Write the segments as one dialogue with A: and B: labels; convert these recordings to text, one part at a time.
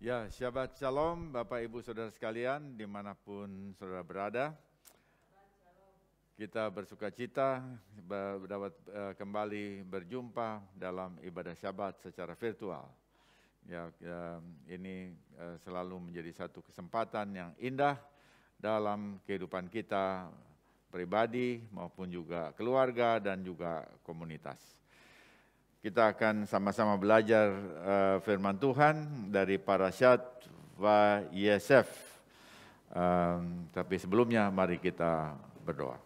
A: Ya, Shabbat Shalom Bapak Ibu Saudara sekalian dimanapun saudara berada. Kita bersuka cita dapat kembali berjumpa dalam ibadah Syabat secara virtual. Ini selalu menjadi satu kesempatan yang indah dalam kehidupan kita pribadi maupun juga keluarga dan juga komunitas. Kita akan sama-sama belajar firman Tuhan dari Parasyat Vayeshev. Tapi sebelumnya mari kita berdoa.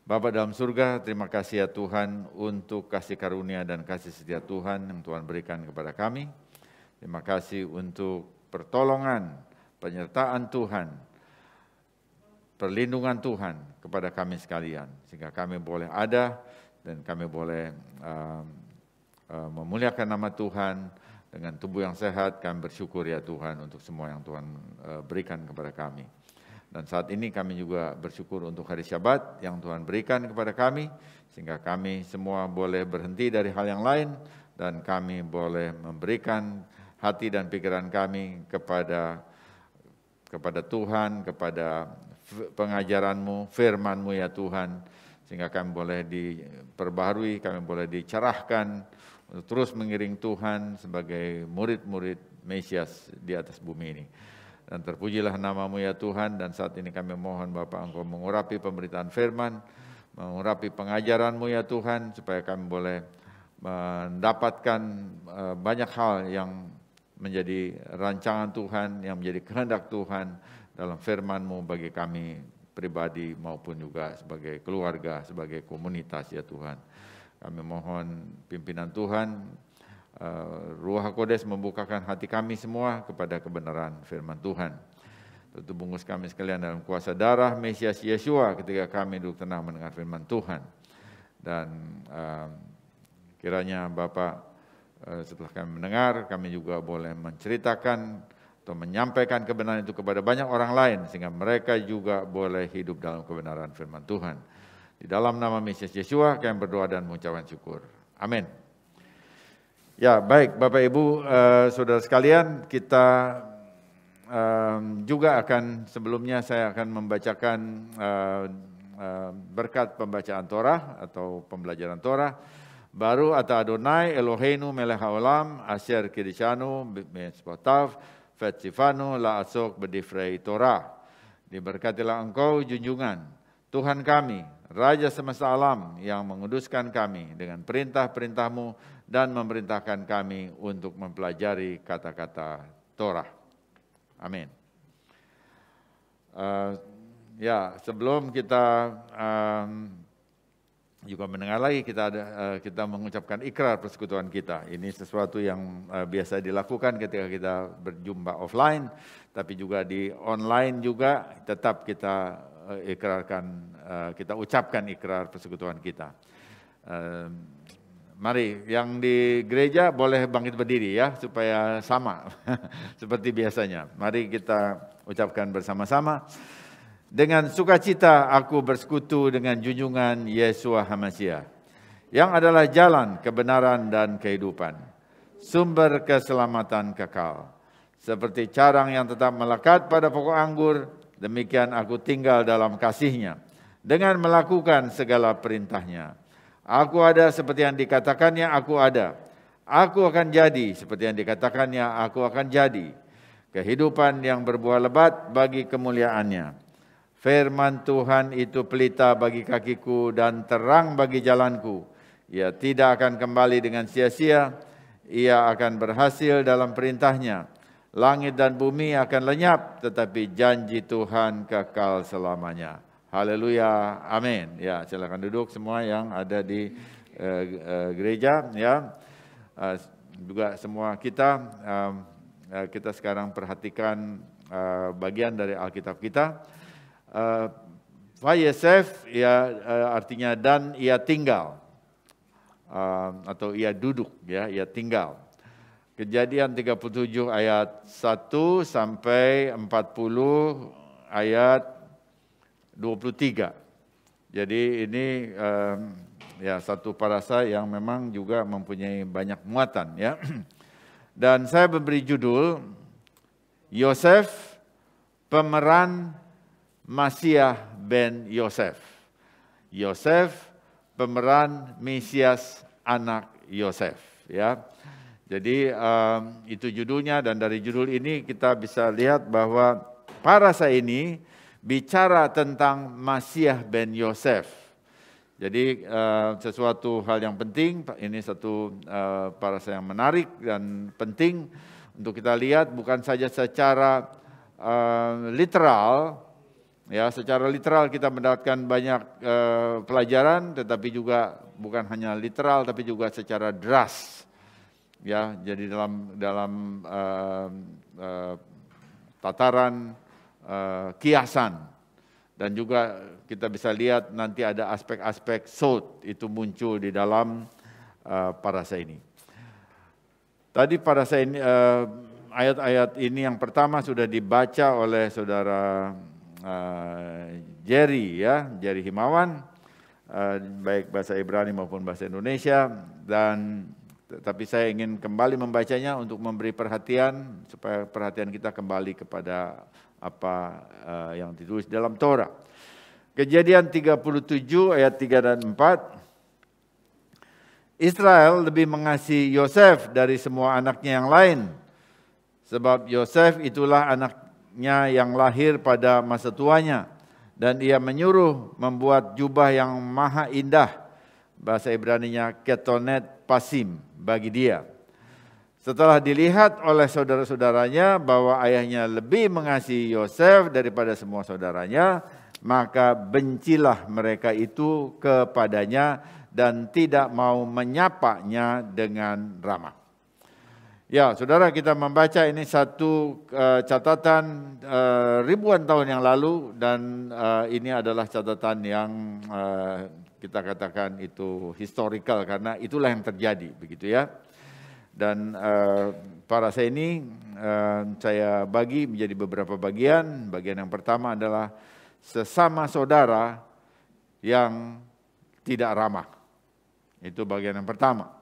A: Bapa dalam surga, terima kasih ya Tuhan untuk kasih karunia dan kasih setia Tuhan yang Tuhan berikan kepada kami. Terima kasih untuk pertolongan, penyertaan Tuhan, perlindungan Tuhan kepada kami sekalian. Sehingga kami boleh ada dan kami boleh memuliakan nama Tuhan dengan tubuh yang sehat. Kami bersyukur ya Tuhan untuk semua yang Tuhan berikan kepada kami. Dan saat ini kami juga bersyukur untuk hari Syabat yang Tuhan berikan kepada kami, sehingga kami semua boleh berhenti dari hal yang lain dan kami boleh memberikan hati dan pikiran kami kepada Tuhan, kepada pengajaran-Mu, firman-Mu ya Tuhan, sehingga kami boleh diperbaharui, kami boleh dicerahkan untuk terus mengiring Tuhan sebagai murid-murid Mesias di atas bumi ini. Dan terpujilah nama-Mu ya Tuhan, dan saat ini kami mohon Bapa Engkau mengurapi pemberitaan firman, mengurapi pengajaran-Mu ya Tuhan, supaya kami boleh mendapatkan banyak hal yang menjadi rancangan Tuhan, yang menjadi kehendak Tuhan dalam firman-Mu bagi kami pribadi maupun juga sebagai keluarga, sebagai komunitas ya Tuhan. Kami mohon pimpinan Tuhan, Ruh HaKodes membukakan hati kami semua kepada kebenaran firman Tuhan. Tutup bungkus kami sekalian dalam kuasa darah Mesias Yeshua ketika kami duduk tenang mendengar firman Tuhan. Dan kiranya Bapak setelah kami mendengar, kami juga boleh menceritakan atau menyampaikan kebenaran itu kepada banyak orang lain, sehingga mereka juga boleh hidup dalam kebenaran firman Tuhan. Di dalam nama Mesias Yeshua kami berdoa dan mengucapkan syukur. Amin. Ya, baik Bapak Ibu, saudara sekalian, kita juga akan sebelumnya saya akan membacakan berkat pembacaan Torah atau pembelajaran Torah. Baru ata Adonai Eloheinu melech haolam asher kidishanu mitzvotav vetzivanu la'asok b'divrei Torah. Diberkatilah Engkau junjungan Tuhan kami, Raja semesta alam yang menguduskan kami dengan perintah-perintah-Mu dan memerintahkan kami untuk mempelajari kata-kata Torah. Amin. Sebelum kita juga mendengar lagi, kita mengucapkan ikrar persekutuan kita. Ini sesuatu yang biasa dilakukan ketika kita berjumpa offline, tapi juga di online juga tetap kita kita ucapkan ikrar persekutuan kita. Mari yang di gereja boleh bangkit berdiri ya, supaya sama seperti biasanya. Mari kita ucapkan bersama-sama. Dengan sukacita aku bersekutu dengan junjungan Yeshua HaMashiach, yang adalah jalan kebenaran dan kehidupan, sumber keselamatan kekal. Seperti carang yang tetap melekat pada pokok anggur, demikian aku tinggal dalam kasih-Nya, dengan melakukan segala perintah-Nya. Aku ada seperti yang dikatakannya aku ada. Aku akan jadi seperti yang dikatakannya aku akan jadi. Kehidupan yang berbuah lebat bagi kemuliaan-Nya. Firman Tuhan itu pelita bagi kakiku dan terang bagi jalanku. Ia tidak akan kembali dengan sia-sia. Ia akan berhasil dalam perintah-Nya. Langit dan bumi akan lenyap, tetapi janji Tuhan kekal selamanya. Haleluya, amin. Ya, silakan duduk semua yang ada di gereja. Ya, juga semua kita sekarang perhatikan bagian dari Alkitab kita. Vayeshev ya artinya dan ia tinggal, atau ia duduk ya, ia tinggal. Kejadian 37 ayat 1 sampai 40 ayat 23. Jadi ini ya satu parasa yang memang juga mempunyai banyak muatan ya. Dan saya memberi judul Yosef, pemeran Masiah ben Yosef. Yosef, pemeran Mesias anak Yosef. Ya, jadi itu judulnya, dan dari judul ini kita bisa lihat bahwa parasa ini bicara tentang Masiah ben Yosef. Jadi sesuatu hal yang penting, ini satu parasa yang menarik dan penting untuk kita lihat, bukan saja secara literal. Ya, secara literal kita mendapatkan banyak pelajaran, tetapi juga bukan hanya literal, tapi juga secara dras. Ya, jadi dalam tataran kiasan, dan juga kita bisa lihat nanti ada aspek-aspek sod itu muncul di dalam parasa ini. Tadi parasa ini, ayat-ayat ini yang pertama sudah dibaca oleh saudara Jerry Himawan, baik bahasa Ibrani maupun bahasa Indonesia, dan tapi saya ingin kembali membacanya untuk memberi perhatian, supaya perhatian kita kembali kepada apa yang ditulis dalam Torah. Kejadian 37 ayat 3 dan 4. Israel lebih mengasihi Yosef dari semua anaknya yang lain, sebab Yosef itulah anaknya yang lahir pada masa tuanya, dan ia menyuruh membuat jubah yang maha indah, bahasa Ibraninya ketonet pasim, bagi dia. Setelah dilihat oleh saudara-saudaranya bahwa ayahnya lebih mengasihi Yosef daripada semua saudaranya, maka bencilah mereka itu kepadanya dan tidak mau menyapanya dengan ramah. Ya, saudara, kita membaca ini satu catatan ribuan tahun yang lalu, dan ini adalah catatan yang kita katakan itu historical, karena itulah yang terjadi, begitu ya. Dan parasa ini saya bagi menjadi beberapa bagian. Bagian yang pertama adalah sesama saudara yang tidak ramah. Itu bagian yang pertama.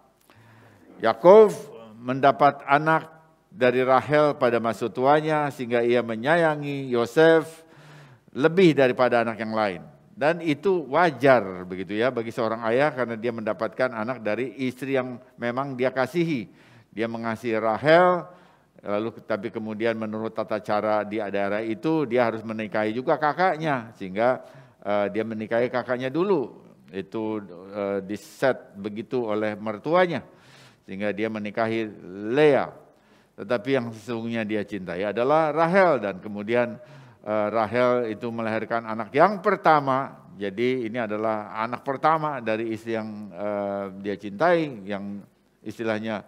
A: Yakov mendapat anak dari Rahel pada masa tuanya, sehingga ia menyayangi Yosef lebih daripada anak yang lain. Dan itu wajar begitu ya bagi seorang ayah, karena dia mendapatkan anak dari istri yang memang dia kasihi. Dia mengasihi Rahel, lalu tapi kemudian menurut tata cara di daerah itu dia harus menikahi juga kakaknya, sehingga dia menikahi kakaknya dulu. Itu diset begitu oleh mertuanya, sehingga dia menikahi Lea. Tetapi yang sesungguhnya dia cintai adalah Rahel, dan kemudian Rahel itu melahirkan anak yang pertama. Jadi ini adalah anak pertama dari istri yang dia cintai, yang istilahnya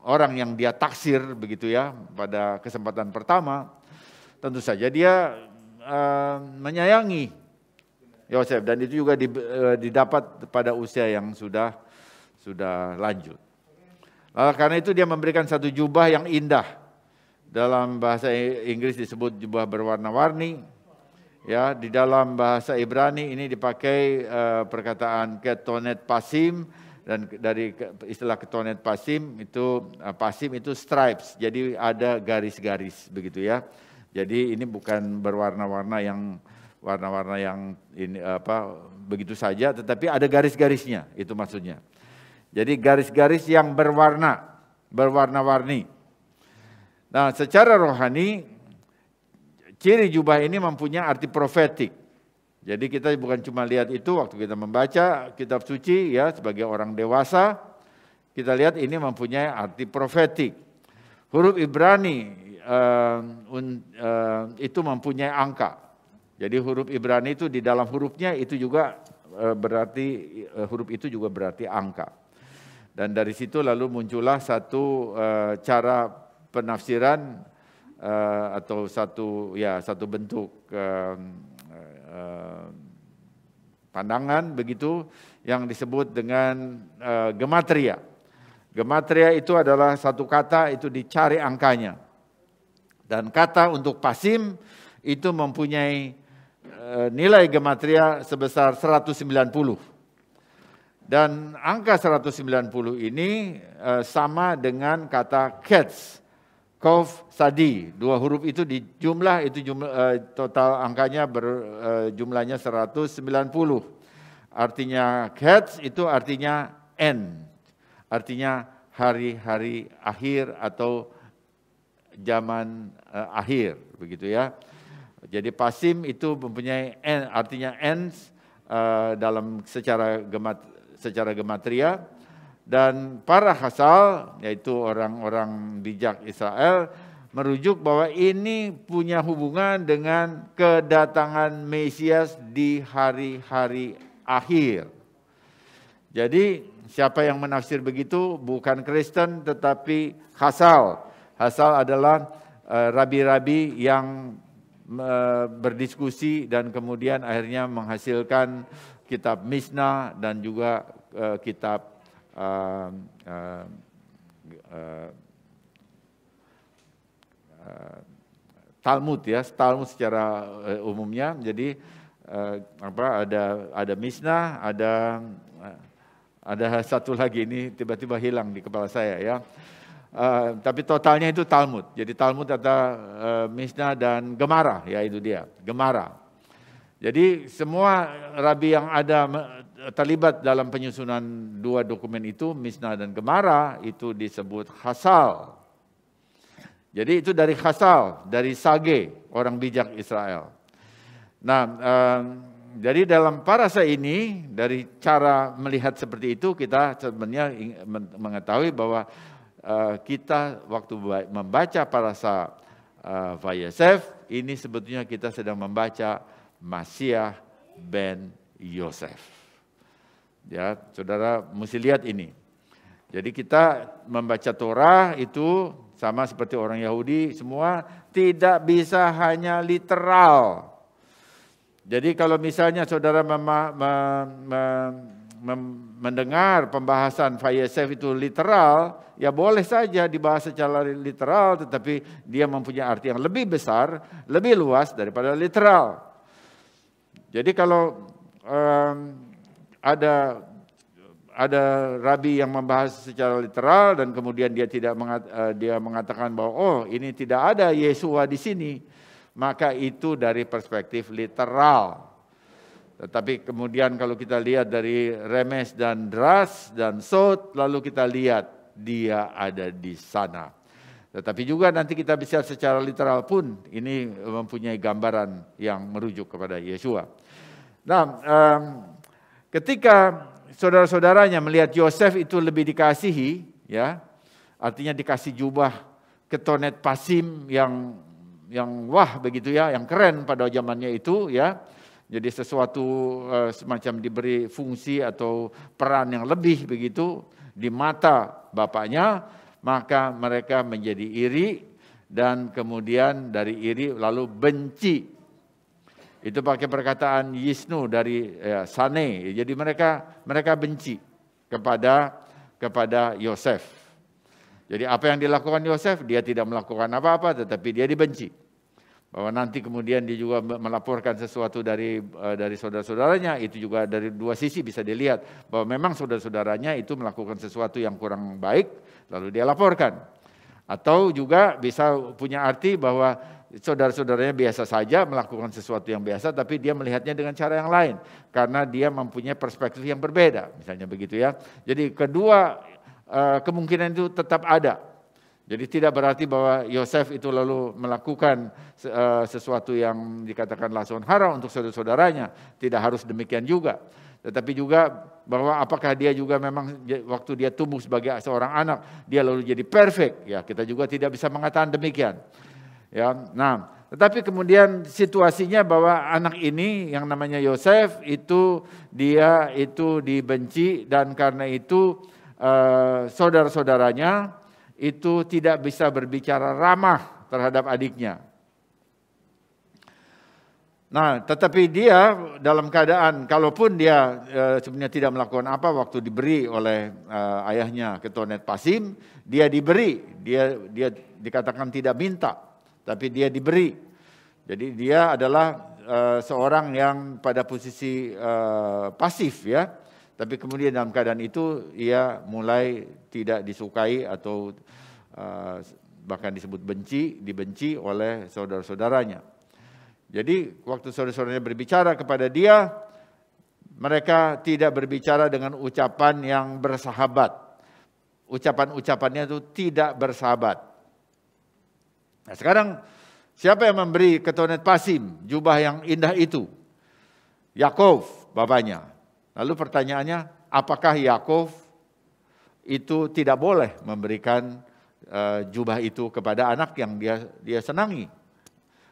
A: orang yang dia taksir begitu ya pada kesempatan pertama. Tentu saja dia menyayangi Yosef, dan itu juga didapat pada usia yang sudah lanjut. Karena itu dia memberikan satu jubah yang indah. Dalam bahasa Inggris disebut jubah berwarna-warni. Ya, di dalam bahasa Ibrani ini dipakai perkataan ketonet pasim, dan dari istilah ketonet pasim itu stripes. Jadi ada garis-garis begitu ya. Jadi ini bukan berwarna-warna yang ini begitu saja, tetapi ada garis-garisnya, itu maksudnya. Jadi garis-garis yang berwarna-warni. Nah, secara rohani, ciri jubah ini mempunyai arti profetik. Jadi kita bukan cuma lihat itu waktu kita membaca kitab suci ya sebagai orang dewasa, kita lihat ini mempunyai arti profetik. Huruf Ibrani itu mempunyai angka. Jadi huruf Ibrani itu di dalam hurufnya itu juga berarti huruf itu juga berarti angka. Dan dari situ lalu muncullah satu cara penafsiran atau satu bentuk pandangan begitu yang disebut dengan gematria. Gematria itu adalah satu kata itu dicari angkanya. Dan kata untuk pasim itu mempunyai nilai gematria sebesar 190. Dan angka 190 ini sama dengan kata cats Kof Sadi, 2 huruf itu dijumlah, itu total angkanya jumlahnya 190. Artinya Cats itu artinya end, artinya hari-hari akhir atau zaman akhir, begitu ya. Jadi Pasim itu mempunyai end, artinya ends dalam secara gematria. Dan para Hasal, yaitu orang-orang bijak Israel, merujuk bahwa ini punya hubungan dengan kedatangan Mesias di hari-hari akhir. Jadi siapa yang menafsir begitu bukan Kristen tetapi Hasal. Hasal adalah rabi-rabi yang berdiskusi dan kemudian akhirnya menghasilkan kitab Mishnah dan juga kitab Talmud ya, Talmud secara umumnya. Jadi ada Mishnah, ada satu lagi, ini tiba-tiba hilang di kepala saya ya. Tapi totalnya itu Talmud. Jadi Talmud ada Mishnah dan Gemara, ya itu dia, Gemara. Jadi semua rabi yang ada terlibat dalam penyusunan 2 dokumen itu, Mishnah dan Gemara, itu disebut Hasal. Jadi itu dari Hasal, dari Sage, orang bijak Israel. Nah, jadi dalam parasa ini, dari cara melihat seperti itu, kita sebenarnya mengetahui bahwa kita waktu membaca parasa Vayeshev, ini sebetulnya kita sedang membaca Masiah ben Yosef. Ya, saudara mesti lihat ini. Jadi kita membaca Torah itu sama seperti orang Yahudi, semua tidak bisa hanya literal. Jadi kalau misalnya saudara mendengar pembahasan Vayeshev itu literal, ya boleh saja dibahas secara literal, tetapi dia mempunyai arti yang lebih besar, lebih luas daripada literal. Jadi kalau ada rabi yang membahas secara literal dan kemudian dia mengatakan bahwa oh ini tidak ada Yesua di sini, maka itu dari perspektif literal. Tetapi kemudian kalau kita lihat dari remes dan dras dan sod, lalu kita lihat dia ada di sana. Tetapi juga nanti kita bisa secara literal pun ini mempunyai gambaran yang merujuk kepada Yesua. Nah, ketika saudara-saudaranya melihat Yosef itu lebih dikasihi, ya, artinya dikasih jubah ketonet pasim yang wah begitu ya, yang keren pada zamannya itu ya. Jadi sesuatu semacam diberi fungsi atau peran yang lebih begitu di mata bapaknya, maka mereka menjadi iri dan kemudian dari iri lalu benci. Itu pakai perkataan Yisnu dari Sane. Jadi mereka benci kepada Yosef. Jadi apa yang dilakukan Yosef, dia tidak melakukan apa-apa, tetapi dia dibenci. Bahwa nanti kemudian dia juga melaporkan sesuatu dari saudara-saudaranya, itu juga dari 2 sisi bisa dilihat bahwa memang saudara-saudaranya itu melakukan sesuatu yang kurang baik, lalu dia laporkan. Atau juga bisa punya arti bahwa saudara-saudaranya biasa saja melakukan sesuatu yang biasa, tapi dia melihatnya dengan cara yang lain karena dia mempunyai perspektif yang berbeda, misalnya begitu ya. Jadi kedua kemungkinan itu tetap ada. Jadi tidak berarti bahwa Yosef itu lalu melakukan sesuatu yang dikatakan lason hara untuk saudara-saudaranya, tidak harus demikian juga. Tetapi juga bahwa apakah dia juga memang waktu dia tumbuh sebagai seorang anak, dia lalu jadi perfect, ya kita juga tidak bisa mengatakan demikian. Ya, nah, tetapi kemudian situasinya bahwa anak ini yang namanya Yosef itu dia itu dibenci dan karena itu saudara-saudaranya itu tidak bisa berbicara ramah terhadap adiknya. Nah, tetapi dia dalam keadaan kalaupun dia sebenarnya tidak melakukan apa waktu diberi oleh ayahnya ketonet pasim, dia diberi, dia dikatakan tidak minta. Tapi dia diberi. Jadi dia adalah seorang yang pada posisi pasif ya. Tapi kemudian dalam keadaan itu ia mulai tidak disukai atau bahkan disebut dibenci oleh saudara-saudaranya. Jadi waktu saudara-saudaranya berbicara kepada dia, mereka tidak berbicara dengan ucapan yang bersahabat. Ucapan-ucapannya itu tidak bersahabat. Nah sekarang siapa yang memberi ketonet pasim, jubah yang indah itu? Yakov, bapaknya. Lalu pertanyaannya, apakah Yakov itu tidak boleh memberikan jubah itu kepada anak yang dia senangi,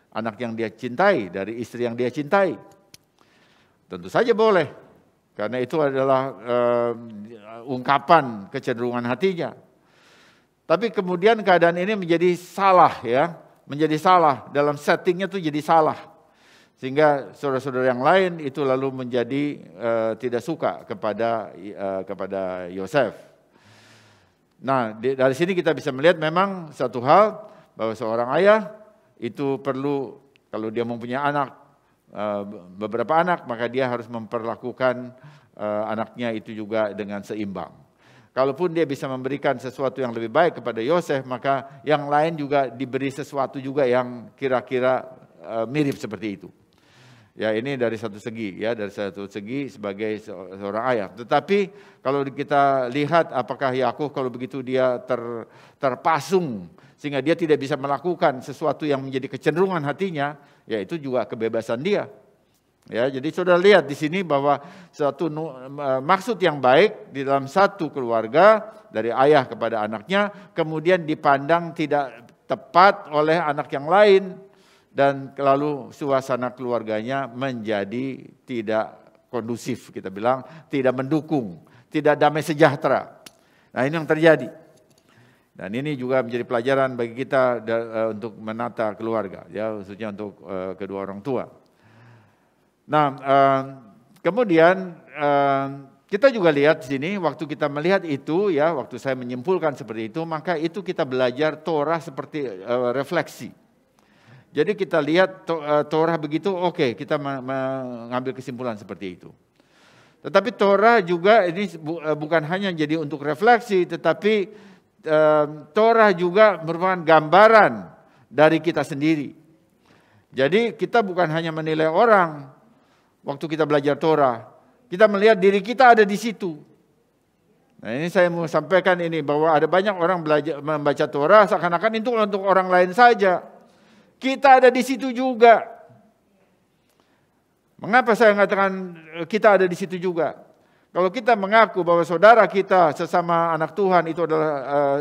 A: anak yang dia cintai, dari istri yang dia cintai? Tentu saja boleh, karena itu adalah ungkapan kecenderungan hatinya. Tapi kemudian keadaan ini menjadi salah ya, menjadi salah dalam settingnya itu jadi salah, sehingga saudara-saudara yang lain itu lalu menjadi tidak suka kepada Yosef. Nah dari sini kita bisa melihat memang satu hal, bahwa seorang ayah itu perlu, kalau dia mempunyai anak, beberapa anak, maka dia harus memperlakukan anaknya itu juga dengan seimbang. Kalaupun dia bisa memberikan sesuatu yang lebih baik kepada Yosef, maka yang lain juga diberi sesuatu juga yang kira-kira mirip seperti itu. Ya ini dari satu segi ya, dari satu segi sebagai seorang ayah. Tetapi kalau kita lihat apakah Yakub kalau begitu dia terpasung sehingga dia tidak bisa melakukan sesuatu yang menjadi kecenderungan hatinya, ya itu juga kebebasan dia. Ya, jadi saudara lihat di sini bahwa suatu maksud yang baik di dalam satu keluarga dari ayah kepada anaknya kemudian dipandang tidak tepat oleh anak yang lain, dan lalu suasana keluarganya menjadi tidak kondusif, kita bilang tidak mendukung, tidak damai sejahtera. Nah ini yang terjadi. Dan ini juga menjadi pelajaran bagi kita untuk menata keluarga, ya khususnya untuk kedua orang tua. Nah, kemudian kita juga lihat di sini waktu kita melihat itu ya, waktu saya menyimpulkan seperti itu, maka itu kita belajar Torah seperti refleksi. Jadi kita lihat Torah begitu, oke, kita mengambil kesimpulan seperti itu. Tetapi Torah juga ini bukan hanya jadi untuk refleksi, tetapi Torah juga merupakan gambaran dari kita sendiri. Jadi kita bukan hanya menilai orang. Waktu kita belajar Torah, kita melihat diri kita ada di situ. Nah ini saya mau sampaikan ini, bahwa ada banyak orang membaca Torah seakan-akan itu untuk orang lain saja. Kita ada di situ juga. Mengapa saya mengatakan kita ada di situ juga? Kalau kita mengaku bahwa saudara kita sesama anak Tuhan itu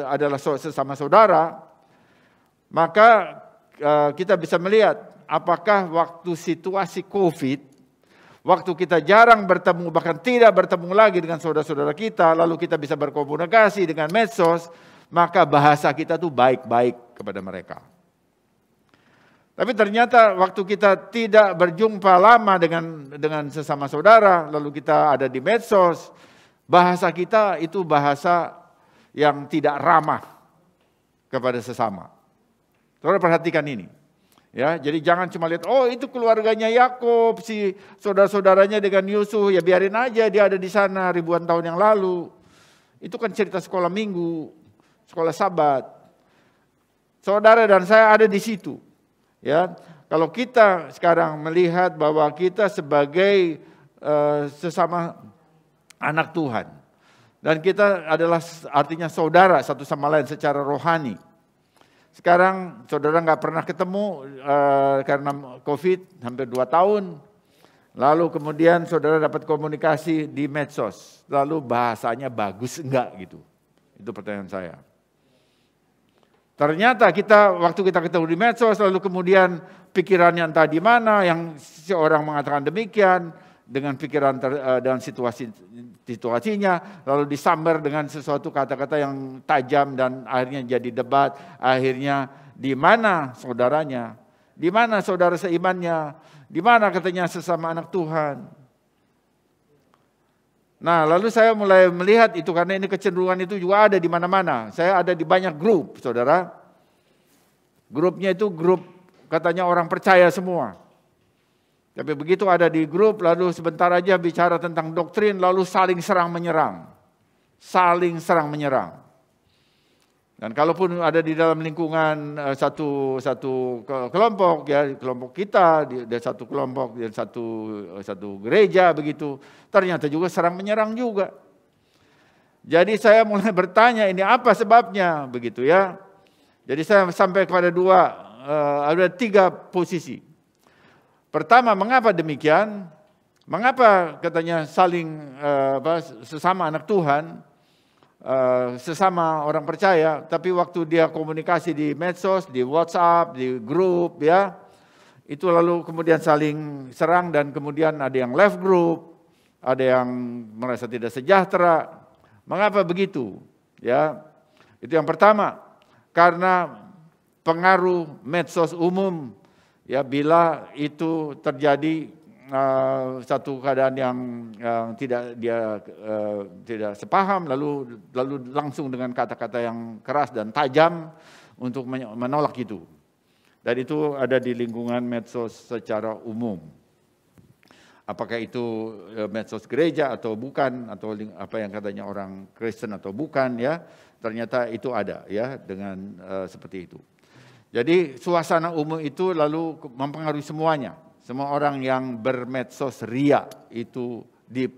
A: adalah sesama saudara, maka kita bisa melihat apakah waktu situasi COVID, waktu kita jarang bertemu, bahkan tidak bertemu lagi dengan saudara-saudara kita, lalu kita bisa berkomunikasi dengan medsos, maka bahasa kita tuh baik-baik kepada mereka. Tapi ternyata waktu kita tidak berjumpa lama dengan sesama saudara, lalu kita ada di medsos, bahasa kita itu bahasa yang tidak ramah kepada sesama. Saudara perhatikan ini. Ya, jadi jangan cuma lihat, oh itu keluarganya Yakub, si saudara-saudaranya dengan Yusuf, ya biarin aja dia ada di sana ribuan tahun yang lalu. Itu kan cerita sekolah minggu, sekolah Sabat. Saudara dan saya ada di situ. Ya, kalau kita sekarang melihat bahwa kita sebagai sesama anak Tuhan, dan kita adalah artinya saudara satu sama lain secara rohani. Sekarang saudara nggak pernah ketemu karena COVID hampir 2 tahun. Lalu kemudian saudara dapat komunikasi di medsos. Lalu bahasanya bagus enggak gitu? Itu pertanyaan saya. Ternyata waktu kita ketemu di medsos, lalu kemudian pikirannya entah di mana, yang seorang mengatakan demikian, dengan pikiran dan situasinya, lalu disambar dengan sesuatu kata-kata yang tajam dan akhirnya jadi debat. Akhirnya di mana saudaranya? Di mana saudara seimannya? Di mana katanya sesama anak Tuhan? Nah, lalu saya mulai melihat itu, karena ini kecenderungan itu juga ada di mana-mana. Saya ada di banyak grup, saudara. Grupnya itu grup katanya orang percaya semua. Tapi begitu ada di grup, lalu sebentar aja bicara tentang doktrin, lalu saling serang menyerang. Saling serang menyerang. Dan kalaupun ada di dalam lingkungan satu kelompok, ya kelompok kita, di satu kelompok, di satu gereja begitu, ternyata juga serang menyerang juga. Jadi saya mulai bertanya, ini apa sebabnya begitu ya? Jadi saya sampai kepada ada 3 posisi. Pertama, mengapa demikian? Mengapa katanya saling sesama anak Tuhan, sesama orang percaya, tapi waktu dia komunikasi di medsos, di WhatsApp, di grup ya, itu lalu kemudian saling serang dan kemudian ada yang left group, ada yang merasa tidak sejahtera. Mengapa begitu? Ya, itu yang pertama. Karena pengaruh medsos umum, ya bila itu terjadi satu keadaan yang tidak sepaham, lalu langsung dengan kata-kata yang keras dan tajam untuk menolak itu. Dan itu ada di lingkungan medsos secara umum. Apakah itu medsos gereja atau bukan, atau apa yang katanya orang Kristen atau bukan, ya ternyata itu ada ya dengan seperti itu. Jadi suasana umum itu lalu mempengaruhi semuanya. Semua orang yang bermedsos ria itu di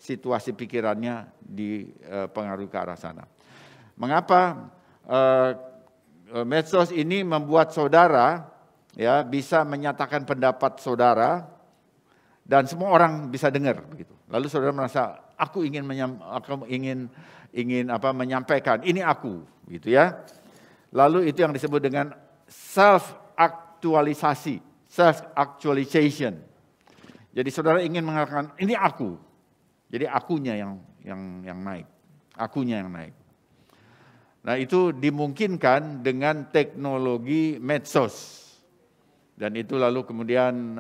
A: situasi pikirannya dipengaruhi ke arah sana. Mengapa medsos ini membuat saudara ya bisa menyatakan pendapat saudara dan semua orang bisa dengar begitu. Lalu saudara merasa aku ingin menyampaikan ini aku gitu ya. Lalu itu yang disebut dengan self actualisasi. Self-actualization. Jadi saudara ingin mengatakan, ini aku. Jadi akunya yang naik. Akunya yang naik. Nah itu dimungkinkan dengan teknologi medsos. Dan itu lalu kemudian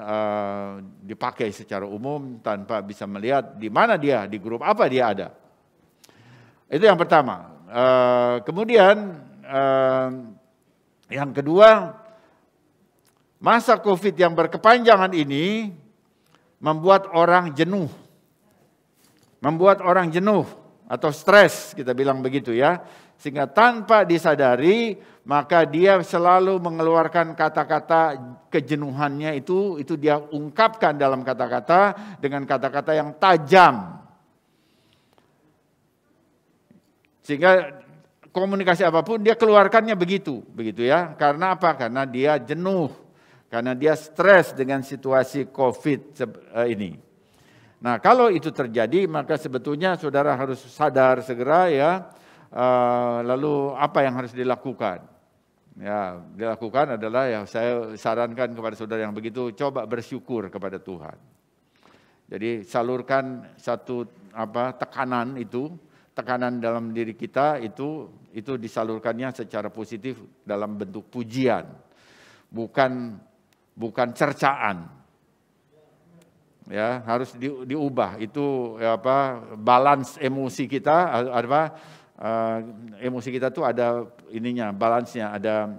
A: dipakai secara umum tanpa bisa melihat di mana dia, di grup apa dia ada. Itu yang pertama. Kemudian yang kedua, masa COVID yang berkepanjangan ini membuat orang jenuh. Membuat orang jenuh atau stres, kita bilang begitu ya. Sehingga tanpa disadari, maka dia selalu mengeluarkan kata-kata kejenuhannya itu dia ungkapkan dalam kata-kata dengan kata-kata yang tajam. Sehingga komunikasi apapun dia keluarkannya begitu ya. Karena apa? Karena dia jenuh. Karena dia stres dengan situasi COVID ini. Nah kalau itu terjadi maka sebetulnya saudara harus sadar segera ya. Lalu apa yang harus dilakukan? Ya dilakukan adalah ya saya sarankan kepada saudara yang begitu, coba bersyukur kepada Tuhan. Jadi salurkan satu tekanan dalam diri kita itu disalurkannya secara positif dalam bentuk pujian, bukan cercaan, ya harus diubah itu balance emosi kita, emosi kita tuh ada ininya, balance-nya ada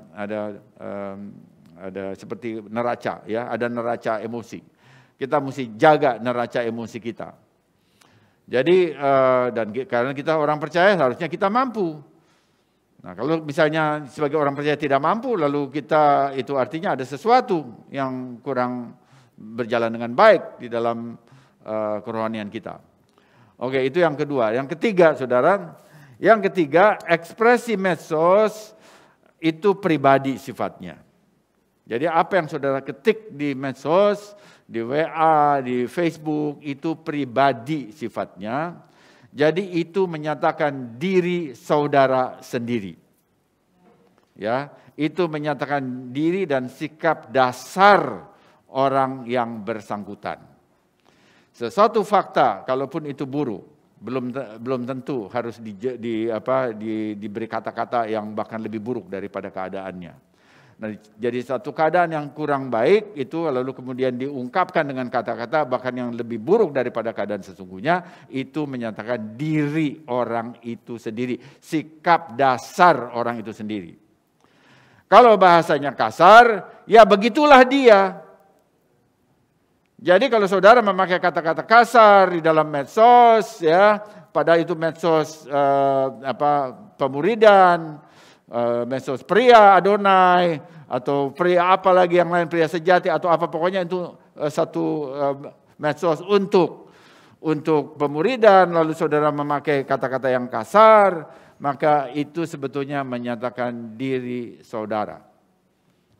A: seperti neraca, ya ada neraca emosi. Kita mesti jaga neraca emosi kita. Jadi dan karena kita orang percaya harusnya kita mampu. Nah kalau misalnya sebagai orang percaya tidak mampu, lalu kita itu artinya ada sesuatu yang kurang berjalan dengan baik di dalam kerohanian kita. Oke, itu yang kedua. Yang ketiga, saudara, ekspresi medsos itu pribadi sifatnya. Jadi apa yang saudara ketik di medsos, di WA, di Facebook, itu pribadi sifatnya. Jadi itu menyatakan diri saudara sendiri. Ya, itu menyatakan diri dan sikap dasar orang yang bersangkutan. Sesuatu fakta, kalaupun itu buruk, belum tentu harus diberi kata-kata yang bahkan lebih buruk daripada keadaannya. Nah, jadi satu keadaan yang kurang baik itu lalu kemudian diungkapkan dengan kata-kata bahkan yang lebih buruk daripada keadaan sesungguhnya, itu menyatakan diri orang itu sendiri, sikap dasar orang itu sendiri. Kalau bahasanya kasar, ya begitulah dia. Jadi kalau saudara memakai kata-kata kasar di dalam medsos, ya, padahal itu medsos pemuridan, medsos pria Adonai, atau pria apa lagi yang lain, pria sejati atau apa, pokoknya itu satu medsos untuk pemuridan, lalu saudara memakai kata-kata yang kasar, maka itu sebetulnya menyatakan diri saudara.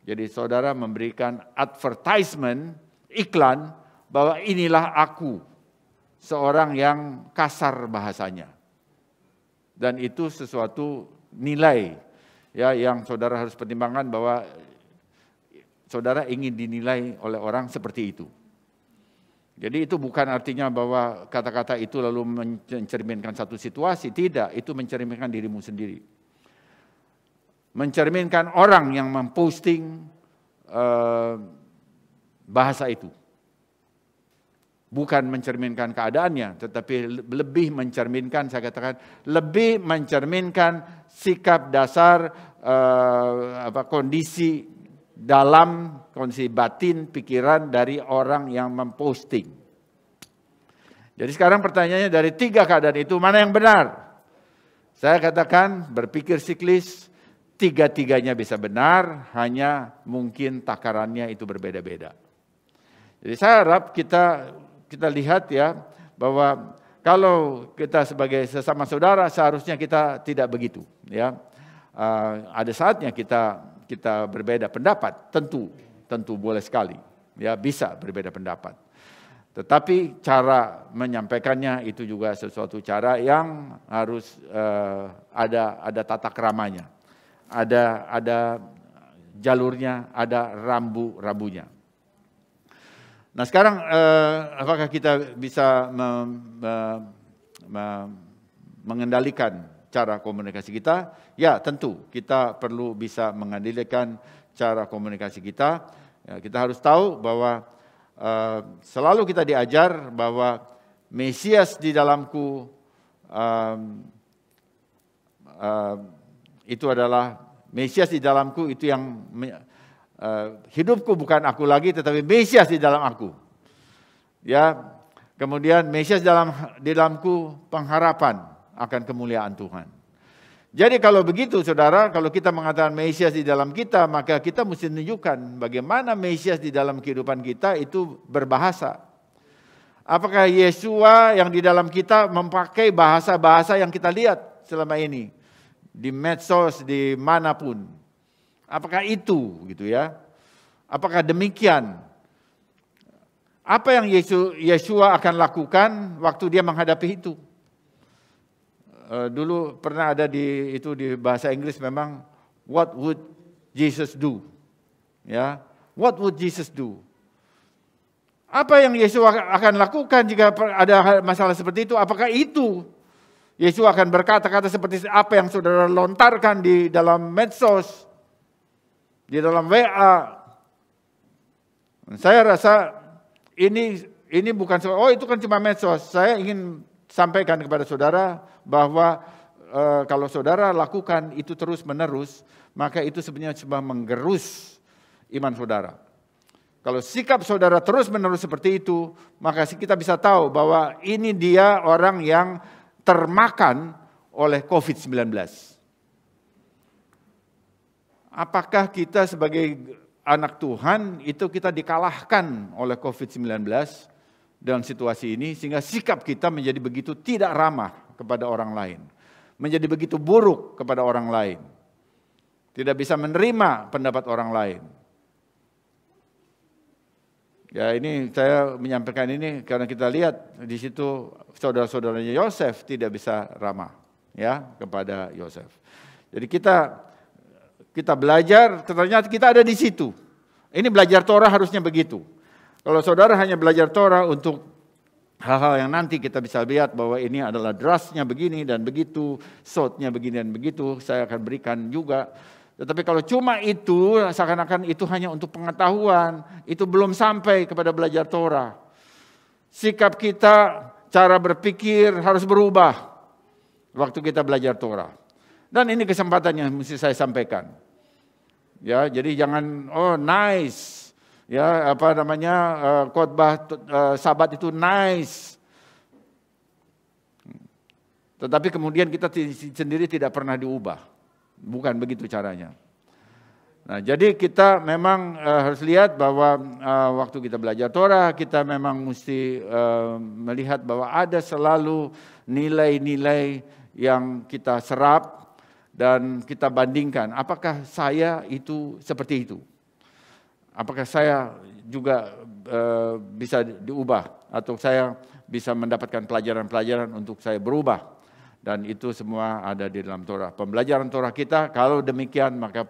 A: Jadi saudara memberikan advertisement, iklan, bahwa inilah aku, seorang yang kasar bahasanya. Dan itu sesuatu nilai ya yang saudara harus pertimbangkan, bahwa saudara ingin dinilai oleh orang seperti itu. Jadi itu bukan artinya bahwa kata-kata itu lalu mencerminkan satu situasi, tidak, itu mencerminkan dirimu sendiri. Mencerminkan orang yang memposting bahasa itu. Bukan mencerminkan keadaannya, tetapi lebih mencerminkan, saya katakan, lebih mencerminkan sikap dasar kondisi dalam, kondisi batin, pikiran dari orang yang memposting. Jadi sekarang pertanyaannya, dari 3 keadaan itu mana yang benar? Saya katakan, berpikir siklis, 3-tiganya bisa benar, hanya mungkin takarannya itu berbeda-beda. Jadi saya harap kita lihat ya, bahwa kalau kita sebagai sesama saudara seharusnya kita tidak begitu ya. Ada saatnya kita berbeda pendapat, tentu boleh sekali ya, bisa berbeda pendapat. Tetapi cara menyampaikannya itu juga sesuatu cara yang harus ada tata keramanya, ada jalurnya, ada rambu-rambunya. Nah sekarang apakah kita bisa mengendalikan cara komunikasi kita? Ya tentu kita perlu bisa mengendalikan cara komunikasi kita. Ya, kita harus tahu bahwa selalu kita diajar bahwa Mesias di dalamku itu adalah Mesias di dalamku, itu yang hidupku bukan aku lagi, tetapi Mesias di dalam aku. Ya, kemudian Mesias di dalamku, pengharapan akan kemuliaan Tuhan. Jadi kalau begitu saudara, kalau kita mengatakan Mesias di dalam kita, maka kita mesti menunjukkan bagaimana Mesias di dalam kehidupan kita itu berbahasa. Apakah Yesua yang di dalam kita memakai bahasa-bahasa yang kita lihat selama ini di medsos, di manapun? Apakah itu gitu ya? Apakah demikian? Apa yang Yesua akan lakukan waktu dia menghadapi itu? Dulu pernah ada di bahasa Inggris memang, what would Jesus do? Ya, what would Jesus do? Apa yang Yesus akan lakukan jika ada masalah seperti itu? Apakah itu Yesus akan berkata-kata seperti apa yang saudara lontarkan di dalam medsos, di dalam WA? Saya rasa ini bukan itu kan cuma medsos. Saya ingin sampaikan kepada saudara bahwa kalau saudara lakukan itu terus-menerus, maka itu sebenarnya cuma menggerus iman saudara. Kalau sikap saudara terus-menerus seperti itu, maka kita bisa tahu bahwa ini dia orang yang termakan oleh COVID-19. Apakah kita sebagai anak Tuhan itu kita dikalahkan oleh COVID-19 dalam situasi ini, sehingga sikap kita menjadi begitu tidak ramah kepada orang lain, menjadi begitu buruk kepada orang lain, tidak bisa menerima pendapat orang lain. Ya, ini saya menyampaikan ini karena kita lihat di situ saudara-saudaranya Yosef tidak bisa ramah ya kepada Yosef. Jadi kita belajar, ternyata kita ada di situ. Ini belajar Torah harusnya begitu. Kalau saudara hanya belajar Torah untuk hal-hal yang nanti kita bisa lihat bahwa ini adalah drasnya begini dan begitu, shotnya begini dan begitu, saya akan berikan juga. Tetapi kalau cuma itu, seakan-akan itu hanya untuk pengetahuan, itu belum sampai kepada belajar Torah. Sikap kita, cara berpikir harus berubah waktu kita belajar Torah. Dan ini kesempatan yang mesti saya sampaikan. Ya, jadi jangan nice. Ya, khotbah Sabat itu nice. Tetapi kemudian kita sendiri tidak pernah diubah. Bukan begitu caranya. Nah, jadi kita memang harus lihat bahwa waktu kita belajar Torah, kita memang mesti melihat bahwa ada selalu nilai-nilai yang kita serap dan kita bandingkan. Apakah saya itu seperti itu? Apakah saya juga bisa diubah? Atau saya bisa mendapatkan pelajaran-pelajaran untuk saya berubah? Dan itu semua ada di dalam Torah. Pembelajaran Torah kita, kalau demikian maka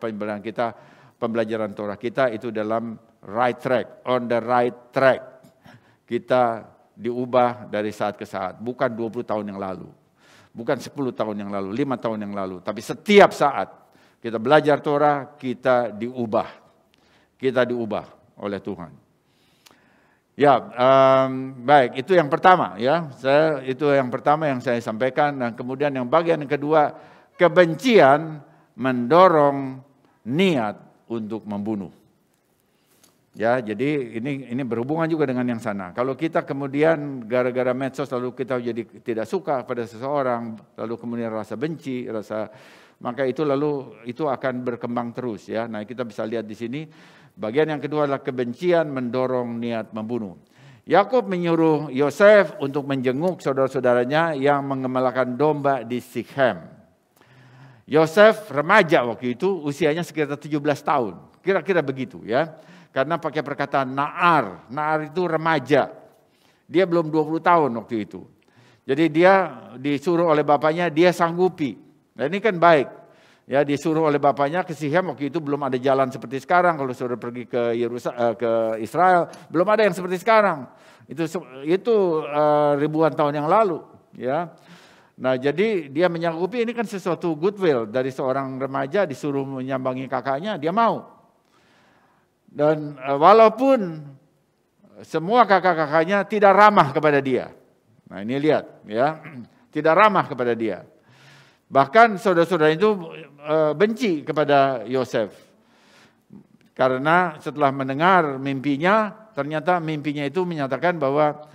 A: pembelajaran Torah kita itu dalam right track, on the right track. Kita diubah dari saat ke saat, bukan 20 tahun yang lalu, bukan 10 tahun yang lalu, 5 tahun yang lalu, tapi setiap saat kita belajar Torah, kita diubah oleh Tuhan. Ya, baik, itu yang pertama ya. Itu yang pertama yang saya sampaikan. Dan kemudian yang bagian yang kedua, kebencian mendorong niat untuk membunuh. Ya, jadi ini berhubungan juga dengan yang sana. Kalau kita kemudian gara-gara medsos lalu kita jadi tidak suka pada seseorang, lalu kemudian rasa benci, maka itu akan berkembang terus ya. Nah, kita bisa lihat di sini. Bagian yang kedua adalah kebencian mendorong niat membunuh. Yakub menyuruh Yosef untuk menjenguk saudara-saudaranya yang mengembalakan domba di Sikhem. Yosef remaja waktu itu, usianya sekitar 17 tahun. Kira-kira begitu ya. Karena pakai perkataan Na'ar. Na'ar itu remaja. Dia belum 20 tahun waktu itu. Jadi dia disuruh oleh bapaknya, dia sanggupi. Nah, ini kan baik. Ya, disuruh oleh bapaknya ke Sikhem, waktu itu belum ada jalan seperti sekarang. Kalau sudah pergi ke Israel, belum ada yang seperti sekarang. Itu ribuan tahun yang lalu, ya. Nah, jadi dia menyanggupi, ini kan sesuatu goodwill dari seorang remaja disuruh menyambangi kakaknya, dia mau. Dan walaupun semua kakak-kakaknya tidak ramah kepada dia. Nah, ini lihat ya, tidak ramah kepada dia. Bahkan saudara-saudara itu benci kepada Yosef. Karena setelah mendengar mimpinya, ternyata mimpinya itu menyatakan bahwa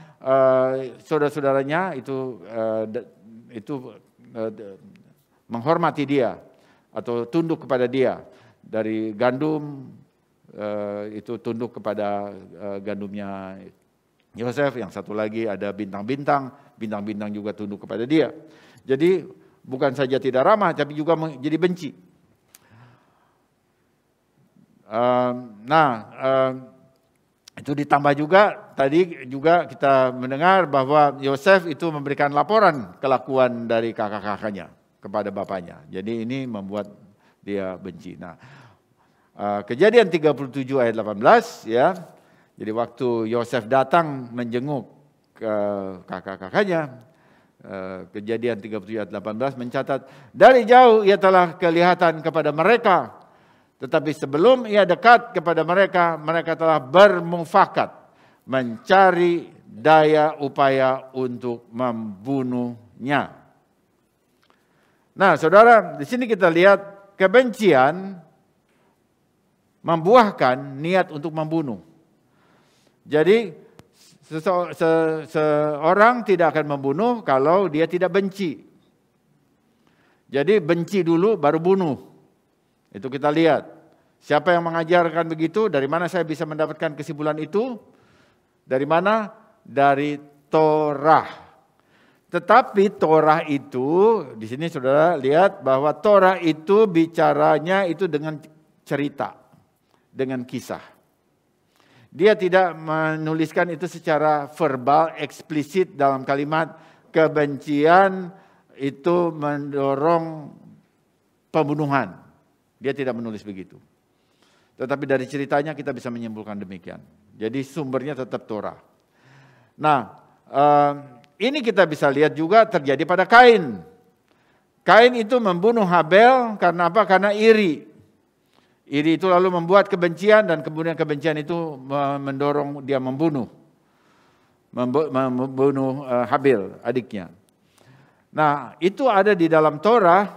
A: saudara-saudaranya itu menghormati dia atau tunduk kepada dia. Dari gandum itu tunduk kepada gandumnya Yosef, yang satu lagi ada bintang-bintang, bintang-bintang juga tunduk kepada dia. Jadi bukan saja tidak ramah, tapi juga jadi benci. Itu ditambah juga, tadi juga kita mendengar bahwa Yosef itu memberikan laporan kelakuan dari kakak-kakaknya kepada bapaknya. Jadi ini membuat dia benci. Nah, Kejadian 37 ayat 18 ya. Jadi waktu Yosef datang menjenguk kakak-kakaknya, Kejadian 37 ayat 18 mencatat, dari jauh ia telah kelihatan kepada mereka, tetapi sebelum ia dekat kepada mereka, mereka telah bermufakat mencari daya upaya untuk membunuhnya. Nah, saudara, di sini kita lihat kebencian membuahkan niat untuk membunuh. Jadi seseorang tidak akan membunuh kalau dia tidak benci. Jadi benci dulu baru bunuh. Itu kita lihat. Siapa yang mengajarkan begitu? Dari mana saya bisa mendapatkan kesimpulan itu? Dari mana? Dari Torah. Tetapi Torah itu, di sini saudara lihat bahwa Torah itu bicaranya itu dengan cerita, dengan kisah. Dia tidak menuliskan itu secara verbal, eksplisit dalam kalimat kebencian itu mendorong pembunuhan. Dia tidak menulis begitu. Tetapi dari ceritanya kita bisa menyimpulkan demikian. Jadi sumbernya tetap Torah. Nah, ini kita bisa lihat juga terjadi pada Kain. Kain itu membunuh Habel karena apa? Karena iri. Iri itu lalu membuat kebencian dan kemudian kebencian itu mendorong dia membunuh Habil, adiknya. Nah, itu ada di dalam Torah,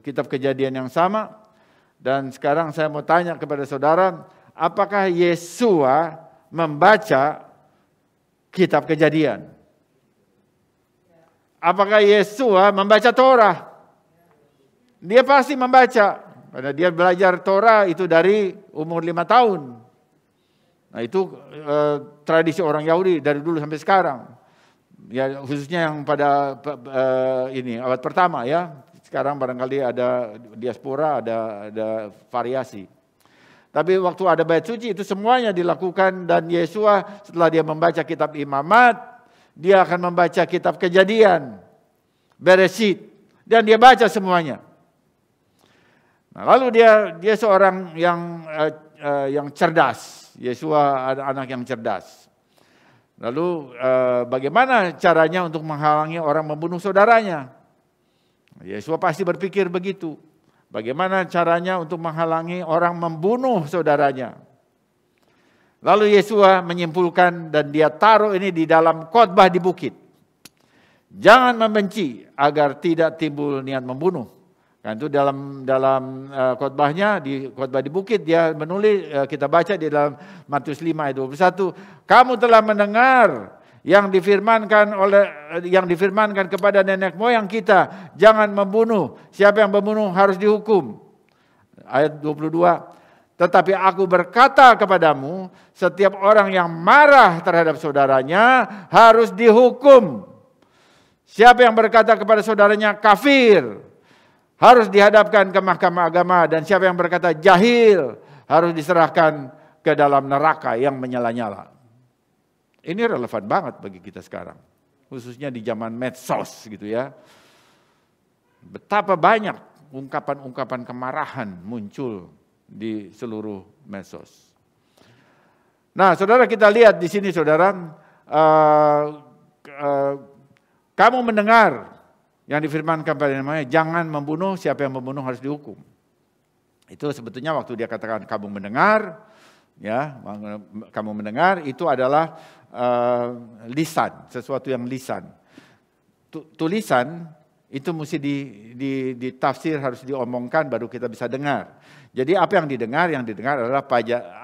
A: kitab Kejadian yang sama. Dan sekarang saya mau tanya kepada saudara, apakah Yesua membaca kitab Kejadian? Apakah Yesua membaca Torah? Dia pasti membaca. Karena dia belajar Torah itu dari umur 5 tahun. Nah itu tradisi orang Yahudi dari dulu sampai sekarang. Ya khususnya yang pada ini abad pertama ya. Sekarang barangkali ada diaspora, ada variasi. Tapi waktu ada bait suci itu semuanya dilakukan, dan Yesua setelah dia membaca kitab Imamat, dia akan membaca kitab Kejadian, Bereshit, dan dia baca semuanya. Nah, lalu dia seorang yang cerdas. Yesua ada anak yang cerdas. Lalu bagaimana caranya untuk menghalangi orang membunuh saudaranya? Yesua pasti berpikir begitu. Bagaimana caranya untuk menghalangi orang membunuh saudaranya? Lalu Yesua menyimpulkan, dan dia taruh ini di dalam khotbah di bukit. Jangan membenci agar tidak timbul niat membunuh. Kan itu dalam khotbahnya, di khotbah di bukit dia menulis, kita baca di dalam Matius 5 ayat 21, kamu telah mendengar yang difirmankan kepada nenek moyang kita, jangan membunuh, siapa yang membunuh harus dihukum. Ayat 22, tetapi aku berkata kepadamu, setiap orang yang marah terhadap saudaranya harus dihukum. Siapa yang berkata kepada saudaranya kafir harus dihadapkan ke mahkamah agama, dan siapa yang berkata jahil harus diserahkan ke dalam neraka yang menyala-nyala. Ini relevan banget bagi kita sekarang, khususnya di zaman medsos gitu ya. Betapa banyak ungkapan-ungkapan kemarahan muncul di seluruh medsos. Nah, saudara, kita lihat di sini, saudara, kamu mendengar yang difirmankan pada namanya, jangan membunuh, siapa yang membunuh harus dihukum. Itu sebetulnya waktu dia katakan kamu mendengar, ya, kamu mendengar itu adalah lisan, sesuatu yang lisan. Tulisan itu mesti ditafsir, harus diomongkan baru kita bisa dengar. Jadi apa yang didengar? Yang didengar adalah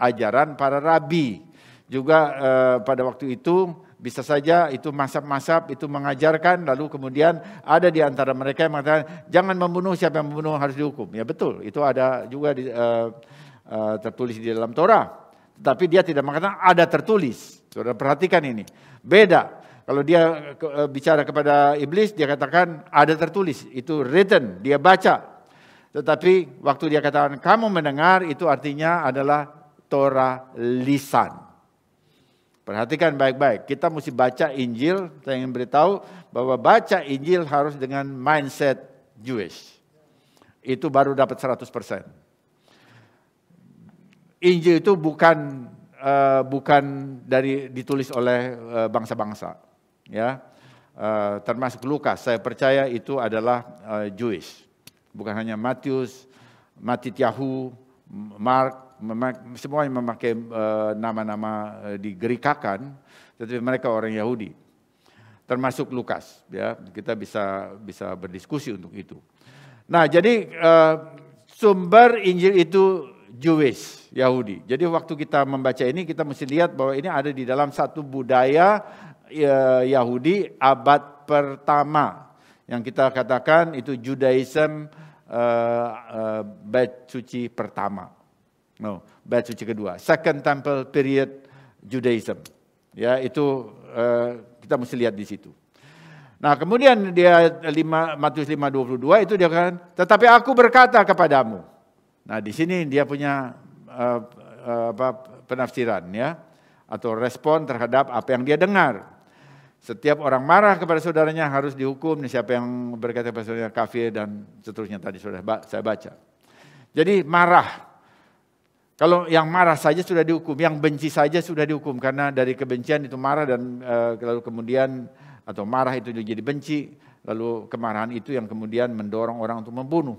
A: ajaran para rabi. Juga pada waktu itu bisa saja itu mazhab-mazhab itu mengajarkan, lalu kemudian ada di antara mereka yang mengatakan jangan membunuh, siapa yang membunuh harus dihukum. Ya betul, itu ada juga tertulis di dalam Torah. Tetapi dia tidak mengatakan ada tertulis. Saudara perhatikan ini, beda. Kalau dia bicara kepada iblis, dia katakan ada tertulis, itu written, dia baca. Tetapi waktu dia katakan kamu mendengar, itu artinya adalah Torah lisan. Perhatikan baik-baik, kita mesti baca Injil. Saya ingin beritahu bahwa baca Injil harus dengan mindset Jewish. Itu baru dapat 100%. Injil itu bukan ditulis oleh bangsa-bangsa, ya. Termasuk Lukas, saya percaya itu adalah Jewish. Bukan hanya Matius, Matityahu, Mark, semuanya memakai nama-nama digerikakan, tetapi mereka orang Yahudi, termasuk Lukas. Ya, kita bisa berdiskusi untuk itu. Nah, jadi sumber Injil itu Jewish, Yahudi. Jadi waktu kita membaca ini, kita mesti lihat bahwa ini ada di dalam satu budaya Yahudi abad pertama, yang kita katakan itu Judaism bait suci pertama. No, bait suci kedua, Second Temple Period Judaism. Ya, itu kita mesti lihat di situ. Nah, kemudian dia Matius 5:22 itu dia katakan, tetapi aku berkata kepadamu. Nah, di sini dia punya penafsiran, ya, atau respon terhadap apa yang dia dengar. Setiap orang marah kepada saudaranya harus dihukum. Siapa yang berkata kepada saudaranya kafir dan seterusnya tadi sudah saya baca. Jadi marah. Kalau yang marah saja sudah dihukum, yang benci saja sudah dihukum, karena dari kebencian itu marah, dan lalu kemudian atau marah itu jadi benci, lalu kemarahan itu yang kemudian mendorong orang untuk membunuh.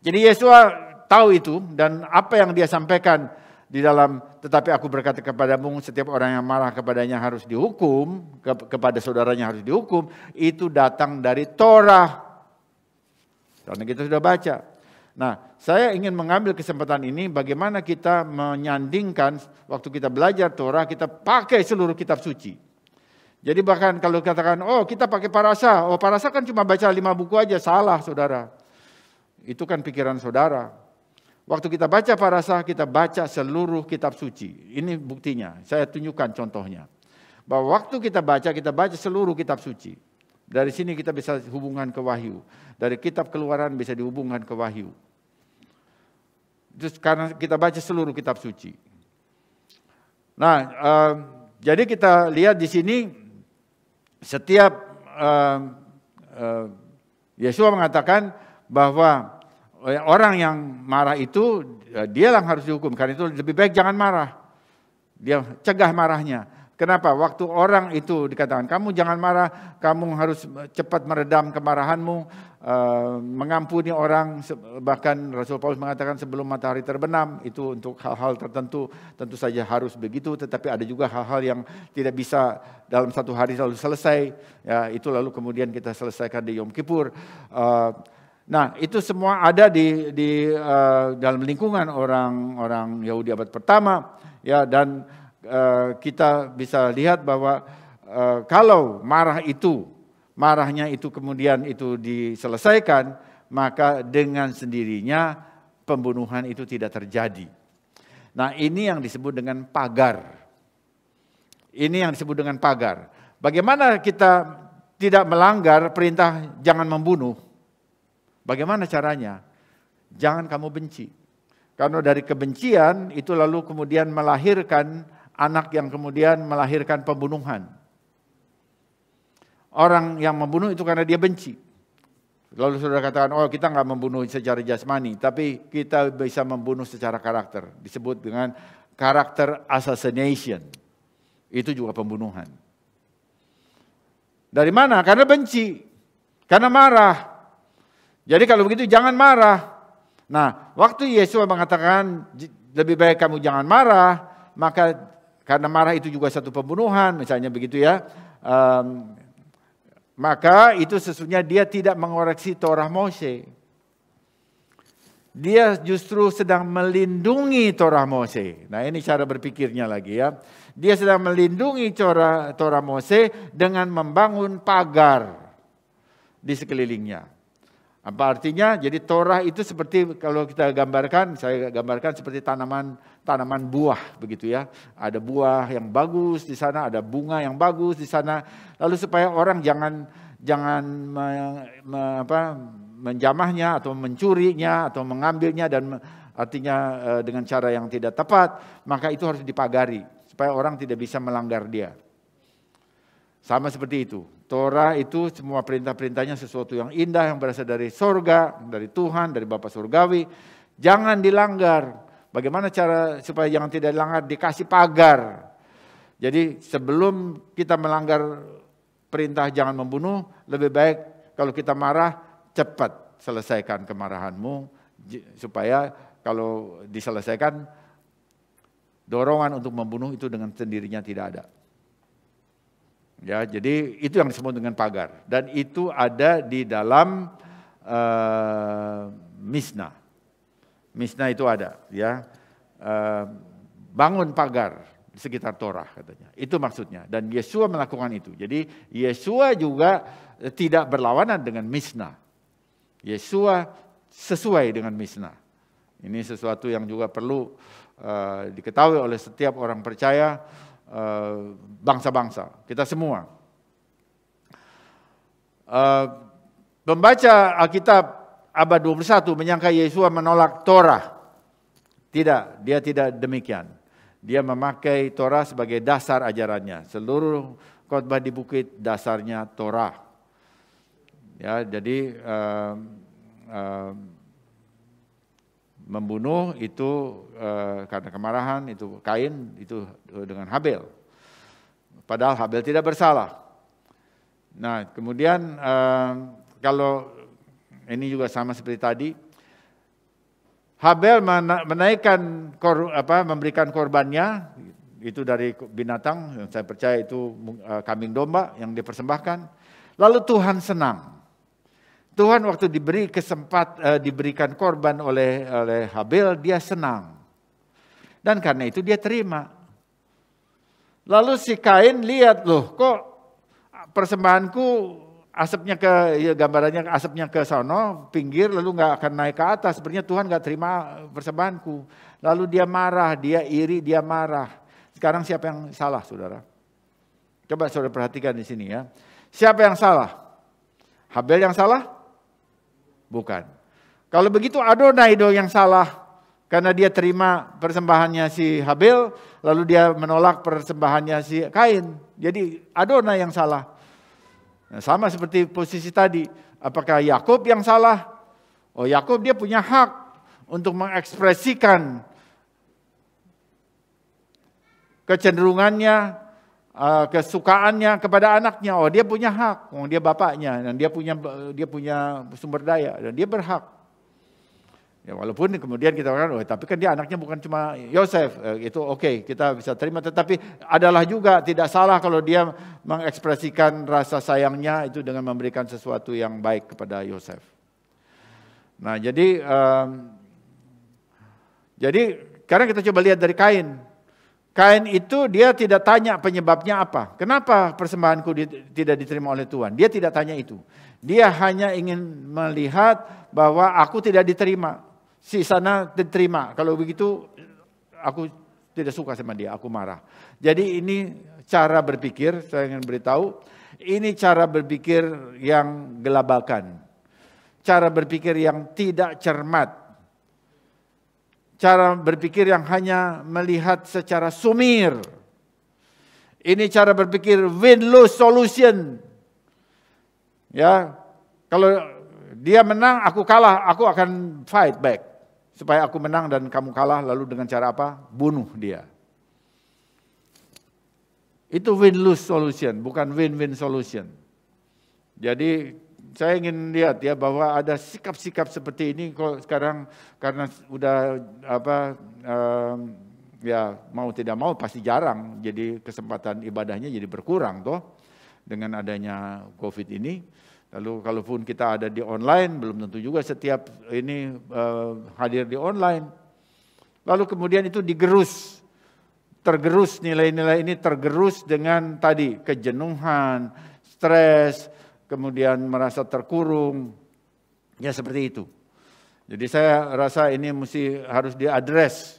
A: Jadi Yesua tahu itu, dan apa yang dia sampaikan di dalam tetapi aku berkata kepadamu, setiap orang yang marah kepadanya harus dihukum, kepada saudaranya harus dihukum, itu datang dari Torah. Karena kita sudah baca. Nah, saya ingin mengambil kesempatan ini bagaimana kita menyandingkan waktu kita belajar Torah, kita pakai seluruh kitab suci. Jadi bahkan kalau katakan, oh kita pakai parasa, oh parasa kan cuma baca 5 buku aja, salah saudara. itu kan pikiran saudara. Waktu kita baca parasah, kita baca seluruh kitab suci. Ini buktinya, saya tunjukkan contohnya. Bahwa waktu kita baca seluruh kitab suci. Dari sini kita bisa hubungan ke wahyu. Dari kitab Keluaran bisa dihubungkan ke wahyu. Itu karena kita baca seluruh kitab suci. Nah, jadi kita lihat di sini setiap Yesua mengatakan bahwa orang yang marah itu dia yang harus dihukum. Karena itu lebih baik jangan marah. Dia cegah marahnya. Kenapa? Waktu orang itu dikatakan, kamu jangan marah, kamu harus cepat meredam kemarahanmu, mengampuni orang, bahkan Rasul Paulus mengatakan sebelum matahari terbenam, itu untuk hal-hal tertentu, tentu saja harus begitu, tetapi ada juga hal-hal yang tidak bisa dalam satu hari lalu selesai, ya, itu lalu kemudian kita selesaikan di Yom Kippur. Nah, itu semua ada di dalam lingkungan orang Yahudi abad pertama, ya, dan kita bisa lihat bahwa kalau marahnya itu kemudian itu diselesaikan, maka dengan sendirinya pembunuhan itu tidak terjadi. Nah, ini yang disebut dengan pagar. Ini yang disebut dengan pagar. Bagaimana kita tidak melanggar perintah jangan membunuh? Bagaimana caranya? Jangan kamu benci. Karena dari kebencian itu lalu kemudian melahirkan anak yang kemudian melahirkan pembunuhan. Orang yang membunuh itu karena dia benci. Lalu saudara katakan, oh kita nggak membunuh secara jasmani, tapi kita bisa membunuh secara karakter. Disebut dengan karakter assassination. Itu juga pembunuhan. Dari mana? Karena benci. Karena marah. Jadi kalau begitu jangan marah. Nah, waktu Yesus mengatakan lebih baik kamu jangan marah, maka karena marah itu juga satu pembunuhan, misalnya begitu ya. Maka itu sesungguhnya dia tidak mengoreksi Torah Mose. Dia justru sedang melindungi Torah Mose. Nah, ini cara berpikirnya lagi ya. Dia sedang melindungi Torah Mose dengan membangun pagar di sekelilingnya. Apa artinya? Jadi Torah itu seperti kalau kita gambarkan, saya gambarkan seperti tanaman buah begitu ya. Ada buah yang bagus di sana, ada bunga yang bagus di sana. Lalu supaya orang jangan menjamahnya atau mencurinya atau mengambilnya dan artinya dengan cara yang tidak tepat, maka itu harus dipagari supaya orang tidak bisa melanggar dia. Sama seperti itu. Torah itu semua perintah-perintahnya sesuatu yang indah yang berasal dari sorga, dari Tuhan, dari Bapa Surgawi. Jangan dilanggar. Bagaimana cara supaya jangan tidak dilanggar? Dikasih pagar. Jadi sebelum kita melanggar perintah jangan membunuh, lebih baik kalau kita marah, cepat selesaikan kemarahanmu. Supaya kalau diselesaikan, dorongan untuk membunuh itu dengan sendirinya tidak ada. Ya, jadi itu yang disebut dengan pagar dan itu ada di dalam Misna. Misna itu ada, ya. Bangun pagar di sekitar Torah katanya. Itu maksudnya dan Yesua melakukan itu. Jadi Yesua juga tidak berlawanan dengan Misna. Yesua sesuai dengan Misna. Ini sesuatu yang juga perlu diketahui oleh setiap orang percaya. Bangsa-bangsa, kita semua. Pembaca Alkitab abad 21 menyangka Yesua menolak Torah. Tidak, dia tidak demikian. Dia memakai Torah sebagai dasar ajarannya. Seluruh khotbah di bukit dasarnya Torah. Ya, jadi membunuh itu karena kemarahan, itu Kain itu dengan Habel. Padahal Habel tidak bersalah. Nah, kemudian kalau ini juga sama seperti tadi, Habel memberikan korbannya itu dari binatang, yang saya percaya itu kambing domba yang dipersembahkan. Lalu Tuhan senang. Tuhan waktu diberikan korban oleh Habel, dia senang. Dan karena itu dia terima. Lalu si Kain lihat, loh kok persembahanku asapnya ya gambarannya asapnya ke sono, pinggir, lalu nggak akan naik ke atas. Sebenarnya Tuhan nggak terima persembahanku. Lalu dia marah, dia iri, dia marah. Sekarang siapa yang salah, saudara? Coba saudara perhatikan di sini ya. Siapa yang salah? Habel yang salah? Bukan. Kalau begitu Adonai dong yang salah. Karena dia terima persembahannya si Habel, lalu dia menolak persembahannya si Kain. Jadi Adonai yang salah. Nah, sama seperti posisi tadi. Apakah Yakub yang salah? Oh, Yakub dia punya hak untuk mengekspresikan kecenderungannya, kesukaannya kepada anaknya. Oh, dia punya hak. Oh, dia bapaknya dan dia punya sumber daya dan dia berhak. Ya, walaupun kemudian kita katakan, oh, tapi kan dia anaknya bukan cuma Yosef, itu oke, kita bisa terima. Tetapi adalah juga tidak salah kalau dia mengekspresikan rasa sayangnya itu dengan memberikan sesuatu yang baik kepada Yosef. Nah, jadi sekarang kita coba lihat dari Kain. Kain itu dia tidak tanya penyebabnya apa. Kenapa persembahanku tidak diterima oleh Tuhan? Dia tidak tanya itu. Dia hanya ingin melihat bahwa aku tidak diterima. Si sana diterima. Kalau begitu aku tidak suka sama dia, aku marah. Jadi ini cara berpikir, saya ingin beritahu, ini cara berpikir yang gelabakan. Cara berpikir yang tidak cermat. Cara berpikir yang hanya melihat secara sumir. Ini cara berpikir win-lose solution. Ya, kalau dia menang, aku kalah, aku akan fight back. Supaya aku menang dan kamu kalah, lalu dengan cara apa? Bunuh dia. Itu win-lose solution, bukan win-win solution. Jadi saya ingin lihat ya bahwa ada sikap-sikap seperti ini kok sekarang karena udah ya mau tidak mau pasti jarang, jadi kesempatan ibadahnya jadi berkurang toh dengan adanya COVID ini. Lalu kalaupun kita ada di online, belum tentu juga setiap ini hadir di online. Lalu kemudian itu tergerus nilai-nilai ini tergerus dengan tadi kejenuhan, stres, kemudian merasa terkurung, ya seperti itu. Jadi saya rasa ini harus diadres.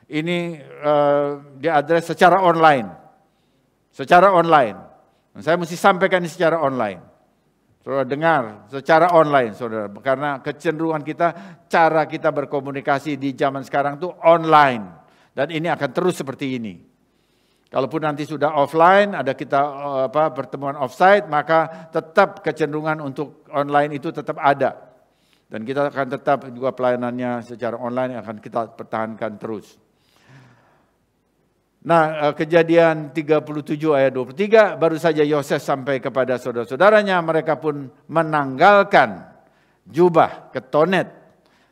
A: Ini diadres secara online. Saya mesti sampaikan ini secara online. Saudara dengar secara online, saudara. Karena kecenderungan kita, cara kita berkomunikasi di zaman sekarang itu online. Dan ini akan terus seperti ini. Kalaupun nanti sudah offline, ada kita pertemuan offsite, maka tetap kecenderungan untuk online itu tetap ada. Dan kita akan tetap juga pelayanannya secara online akan kita pertahankan terus. Nah, Kejadian 37 ayat 23, baru saja Yosef sampai kepada saudara-saudaranya, mereka pun menanggalkan jubah ketonet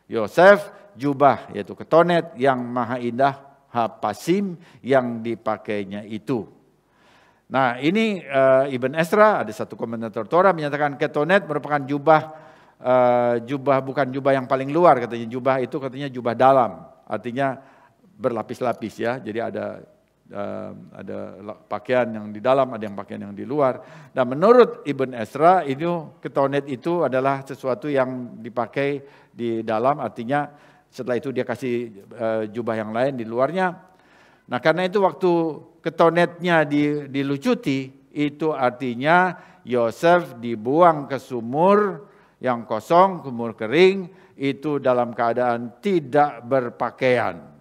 A: Yosef, jubah yaitu ketonet yang maha indah, hapasim yang dipakainya itu. Nah, ini Ibn Ezra, ada satu komentator Torah menyatakan ketonet merupakan jubah bukan jubah yang paling luar, katanya jubah itu katanya jubah dalam, artinya berlapis-lapis ya, jadi ada pakaian yang di dalam, ada yang pakaian yang di luar. Dan menurut Ibn Ezra, ketonet itu adalah sesuatu yang dipakai di dalam, artinya setelah itu dia kasih jubah yang lain di luarnya. Nah, karena itu waktu ketonetnya dilucuti, itu artinya Yosef dibuang ke sumur yang kosong, sumur kering, itu dalam keadaan tidak berpakaian.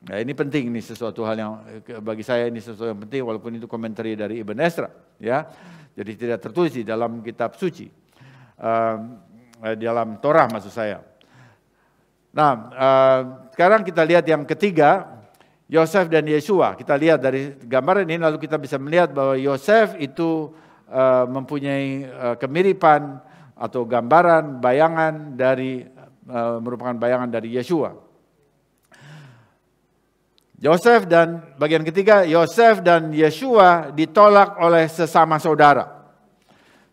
A: Nah, ini penting, ini sesuatu hal yang bagi saya ini sesuatu yang penting walaupun itu komentari dari Ibn Ezra ya. Jadi tidak tertulis di dalam kitab suci. Dalam Torah maksud saya. Nah, sekarang kita lihat yang ketiga, Yosef dan Yeshua. Kita lihat dari gambaran ini lalu kita bisa melihat bahwa Yosef itu mempunyai kemiripan atau gambaran bayangan dari merupakan bayangan dari Yeshua. Yosef dan bagian ketiga, Yosef dan Yeshua ditolak oleh sesama saudara.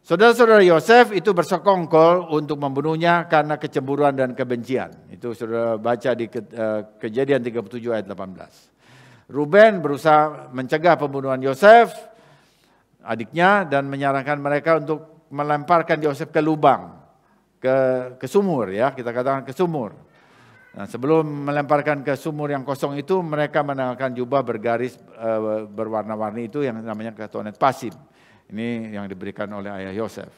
A: Saudara-saudara Yosef itu bersekongkol untuk membunuhnya karena kecemburuan dan kebencian. Itu saudara baca di Kejadian 37 ayat 18. Ruben berusaha mencegah pembunuhan Yosef. adiknya dan menyarankan mereka untuk melemparkan Yosef ke lubang, ke sumur ya, kita katakan ke sumur. Nah, sebelum melemparkan ke sumur yang kosong itu, mereka mengenakan jubah bergaris berwarna-warni itu yang namanya ketonet pasim. Ini yang diberikan oleh ayah Yosef.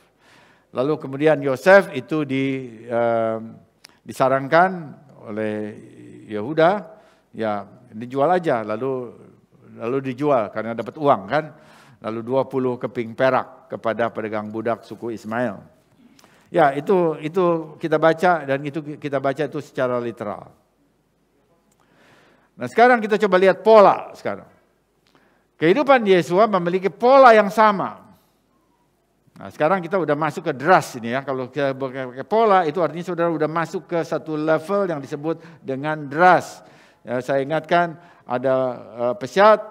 A: Lalu kemudian Yosef itu disarankan oleh Yehuda, ya dijual aja, lalu dijual karena dapat uang kan. Lalu 20 keping perak kepada pedagang budak suku Ismail. Ya, itu kita baca, dan itu kita baca itu secara literal. Nah, sekarang kita coba lihat pola sekarang. Kehidupan Yesua memiliki pola yang sama. Nah, sekarang kita udah masuk ke dras ini ya. Kalau kita pakai pola itu artinya saudara udah masuk ke satu level yang disebut dengan dras. Ya, saya ingatkan ada pesyat,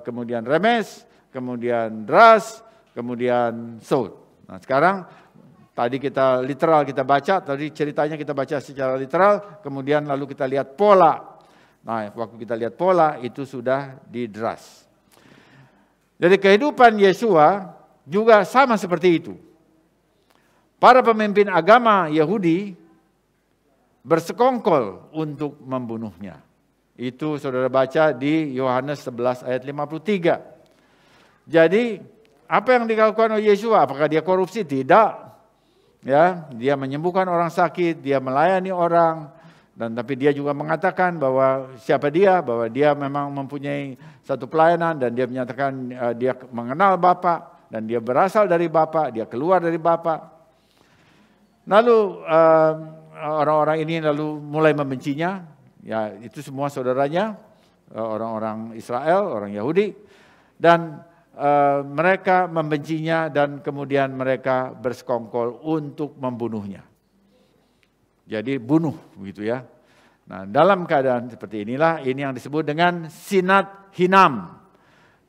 A: kemudian remes, kemudian dras, kemudian sod. Nah, sekarang tadi kita literal kita baca, tadi ceritanya kita baca secara literal, kemudian lalu kita lihat pola. Nah, waktu kita lihat pola itu sudah didras. Jadi kehidupan Yesua juga sama seperti itu. Para pemimpin agama Yahudi bersekongkol untuk membunuhnya. Itu saudara baca di Yohanes 11 ayat 53. Jadi apa yang dilakukan oleh Yesua? Apakah dia korupsi? Tidak. Ya, dia menyembuhkan orang sakit, dia melayani orang, dan tapi dia juga mengatakan bahwa siapa dia, bahwa dia memang mempunyai satu pelayanan, dan dia menyatakan dia mengenal Bapa, dan dia berasal dari Bapa, dia keluar dari Bapa. Lalu orang-orang ini lalu mulai membencinya, ya itu semua saudaranya, orang-orang Israel, orang Yahudi, dan mereka membencinya dan kemudian mereka bersekongkol untuk membunuhnya. Jadi bunuh begitu ya. Nah, dalam keadaan seperti inilah ini yang disebut dengan sinat hinam,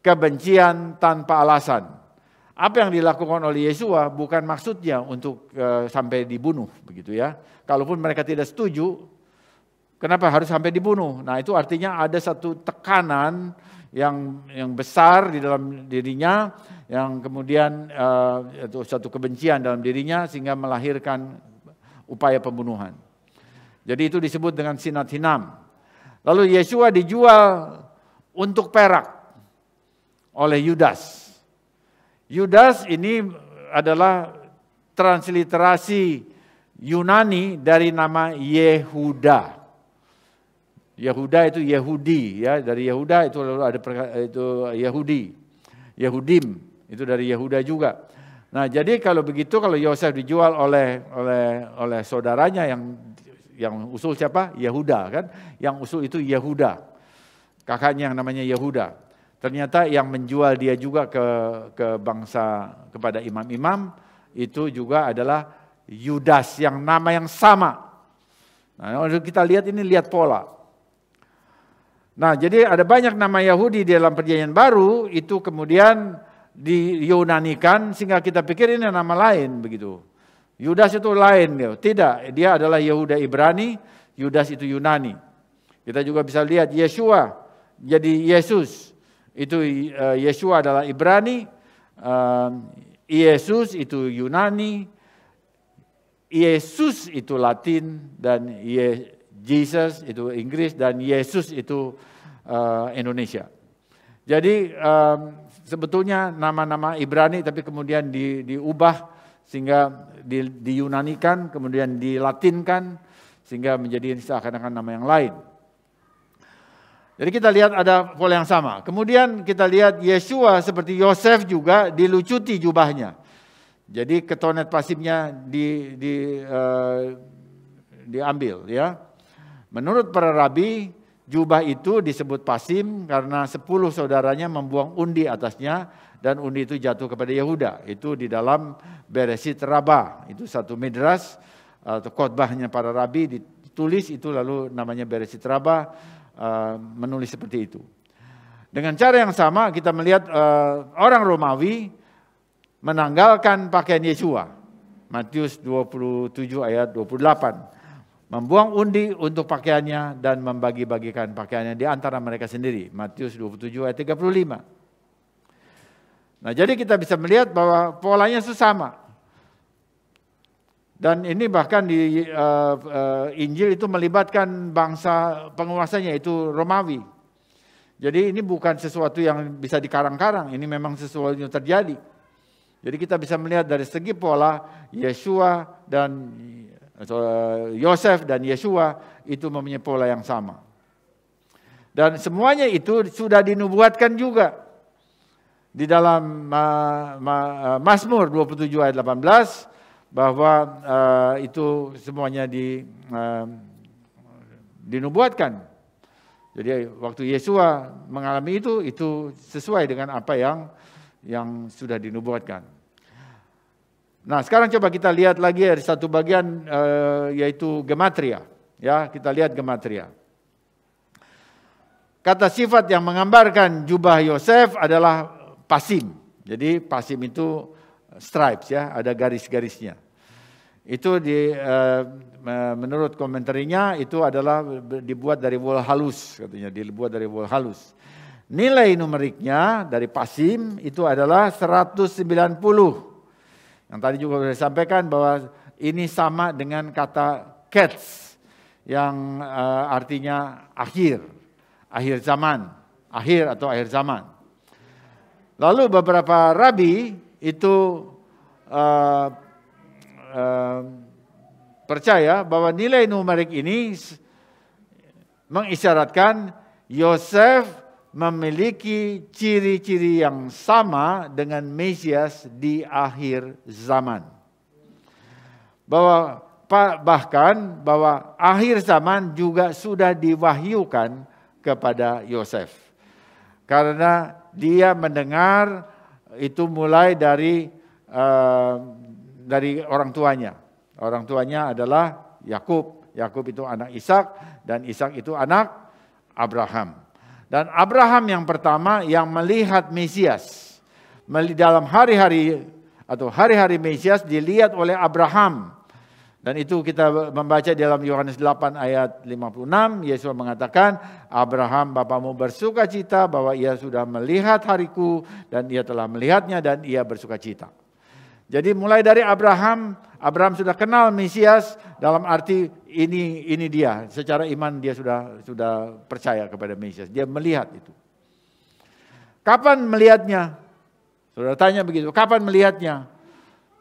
A: kebencian tanpa alasan. Apa yang dilakukan oleh Yesua bukan maksudnya untuk sampai dibunuh begitu ya. Kalaupun mereka tidak setuju, kenapa harus sampai dibunuh? Nah, itu artinya ada satu tekanan yang besar di dalam dirinya, yang kemudian itu satu kebencian dalam dirinya sehingga melahirkan upaya pembunuhan. Jadi itu disebut dengan sinat hinam. Lalu Yesua dijual untuk perak oleh Yudas. Yudas ini adalah transliterasi Yunani dari nama Yehuda. Yehuda itu Yehudi ya, dari Yehuda itu lalu ada itu Yahudi. Yehudim itu dari Yehuda juga. Nah, jadi kalau begitu, kalau Yosef dijual oleh saudaranya yang usul siapa? Yehuda kan? Yang usul itu Yehuda. Kakaknya yang namanya Yehuda. Ternyata yang menjual dia juga ke bangsa, kepada imam-imam itu juga adalah Yudas yang nama yang sama. Nah, kita lihat ini, lihat pola. Nah, jadi ada banyak nama Yahudi di dalam Perjanjian Baru itu kemudian diyunanikan sehingga kita pikir ini nama lain begitu. Yudas itu lain, tidak, dia adalah Yehuda Ibrani, Yudas itu Yunani. Kita juga bisa lihat Yesua, jadi Yesus itu Yesua adalah Ibrani, Yesus itu Yunani, Yesus itu Latin, dan Jesus itu Inggris, dan Yesus itu Indonesia. Jadi sebetulnya nama-nama Ibrani tapi kemudian diubah sehingga diyunanikan, kemudian dilatinkan sehingga menjadi seakan-akan nama yang lain. Jadi kita lihat ada pola yang sama. Kemudian kita lihat Yesua seperti Yosef juga dilucuti jubahnya. Jadi ketonet pasimnya diambil ya. Menurut para rabi, jubah itu disebut pasim karena 10 saudaranya membuang undi atasnya dan undi itu jatuh kepada Yehuda. Itu di dalam Bereshit Rabbah. Itu satu midras atau khotbahnya para rabi ditulis itu, lalu namanya Bereshit Rabbah, menulis seperti itu. Dengan cara yang sama kita melihat orang Romawi menanggalkan pakaian Yesua. Matius 27 ayat 28. Membuang undi untuk pakaiannya dan membagi-bagikan pakaiannya di antara mereka sendiri. Matius 27 ayat 35. Nah, jadi kita bisa melihat bahwa polanya sama. Dan ini bahkan di Injil itu melibatkan bangsa penguasanya, itu Romawi. Jadi ini bukan sesuatu yang bisa dikarang-karang, ini memang sesuatu yang terjadi. Jadi kita bisa melihat dari segi pola Yosef dan Yeshua itu mempunyai pola yang sama. Dan semuanya itu sudah dinubuatkan juga. Di dalam Mazmur 27 ayat 18, bahwa itu semuanya dinubuatkan. Jadi waktu Yeshua mengalami itu sesuai dengan apa yang sudah dinubuatkan. Nah, sekarang coba kita lihat lagi dari satu bagian yaitu gematria. Ya, kita lihat gematria. Kata sifat yang menggambarkan jubah Yosef adalah pasim. Jadi pasim itu stripes ya, ada garis-garisnya. Itu menurut komentarnya itu adalah dibuat dari wol halus, katanya dibuat dari wol halus. Nilai numeriknya dari pasim itu adalah 190. Yang tadi juga sudah disampaikan bahwa ini sama dengan kata kets yang artinya akhir zaman, akhir atau akhir zaman. Lalu beberapa rabi itu percaya bahwa nilai numerik ini mengisyaratkan Yosef memiliki ciri-ciri yang sama dengan Mesias di akhir zaman. Bahkan bahwa akhir zaman juga sudah diwahyukan kepada Yosef. Karena dia mendengar itu mulai dari orang tuanya. Orang tuanya adalah Yakub. Yakub itu anak Ishak dan Ishak itu anak Abraham. Dan Abraham yang pertama yang melihat Mesias. Dalam hari-hari Mesias dilihat oleh Abraham. Dan itu kita membaca dalam Yohanes 8 ayat 56. Yesus mengatakan, Abraham bapamu bersuka cita bahwa ia sudah melihat hariku dan ia telah melihatnya dan ia bersuka cita. Jadi mulai dari Abraham sudah kenal Mesias dalam arti ini dia. Secara iman dia sudah percaya kepada Mesias. Dia melihat itu. Kapan melihatnya? Saudara tanya begitu, kapan melihatnya?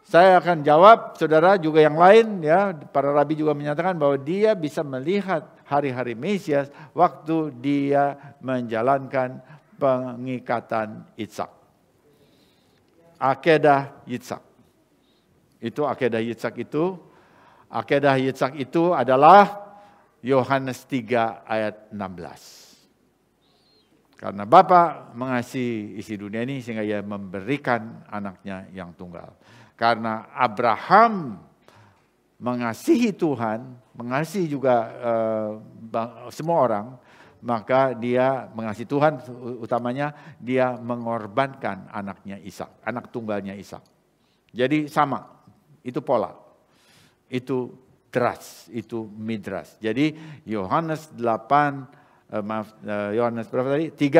A: Saya akan jawab, saudara juga yang lain ya, para rabi juga menyatakan bahwa dia bisa melihat hari-hari Mesias waktu dia menjalankan pengikatan Ishak. Akedah Yitzhak. Akedah Yitzhak itu adalah Yohanes 3 ayat 16. Karena Bapa mengasihi isi dunia ini sehingga ia memberikan anaknya yang tunggal. Karena Abraham mengasihi Tuhan, mengasihi juga semua orang, maka dia mengasihi Tuhan, utamanya dia mengorbankan anaknya Ishak, anak tunggalnya Ishak. Jadi sama. Itu pola, itu dras, itu midras. Jadi Yohanes 3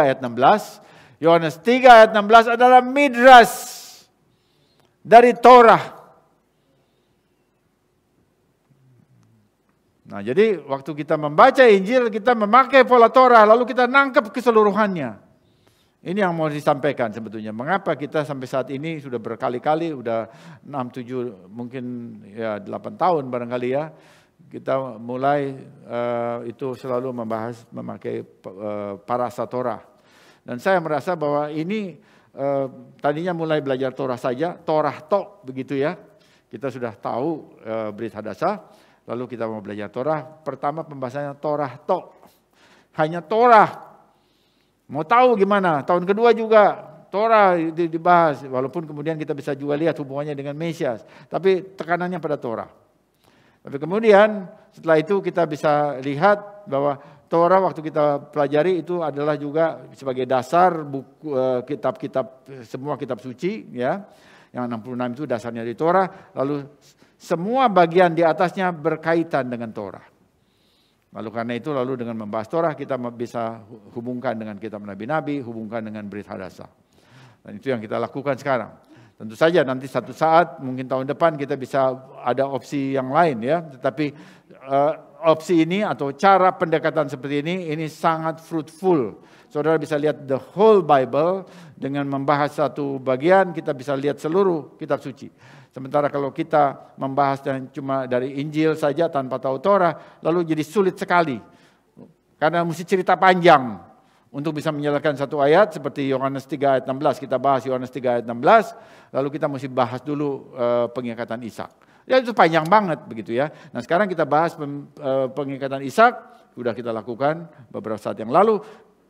A: ayat 16. Yohanes 3 ayat 16 adalah midras dari Torah. Nah, jadi waktu kita membaca Injil, kita memakai pola Torah, lalu kita nangkep keseluruhannya. Ini yang mau disampaikan sebetulnya. Mengapa kita sampai saat ini sudah berkali-kali, sudah 6, 7, mungkin ya 8 tahun barangkali ya. Kita mulai itu selalu memakai parasa Torah. Dan saya merasa bahwa ini tadinya mulai belajar Torah saja, Torah tok begitu ya. Kita sudah tahu Brit Hadasah, lalu kita mau belajar Torah. Pertama pembahasannya Torah tok. Hanya Torah. Mau tahu gimana? Tahun kedua juga Torah dibahas. Walaupun kemudian kita bisa juga lihat hubungannya dengan Mesias. Tapi tekanannya pada Torah. Tapi kemudian setelah itu kita bisa lihat bahwa Torah waktu kita pelajari itu adalah juga sebagai dasar buku kitab-kitab, semua kitab suci ya. Yang 66 itu dasarnya di Torah. Lalu semua bagian di atasnya berkaitan dengan Torah. Lalu karena itu lalu dengan membahas Torah kita bisa hubungkan dengan kitab Nabi-Nabi, hubungkan dengan Brit Hadasah. Dan itu yang kita lakukan sekarang. Tentu saja nanti satu saat, mungkin tahun depan kita bisa ada opsi yang lain ya. Tetapi opsi ini atau cara pendekatan seperti ini sangat fruitful. Saudara bisa lihat the whole Bible, dengan membahas satu bagian kita bisa lihat seluruh kitab suci. Sementara kalau kita membahas cuma dari Injil saja tanpa tahu Torah, lalu jadi sulit sekali. Karena mesti cerita panjang untuk bisa menjelaskan satu ayat seperti Yohanes 3 ayat 16. Kita bahas Yohanes 3 ayat 16, lalu kita mesti bahas dulu pengikatan Ishak. Ya itu panjang banget begitu ya. Nah sekarang kita bahas pengikatan Ishak, sudah kita lakukan beberapa saat yang lalu.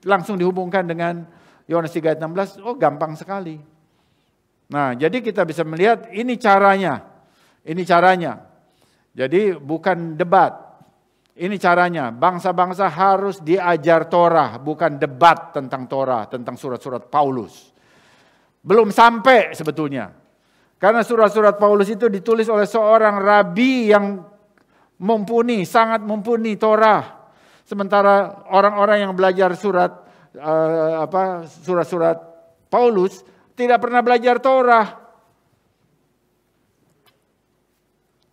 A: Langsung dihubungkan dengan Yohanes 3 ayat 16, oh gampang sekali. Nah jadi kita bisa melihat ini caranya. Ini caranya. Jadi bukan debat. Ini caranya, bangsa-bangsa harus diajar Torah, bukan debat tentang Torah, tentang surat-surat Paulus. Belum sampai sebetulnya. Karena surat-surat Paulus itu ditulis oleh seorang rabi yang mumpuni, sangat mumpuni Torah. Sementara orang-orang yang belajar surat-surat Paulus tidak pernah belajar Torah.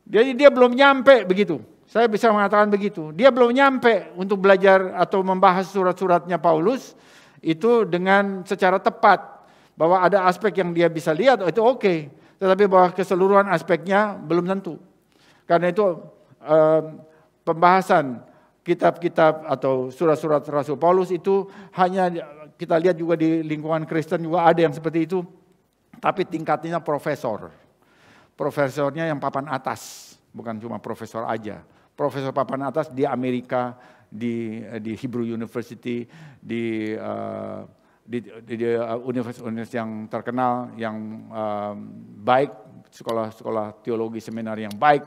A: Jadi dia belum nyampe begitu. Saya bisa mengatakan begitu. Dia belum nyampe untuk belajar atau membahas surat-suratnya Paulus itu dengan secara tepat. Bahwa ada aspek yang dia bisa lihat, itu oke. Tetapi bahwa keseluruhan aspeknya belum tentu. Karena itu pembahasan kitab-kitab atau surat-surat Rasul Paulus itu hanya kita lihat juga di lingkungan Kristen juga ada yang seperti itu. Tapi tingkatnya profesor. Profesornya yang papan atas. Bukan cuma profesor aja. Profesor papan atas di Amerika, di Hebrew University, di universitas yang terkenal, yang baik, sekolah-sekolah teologi seminar yang baik,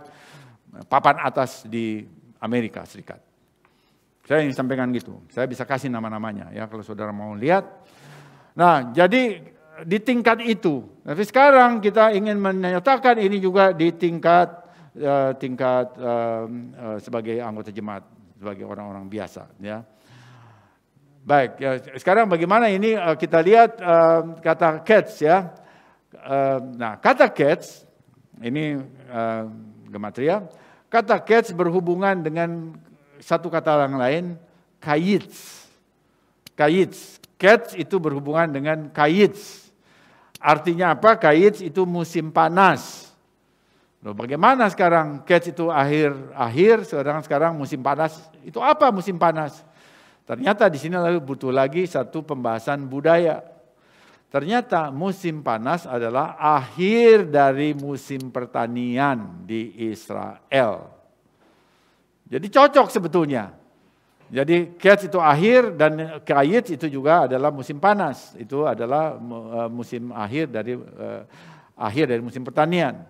A: papan atas di Amerika Serikat. Saya ingin sampaikan gitu. Saya bisa kasih nama-namanya ya kalau saudara mau lihat. Nah, jadi di tingkat itu. Tapi sekarang kita ingin menyatakan ini juga di tingkat sebagai anggota jemaat, sebagai orang-orang biasa ya. Baik, ya, sekarang bagaimana ini kita lihat kata catch ya. Nah, kata catch ini gematria. Kata catch berhubungan dengan satu kata yang lain, kayits. Kayits. Catch itu berhubungan dengan kayits. Artinya apa? Kayits itu musim panas. Loh, bagaimana sekarang catch itu akhir, sekarang musim panas. Itu apa musim panas? Ternyata di sini lalu butuh lagi satu pembahasan budaya. Ternyata musim panas adalah akhir dari musim pertanian di Israel. Jadi cocok sebetulnya. Jadi catch itu akhir dan kayits itu juga adalah musim panas. Itu adalah musim akhir dari musim pertanian.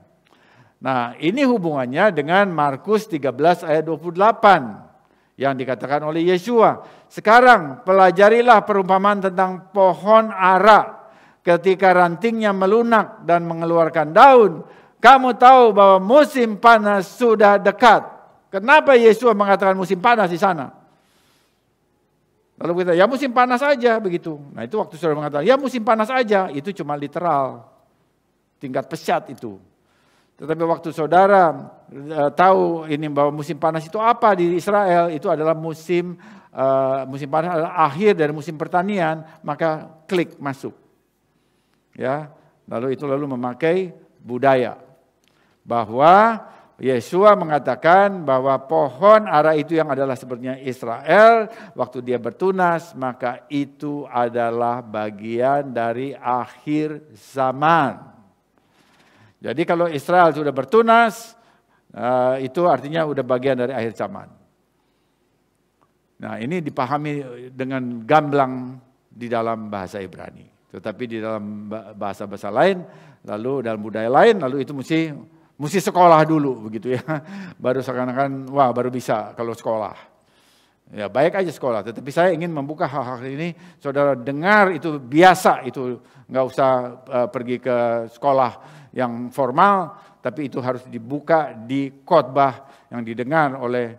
A: Nah, ini hubungannya dengan Markus 13 ayat 28 yang dikatakan oleh Yesua. Sekarang pelajarilah perumpamaan tentang pohon ara. Ketika rantingnya melunak dan mengeluarkan daun, kamu tahu bahwa musim panas sudah dekat. Kenapa Yesua mengatakan musim panas di sana? Lalu kita, ya musim panas aja begitu. Nah itu waktu saudara mengatakan, ya musim panas aja, itu cuma literal. Tingkat pesyat itu. Tetapi waktu saudara tahu ini bahwa musim panas itu apa di Israel, itu adalah musim panas adalah akhir dari musim pertanian, maka klik masuk. Ya, lalu memakai budaya bahwa Yesua mengatakan bahwa pohon ara itu yang adalah sebenarnya Israel, waktu dia bertunas, maka itu adalah bagian dari akhir zaman. Jadi kalau Israel sudah bertunas, itu artinya sudah bagian dari akhir zaman. Nah ini dipahami dengan gamblang di dalam bahasa Ibrani. Tetapi di dalam bahasa-bahasa lain, lalu dalam budaya lain, lalu itu mesti sekolah dulu begitu ya. Baru seakan-akan, wah baru bisa kalau sekolah. Ya baik aja sekolah, tetapi saya ingin membuka hal-hal ini, saudara dengar itu biasa, itu nggak usah pergi ke sekolah yang formal, tapi itu harus dibuka di khotbah yang didengar oleh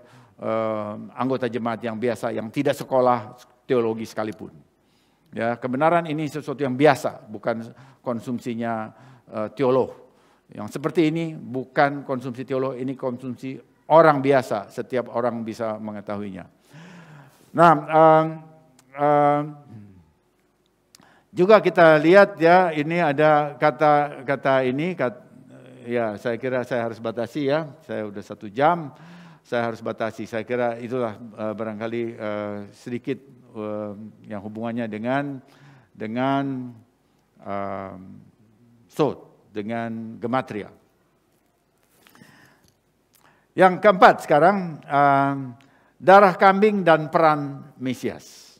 A: anggota jemaat yang biasa, yang tidak sekolah teologi sekalipun.
B: Ya, kebenaran ini sesuatu yang biasa, bukan konsumsinya teolog. Yang seperti ini bukan konsumsi teolog, ini konsumsi orang biasa. Setiap orang bisa mengetahuinya. Nah, juga kita lihat ya, ini ada kata ini, ya saya kira saya harus batasi ya, saya udah 1 jam, saya harus batasi. Saya kira itulah barangkali sedikit yang hubungannya dengan sod, dengan gematria. Yang keempat sekarang, darah kambing dan peran Mesias.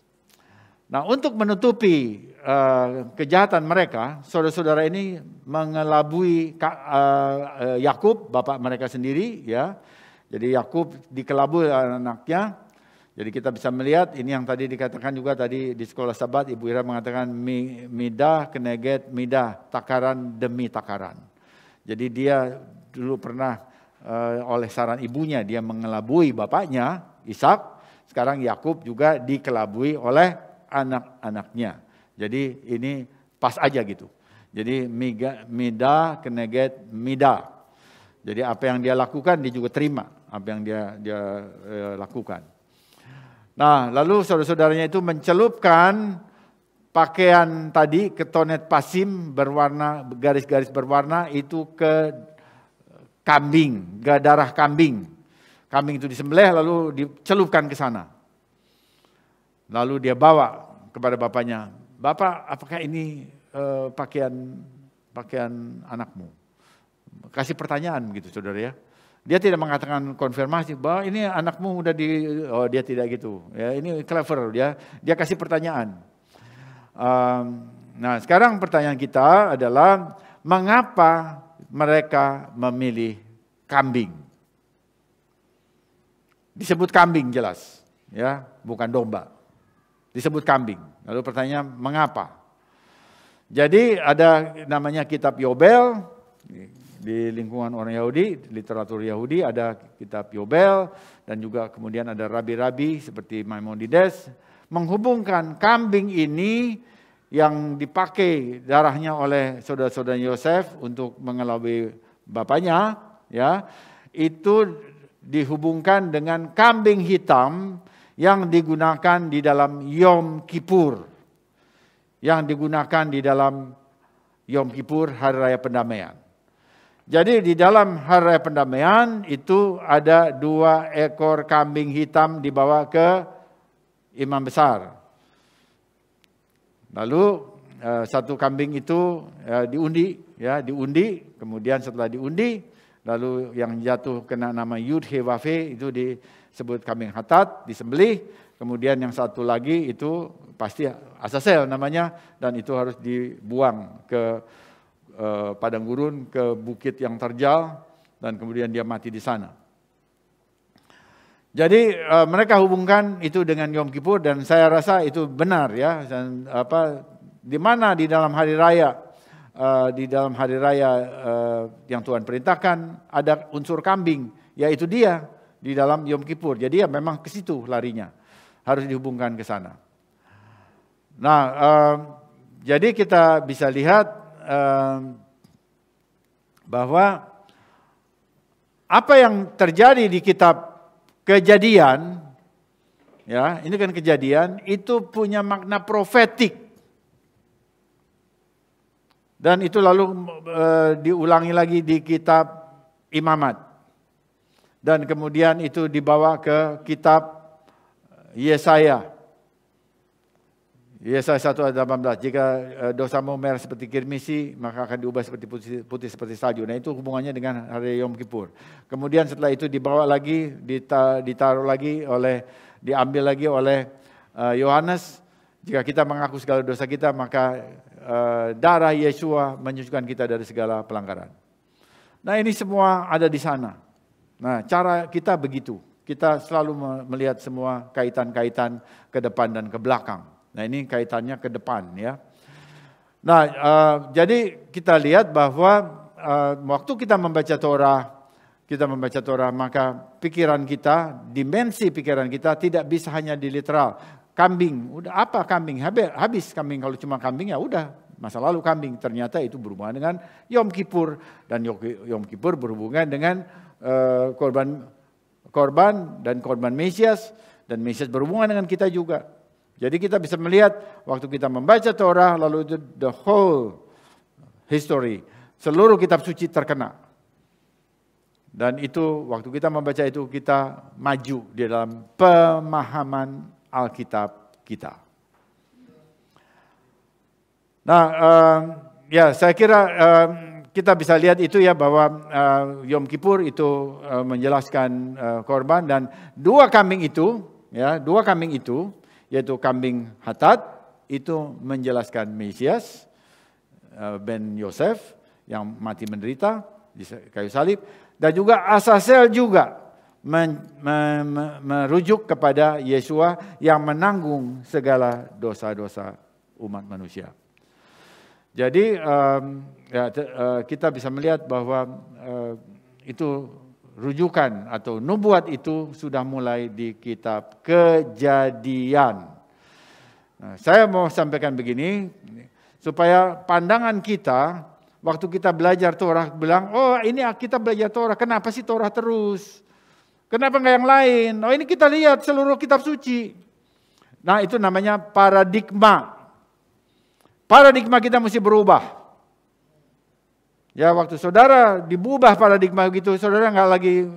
B: Nah, untuk menutupi kejahatan mereka, saudara-saudara ini mengelabui Yakub, bapak mereka sendiri, ya. Jadi Yakub dikelabui anaknya. Jadi kita bisa melihat ini yang tadi dikatakan juga tadi di sekolah Sabat, Ibu Ira mengatakan midah keneget midah, takaran demi takaran. Jadi dia dulu pernah oleh saran ibunya dia mengelabui bapaknya Ishak, sekarang Yakub juga dikelabui oleh anak-anaknya. Jadi ini pas aja gitu. Jadi midah keneget midah. Jadi apa yang dia lakukan dia juga terima apa yang dia lakukan. Nah, lalu saudara-saudaranya itu mencelupkan pakaian tadi ketonet pasim berwarna garis-garis berwarna itu ke kambing, ke darah kambing. Kambing itu disembelih lalu dicelupkan ke sana. Lalu dia bawa kepada bapaknya, "Bapak, apakah ini pakaian anakmu?" Kasih pertanyaan gitu, saudara ya. Dia tidak mengatakan konfirmasi bahwa ini anakmu udah dia tidak gitu. Ya, ini clever, dia kasih pertanyaan. Nah, sekarang pertanyaan kita adalah mengapa mereka memilih kambing? Disebut kambing jelas, ya, bukan domba. Disebut kambing. Lalu pertanyaan mengapa? Jadi ada namanya kitab Yobel. Di lingkungan orang Yahudi, literatur Yahudi ada kitab Yobel dan juga kemudian ada rabi-rabi seperti Maimonides menghubungkan kambing ini yang dipakai darahnya oleh saudara-saudara Yosef untuk mengelabui bapaknya, ya, itu dihubungkan dengan kambing hitam yang digunakan di dalam Yom Kippur, yang digunakan di dalam Yom Kippur, Hari Raya Pendamaian. Jadi di dalam Hari Raya Pendamaian itu ada 2 ekor kambing hitam dibawa ke imam besar. Lalu 1 kambing itu diundi, kemudian setelah diundi, lalu yang jatuh kena nama Yud He Wafe itu disebut kambing Hatat, disembelih. Kemudian yang satu lagi itu pasti Asasel namanya, dan itu harus dibuang ke padang gurun, ke bukit yang terjal, dan kemudian dia mati di sana. Jadi mereka hubungkan itu dengan Yom Kippur dan saya rasa itu benar ya. Dan di mana di dalam hari raya yang Tuhan perintahkan ada unsur kambing, yaitu dia di dalam Yom Kippur. Jadi ya memang ke situ larinya, harus dihubungkan ke sana. Nah, jadi kita bisa lihat bahwa apa yang terjadi di kitab Kejadian, ya, ini kan Kejadian, itu punya makna profetik. Dan itu lalu diulangi lagi di kitab Imamat. Dan kemudian itu dibawa ke kitab Yesaya. Yesaya 1 ayat 18, jika dosamu merah seperti kirmisi, maka akan diubah seperti putih seperti salju. Nah, itu hubungannya dengan hari Yom Kippur. Kemudian setelah itu dibawa lagi, ditaruh lagi diambil lagi oleh Yohanes. Jika kita mengaku segala dosa kita, maka darah Yesua menyucikan kita dari segala pelanggaran. Nah, ini semua ada di sana. Nah, cara kita begitu. Kita selalu melihat semua kaitan-kaitan ke depan dan ke belakang. Nah, ini kaitannya ke depan ya. Nah, jadi kita lihat bahwa waktu kita membaca Torah, maka pikiran kita, dimensi pikiran kita tidak bisa hanya di literal. kambing. Udah apa kambing? Habis kambing. Kalau cuma kambing ya udah, masa lalu kambing. Ternyata itu berhubungan dengan Yom Kippur, dan Yom Kippur berhubungan dengan korban dan korban Mesias, dan Mesias berhubungan dengan kita juga. Jadi kita bisa melihat waktu kita membaca Torah, lalu itu the whole history, seluruh kitab suci terkena. Dan itu waktu kita membaca itu kita maju di dalam pemahaman Alkitab kita. Nah, ya saya kira kita bisa lihat itu ya, bahwa Yom Kippur itu menjelaskan korban, dan dua kambing itu yaitu kambing Hatat itu menjelaskan Mesias ben Yosef yang mati menderita di kayu salib, dan juga Asasel juga merujuk kepada Yesua yang menanggung segala dosa-dosa umat manusia. Jadi kita bisa melihat bahwa itu rujukan atau nubuat itu sudah mulai di kitab Kejadian. Nah, saya mau sampaikan begini supaya pandangan kita waktu kita belajar Torah bilang, oh ini kita belajar Torah, kenapa sih Torah terus? Kenapa enggak yang lain? Oh ini kita lihat seluruh kitab suci. Nah itu namanya paradigma. Paradigma kita mesti berubah. Ya waktu saudara diubah paradigma gitu, saudara nggak lagi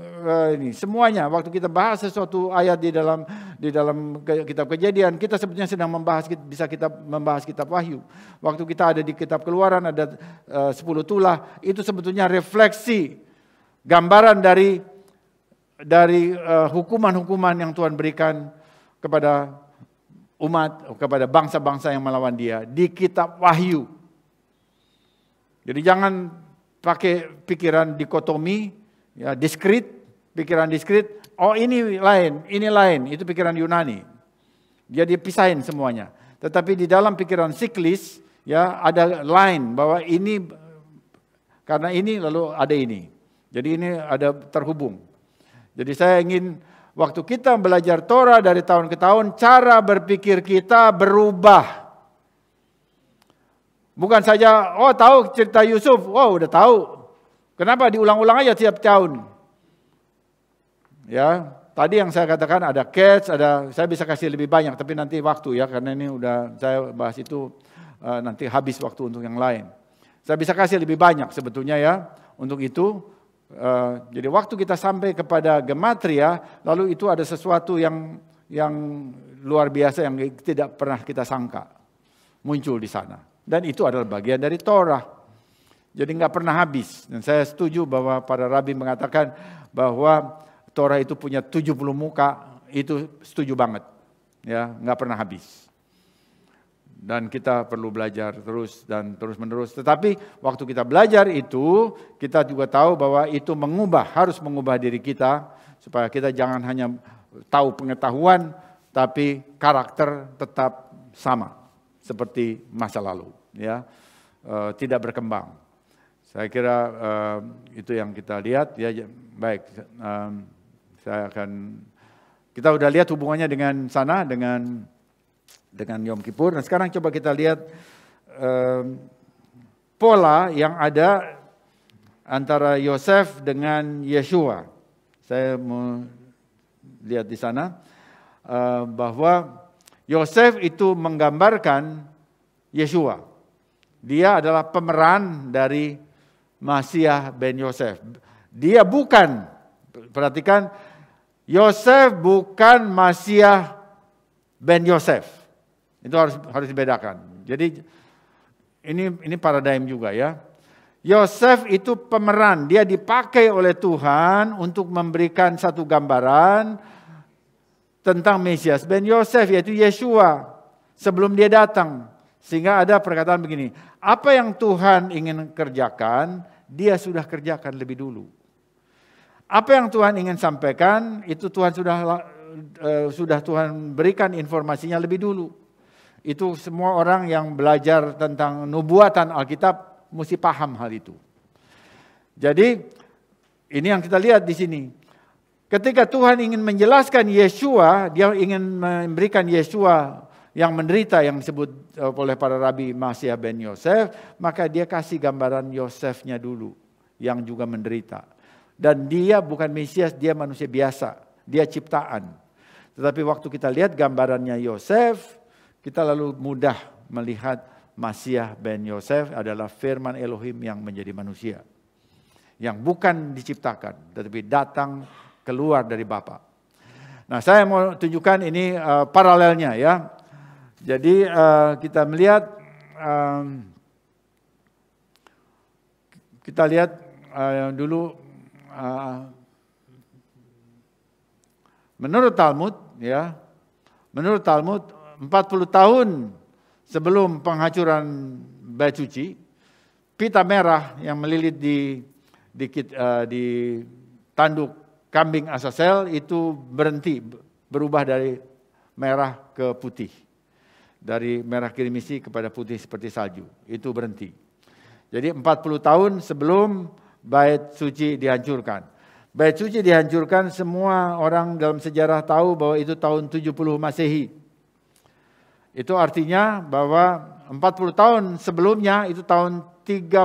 B: ini semuanya. Waktu kita bahas sesuatu ayat di dalam kitab Kejadian, kita sebetulnya sedang bisa kita membahas kitab Wahyu. Waktu kita ada di kitab Keluaran ada 10 tulah, itu sebetulnya refleksi gambaran dari hukuman-hukuman yang Tuhan berikan kepada umat, kepada bangsa-bangsa yang melawan Dia di kitab Wahyu. Jadi jangan pakai pikiran dikotomi, ya pikiran diskrit. Oh ini lain, itu pikiran Yunani. Dia dipisahin semuanya. Tetapi di dalam pikiran siklis, ya ada line bahwa ini karena ini lalu ada ini. Jadi ini ada terhubung. Jadi saya ingin waktu kita belajar Torah dari tahun ke tahun, cara berpikir kita berubah. Bukan saja, oh tahu cerita Yusuf, wow udah tahu. Kenapa diulang-ulang aja tiap tahun? Ya, tadi yang saya katakan ada catch, saya bisa kasih lebih banyak, tapi nanti waktu ya, karena ini udah saya bahas itu nanti habis waktu untuk yang lain. Saya bisa kasih lebih banyak sebetulnya ya, untuk itu. Jadi waktu kita sampai kepada gematria, lalu itu ada sesuatu yang luar biasa yang tidak pernah kita sangka muncul di sana. Dan itu adalah bagian dari Torah. Jadi nggak pernah habis. Dan saya setuju bahwa para rabi mengatakan bahwa Torah itu punya 70 muka. Itu setuju banget. Ya, nggak pernah habis. Dan kita perlu belajar terus dan terus menerus. Tetapi waktu kita belajar itu, kita juga tahu bahwa itu harus mengubah diri kita. Supaya kita jangan hanya tahu pengetahuan, tapi karakter tetap sama. Seperti masa lalu, ya, tidak berkembang. Saya kira itu yang kita lihat, ya. Baik, kita udah lihat hubungannya dengan sana, dengan Yom Kippur. Nah sekarang coba kita lihat pola yang ada antara Yosef dengan Yeshua. Saya mau lihat di sana bahwa Yosef itu menggambarkan Yeshua. Dia adalah pemeran dari Masiah ben Yosef. Dia bukan, perhatikan, Yosef bukan Masiah ben Yosef. Itu harus dibedakan. Jadi ini paradigm juga ya. Yosef itu pemeran, dia dipakai oleh Tuhan untuk memberikan satu gambaran tentang Mesias ben Yosef, yaitu Yeshua, sebelum dia datang. Sehingga ada perkataan begini, apa yang Tuhan ingin kerjakan, dia sudah kerjakan lebih dulu. Apa yang Tuhan ingin sampaikan, itu Tuhan sudah Tuhan berikan informasinya lebih dulu. Itu semua orang yang belajar tentang nubuatan Alkitab mesti paham hal itu. Jadi ini yang kita lihat di sini. ketika Tuhan ingin menjelaskan Yeshua, dia ingin memberikan Yeshua yang menderita yang disebut oleh para rabi Masiah ben Yosef, maka dia kasih gambaran Yosefnya dulu yang juga menderita. Dan dia bukan Mesias, dia manusia biasa, dia ciptaan. Tetapi waktu kita lihat gambarannya Yosef, kita lalu mudah melihat Masiah ben Yosef adalah firman Elohim yang menjadi manusia. Yang bukan diciptakan, tetapi datang keluar dari Bapa. Nah, saya mau tunjukkan ini paralelnya ya. Jadi kita melihat, dulu menurut Talmud ya, menurut Talmud 40 tahun sebelum penghancuran Bait Suci, pita merah yang melilit di tanduk kambing Azazel itu berhenti, berubah dari merah ke putih. Dari merah kirmisi kepada putih seperti salju. Itu berhenti. Jadi 40 tahun sebelum Bait Suci dihancurkan. Bait Suci dihancurkan, semua orang dalam sejarah tahu bahwa itu tahun 70 Masehi. Itu artinya bahwa 40 tahun sebelumnya itu tahun 30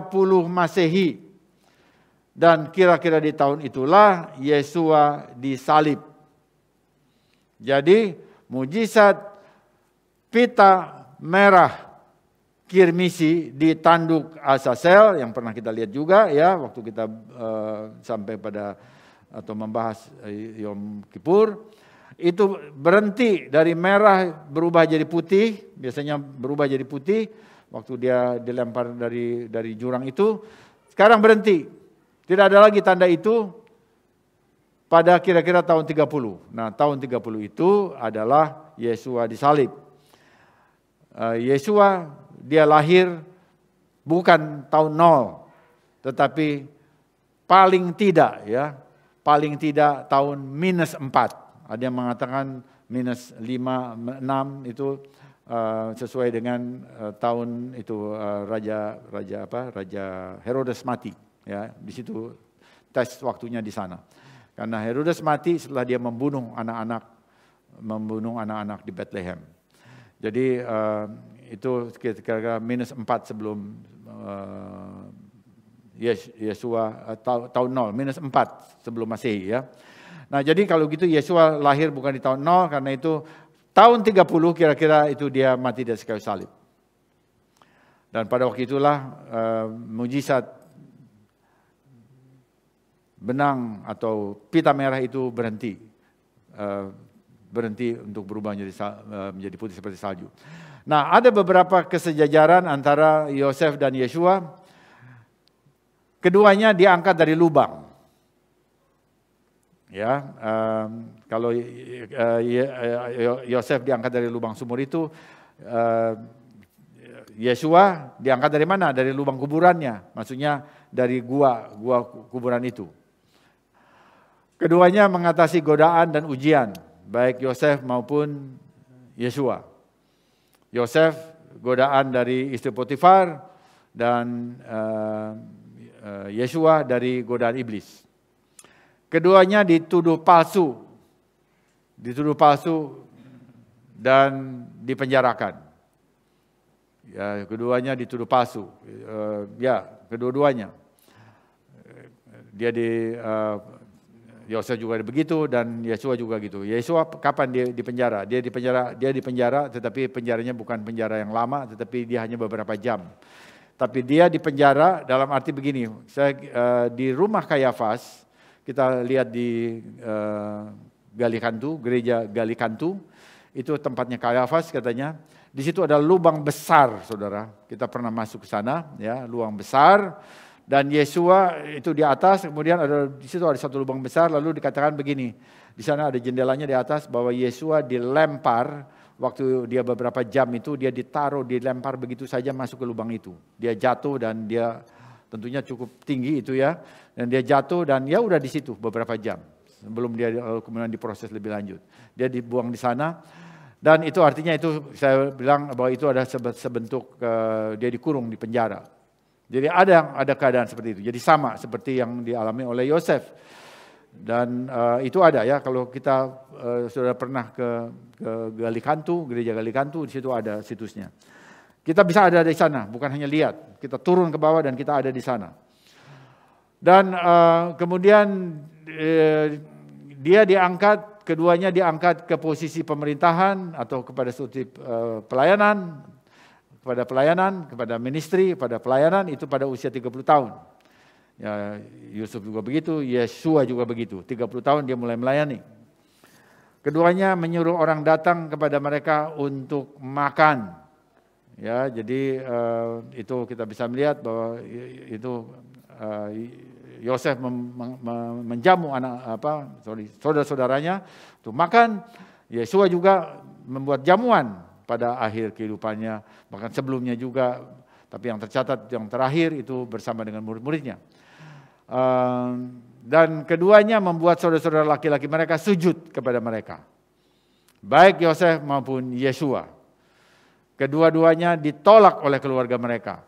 B: Masehi. Dan kira-kira di tahun itulah Yeshua disalib. Jadi mujizat pita merah kirmisi di tanduk Azazel yang pernah kita lihat juga ya waktu kita sampai pada atau membahas Yom Kippur, itu berhenti dari merah berubah jadi putih, biasanya berubah jadi putih waktu dia dilempar dari jurang itu, sekarang berhenti. Tidak ada lagi tanda itu pada kira-kira tahun 30. Nah, tahun 30 itu adalah Yeshua disalib. Yeshua dia lahir bukan tahun 0, tetapi paling tidak tahun -4. Ada yang mengatakan -5, 6 itu sesuai dengan tahun itu Raja Herodes mati. Ya, di situ tes waktunya di sana. Karena Herodes mati setelah dia membunuh anak-anak di Bethlehem. Jadi itu kira-kira -4 sebelum Yeshua tahun 0, -4 sebelum Masehi ya. Nah, jadi kalau gitu Yeshua lahir bukan di tahun 0, karena itu tahun 30 kira-kira itu dia mati di kayu salib. Dan pada waktu itulah mujizat benang atau pita merah itu berhenti. Berhenti untuk berubah menjadi putih seperti salju. Nah, ada beberapa kesejajaran antara Yosef dan Yeshua. Keduanya diangkat dari lubang. Ya, kalau Yosef diangkat dari lubang sumur itu, Yeshua diangkat dari mana? Dari lubang kuburannya, maksudnya dari gua kuburan itu. Keduanya mengatasi godaan dan ujian, baik Yosef maupun Yeshua. Yosef godaan dari istri Potifar dan Yeshua dari godaan iblis. Keduanya dituduh palsu dan dipenjarakan. Ya, keduanya dituduh palsu. Kedua-duanya. Yosef juga begitu dan Yeshua juga gitu. Yeshua kapan dia dipenjara? Dia dipenjara, tetapi penjaranya bukan penjara yang lama, tetapi dia hanya beberapa jam. Tapi dia dipenjara dalam arti begini. Di rumah Kayafas, kita lihat di Galikantu, gereja Galikantu, itu tempatnya Kayafas katanya. Di situ ada lubang besar, saudara. Kita pernah masuk ke sana, ya, lubang besar. Dan Yeshua itu di atas, kemudian di situ ada satu lubang besar, lalu dikatakan begini, di sana ada jendelanya di atas, bahwa Yeshua dilempar, waktu dia beberapa jam itu, dia dilempar begitu saja masuk ke lubang itu. Dia jatuh dan dia tentunya cukup tinggi itu ya, dan dia jatuh dan ya udah di situ beberapa jam, sebelum dia kemudian diproses lebih lanjut. Dia dibuang di sana, dan itu artinya itu saya bilang bahwa itu ada sebentuk dia dikurung di penjara. Jadi ada keadaan seperti itu. Jadi sama seperti yang dialami oleh Yosef. Dan itu ada ya, kalau kita sudah pernah ke Galikantu, gereja Galikantu, di situ ada situsnya. Kita bisa ada di sana, bukan hanya lihat. Kita turun ke bawah dan kita ada di sana. Dan kemudian dia diangkat, keduanya diangkat ke posisi pemerintahan atau kepada suatu pelayanan, kepada ministry, pada pelayanan itu pada usia 30 tahun. Ya, Yusuf juga begitu, Yesua juga begitu. 30 tahun dia mulai melayani. Keduanya menyuruh orang datang kepada mereka untuk makan. Ya, jadi itu kita bisa melihat bahwa itu Yosef menjamu saudara-saudaranya untuk makan. Yesua juga membuat jamuan pada akhir kehidupannya, bahkan sebelumnya juga, tapi yang tercatat yang terakhir itu bersama dengan murid-muridnya. Dan keduanya membuat saudara-saudara laki-laki mereka sujud kepada mereka, baik Yosef maupun Yesua. Kedua-duanya ditolak oleh keluarga mereka.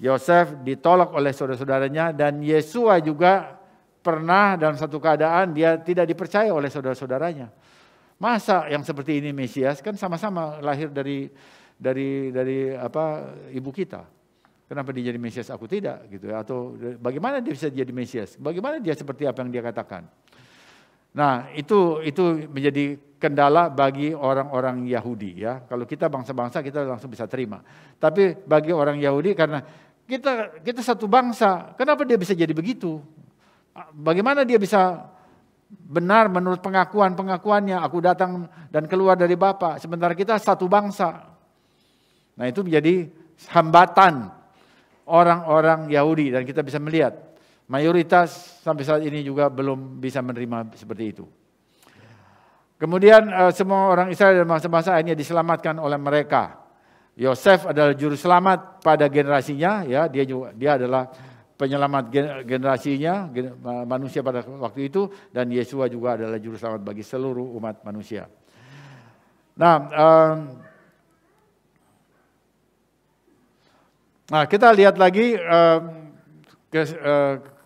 B: Yosef ditolak oleh saudara-saudaranya, dan Yesua juga pernah dalam satu keadaan dia tidak dipercaya oleh saudara-saudaranya. Masa yang seperti ini Mesias, kan sama-sama lahir dari ibu kita. Kenapa dia jadi Mesias, aku tidak, gitu ya? Atau bagaimana dia bisa jadi Mesias? Bagaimana dia seperti apa yang dia katakan? Nah, itu menjadi kendala bagi orang-orang Yahudi ya. Kalau kita bangsa-bangsa kita langsung bisa terima. Tapi bagi orang Yahudi, karena kita satu bangsa, kenapa dia bisa jadi begitu? Bagaimana dia bisa benar menurut pengakuannya, aku datang dan keluar dari Bapa, sementara kita satu bangsa. Nah, itu menjadi hambatan orang-orang Yahudi, dan kita bisa melihat mayoritas sampai saat ini juga belum bisa menerima seperti itu. Kemudian semua orang Israel dan bangsa-bangsa akhirnya diselamatkan oleh mereka. Yosef adalah juru selamat pada generasinya, ya, dia adalah penyelamat generasinya, manusia pada waktu itu, dan Yesua juga adalah juru selamat bagi seluruh umat manusia. Nah, kita lihat lagi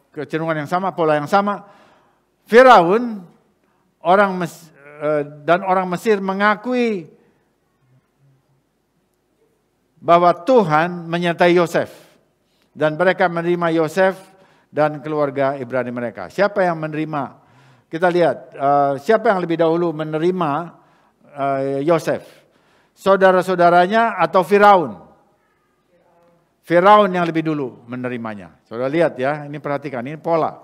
B: kecenderungan yang sama, pola yang sama. Firaun dan orang Mesir mengakui bahwa Tuhan menyertai Yosef, dan mereka menerima Yosef dan keluarga Ibrani mereka. Siapa yang menerima? Kita lihat siapa yang lebih dahulu menerima Yosef, saudara-saudaranya atau Firaun? Firaun yang lebih dulu menerimanya. Saudara lihat ya, ini perhatikan, ini pola.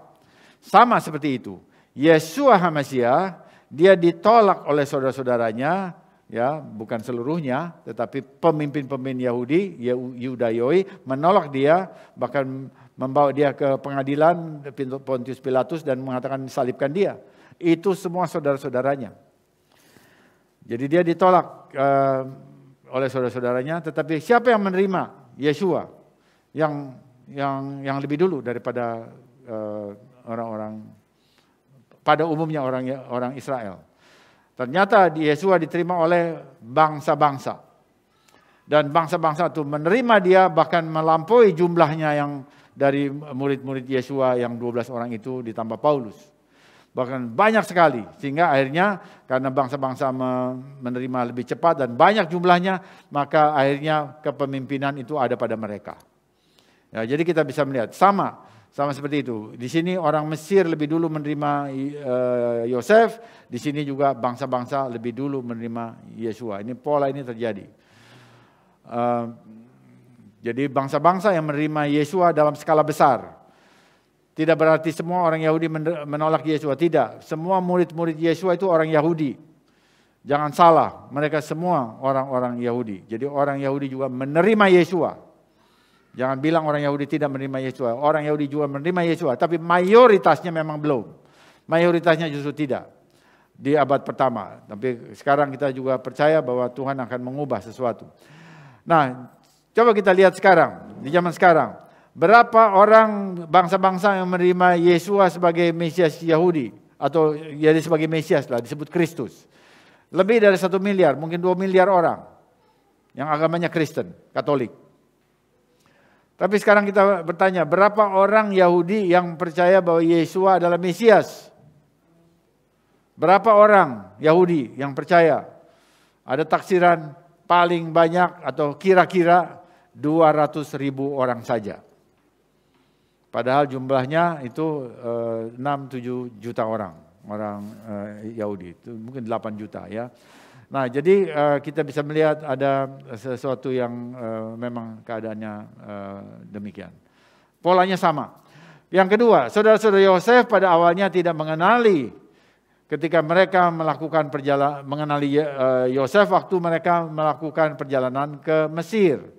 B: Sama seperti itu. Yesua HaMasiah, dia ditolak oleh saudara-saudaranya, ya, bukan seluruhnya, tetapi pemimpin-pemimpin Yahudi, Yudayoi, menolak dia, bahkan membawa dia ke pengadilan Pontius Pilatus dan mengatakan salibkan dia. Itu semua saudara-saudaranya. Jadi dia ditolak oleh saudara-saudaranya, tetapi siapa yang menerima? Yesua, yang lebih dulu daripada orang-orang, pada umumnya orang Israel. Ternyata Yesua diterima oleh bangsa-bangsa. Dan bangsa-bangsa itu menerima dia, bahkan melampaui jumlahnya yang dari murid-murid Yesua yang 12 orang itu ditambah Paulus. Bahkan banyak sekali, sehingga akhirnya karena bangsa-bangsa menerima lebih cepat dan banyak jumlahnya, maka akhirnya kepemimpinan itu ada pada mereka. Ya, jadi kita bisa melihat sama seperti itu. Di sini orang Mesir lebih dulu menerima Yosef, di sini juga bangsa-bangsa lebih dulu menerima Yesua. Ini pola ini terjadi. Jadi bangsa-bangsa yang menerima Yesua dalam skala besar. Tidak berarti semua orang Yahudi menolak Yesua, tidak. Semua murid-murid Yesua itu orang Yahudi. Jangan salah, mereka semua orang-orang Yahudi. Jadi orang Yahudi juga menerima Yesua. Jangan bilang orang Yahudi tidak menerima Yesua. Orang Yahudi juga menerima Yesua, tapi mayoritasnya memang belum. Mayoritasnya justru tidak di abad pertama. Tapi sekarang kita juga percaya bahwa Tuhan akan mengubah sesuatu. Nah, coba kita lihat sekarang, di zaman sekarang. Berapa orang bangsa-bangsa yang menerima Yesua sebagai Mesias Yahudi, atau jadi sebagai Mesias lah, disebut Kristus? Lebih dari 1 miliar, mungkin 2 miliar orang yang agamanya Kristen, Katolik. Tapi sekarang kita bertanya, berapa orang Yahudi yang percaya bahwa Yesua adalah Mesias? Berapa orang Yahudi yang percaya? Ada taksiran paling banyak atau kira-kira 200.000 orang saja. Padahal jumlahnya itu 6-7 juta orang Yahudi, itu mungkin 8 juta ya. Nah jadi kita bisa melihat ada sesuatu yang memang keadaannya demikian. Polanya sama. Yang kedua, saudara-saudara Yosef pada awalnya tidak mengenali ketika mereka melakukan mengenali Yosef waktu mereka melakukan perjalanan ke Mesir.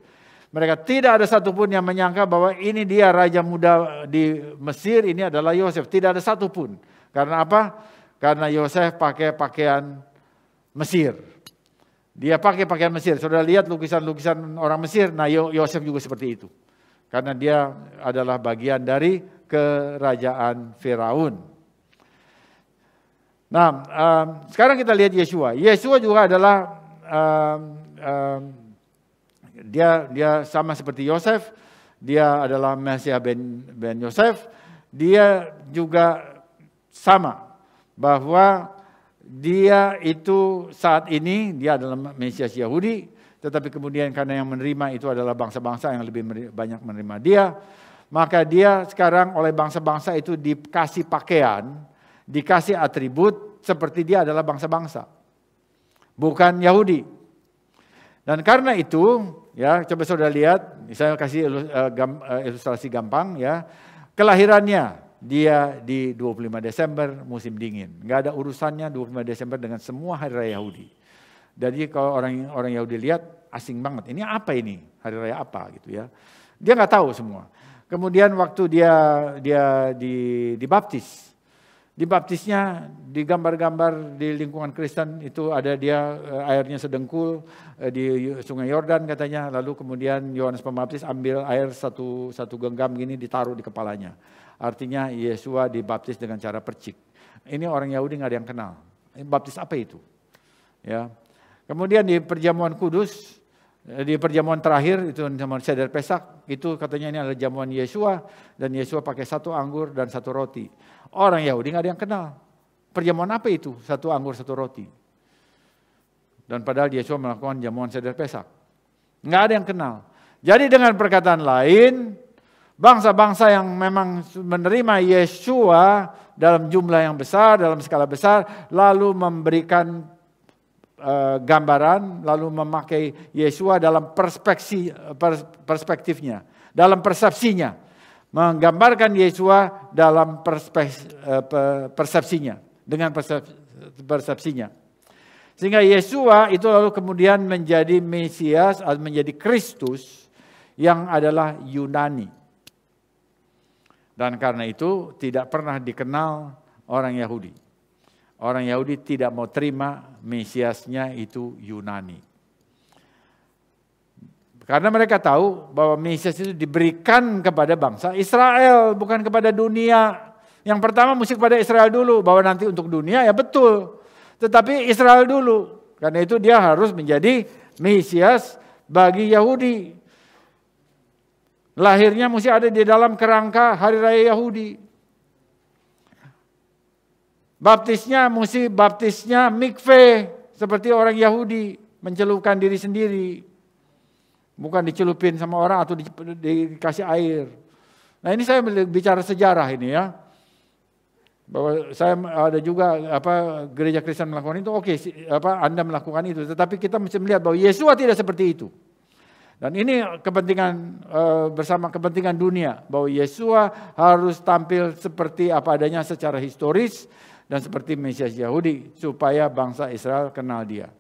B: Mereka tidak ada satupun yang menyangka bahwa ini dia raja muda di Mesir, ini adalah Yosef. Tidak ada satupun. Karena apa? Karena Yosef pakai pakaian Mesir. Dia pakai pakaian Mesir. Saudara lihat lukisan-lukisan orang Mesir, nah Yosef juga seperti itu. Karena dia adalah bagian dari kerajaan Firaun. Nah, sekarang kita lihat Yesua. Yesua juga adalah dia sama seperti Yosef, dia adalah Mesias ben Yosef, dia juga sama bahwa dia itu saat ini dia adalah Mesias Yahudi, tetapi kemudian karena yang menerima itu adalah bangsa-bangsa yang lebih banyak menerima dia, maka dia sekarang oleh bangsa-bangsa itu dikasih pakaian, dikasih atribut seperti dia adalah bangsa-bangsa, bukan Yahudi. Dan karena itu, ya coba saudara lihat, saya kasih ilustrasi gampang ya. Kelahirannya dia di 25 Desember musim dingin. Enggak ada urusannya 25 Desember dengan semua hari raya Yahudi. Jadi kalau orang Yahudi lihat asing banget. Ini apa ini? Hari raya apa gitu ya. Dia nggak tahu semua. Kemudian waktu dia dibaptis. Dibaptisnya di gambar-gambar di lingkungan Kristen itu ada dia airnya sedengkul di Sungai Yordan katanya. Lalu kemudian Yohanes Pembaptis ambil air satu genggam gini ditaruh di kepalanya. Artinya Yesua dibaptis dengan cara percik. Ini orang Yahudi nggak ada yang kenal. Baptis apa itu? Ya. Kemudian di perjamuan kudus, di perjamuan terakhir itu jamuan Seder Pesak, itu katanya ini adalah jamuan Yesua dan Yesua pakai 1 anggur dan 1 roti. Orang Yahudi nggak ada yang kenal. Perjamuan apa itu? 1 anggur 1 roti. Dan padahal Yesua melakukan jamuan Seder Pesak. Nggak ada yang kenal. Jadi dengan perkataan lain, bangsa-bangsa yang memang menerima Yesua dalam jumlah yang besar, dalam skala besar, lalu memberikan gambaran, lalu memakai Yesua dalam perspektifnya, dalam persepsinya. Menggambarkan Yesua dalam persepsinya, dengan persepsinya. Sehingga Yesua itu lalu kemudian menjadi Mesias, menjadi Kristus yang adalah Yunani. Dan karena itu tidak pernah dikenal orang Yahudi. Orang Yahudi tidak mau terima Mesiasnya itu Yunani. Karena mereka tahu bahwa Mesias itu diberikan kepada bangsa Israel, bukan kepada dunia. Yang pertama mesti kepada Israel dulu, bahwa nanti untuk dunia ya betul. Tetapi Israel dulu. Karena itu dia harus menjadi Mesias bagi Yahudi. Lahirnya mesti ada di dalam kerangka hari raya Yahudi. Baptisnya mikveh seperti orang Yahudi, mencelupkan diri sendiri. Bukan dicelupin sama orang atau dikasih air. Nah ini saya bicara sejarah ini ya. Bahwa saya ada juga gereja Kristen melakukan itu, oke, Anda melakukan itu. Tetapi kita mesti melihat bahwa Yesua tidak seperti itu. Dan ini kepentingan bersama kepentingan dunia. Bahwa Yesua harus tampil seperti apa adanya secara historis. Dan seperti Mesias Yahudi. Supaya bangsa Israel kenal dia.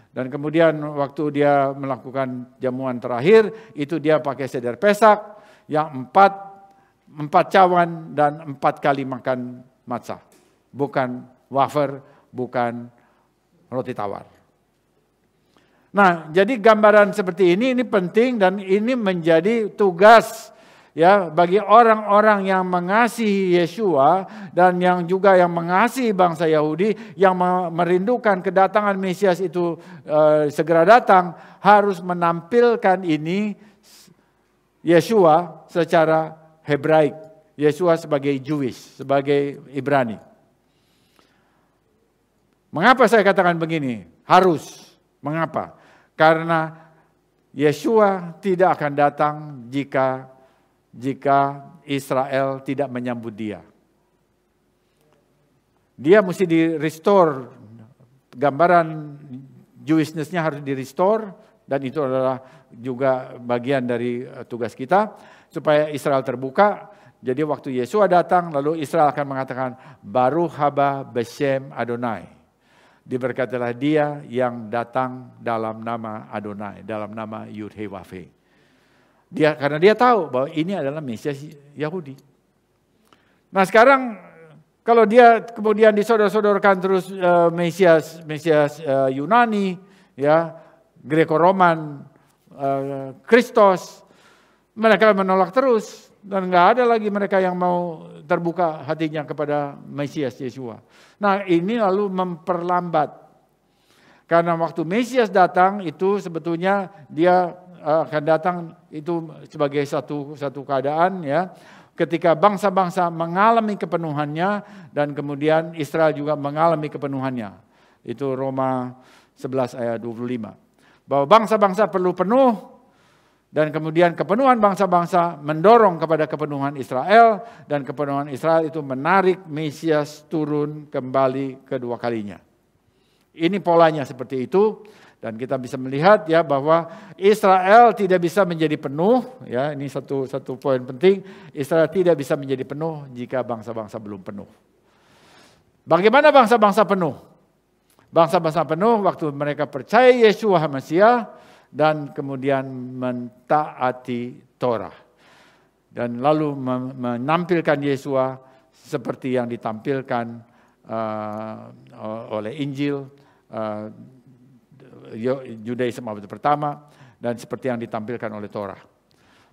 B: Dan kemudian waktu dia melakukan jamuan terakhir, itu dia pakai Seder Pesak yang 4 cawan dan 4 kali makan matzah. Bukan wafer, bukan roti tawar. Nah, jadi gambaran seperti ini penting dan ini menjadi tugas ya bagi orang-orang yang mengasihi Yesua dan yang juga yang mengasihi bangsa Yahudi yang merindukan kedatangan Mesias itu segera datang, harus menampilkan ini Yesua secara Hebraik, Yesua sebagai Jewish, sebagai Ibrani. Mengapa saya katakan begini? Harus. Mengapa? Karena Yeshua tidak akan datang jika Israel tidak menyambut dia. Dia mesti di-restore, gambaran Jewishness-nya harus di-restore, dan itu adalah juga bagian dari tugas kita, supaya Israel terbuka. Jadi waktu Yeshua datang, lalu Israel akan mengatakan, Baruch haba b'shem Adonai. Diberkatilah dia yang datang dalam nama Adonai, dalam nama Yud-Heh-Wah-Veh. Karena dia tahu bahwa ini adalah Mesias Yahudi. Nah sekarang kalau dia kemudian disodor-sodorkan terus Mesias Yunani, ya Greko-Roman, Kristos, mereka menolak terus dan nggak ada lagi mereka yang mau terbuka hatinya kepada Mesias Yeshua. Nah ini lalu memperlambat karena waktu Mesias datang itu sebetulnya dia akan datang itu sebagai satu keadaan, ya, ketika bangsa-bangsa mengalami kepenuhannya dan kemudian Israel juga mengalami kepenuhannya. Itu Roma 11 ayat 25. Bahwa bangsa-bangsa perlu penuh dan kemudian kepenuhan bangsa-bangsa mendorong kepada kepenuhan Israel dan kepenuhan Israel itu menarik Mesias turun kembali kedua kalinya. Ini polanya seperti itu. Dan kita bisa melihat ya bahwa Israel tidak bisa menjadi penuh, ya ini satu poin penting. Israel tidak bisa menjadi penuh jika bangsa-bangsa belum penuh. Bagaimana bangsa-bangsa penuh? Bangsa-bangsa penuh waktu mereka percaya Yeshua Mesias dan kemudian mentaati Torah. Dan lalu menampilkan Yeshua seperti yang ditampilkan oleh Injil, Judaism abad pertama, dan seperti yang ditampilkan oleh Torah.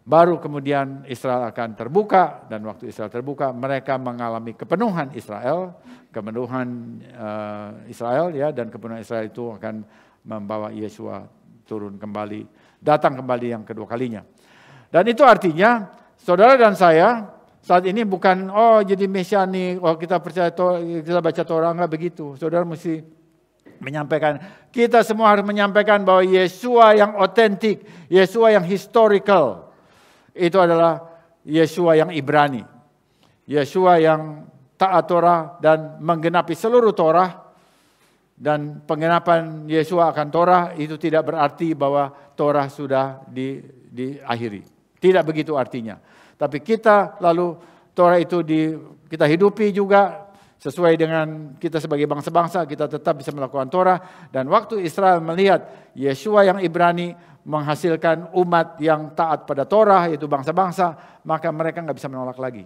B: Baru kemudian Israel akan terbuka, dan waktu Israel terbuka mereka mengalami kepenuhan Israel, ya, dan kepenuhan Israel itu akan membawa Yeshua turun kembali, datang kembali yang kedua kalinya. Dan itu artinya saudara dan saya saat ini bukan jadi mesianik, kita percaya kita baca Torah, enggak begitu. Saudara mesti menyampaikan, kita semua harus menyampaikan bahwa Yeshua yang otentik, Yeshua yang historical, itu adalah Yeshua yang Ibrani. Yeshua yang taat Torah dan menggenapi seluruh Torah. Dan penggenapan Yeshua akan Torah itu tidak berarti bahwa Torah sudah diakhiri. Tidak begitu artinya. Tapi kita lalu Torah itu kita hidupi juga. Sesuai dengan kita sebagai bangsa-bangsa, kita tetap bisa melakukan Torah. Dan waktu Israel melihat Yeshua yang Ibrani menghasilkan umat yang taat pada Torah, yaitu bangsa-bangsa, maka mereka nggak bisa menolak lagi.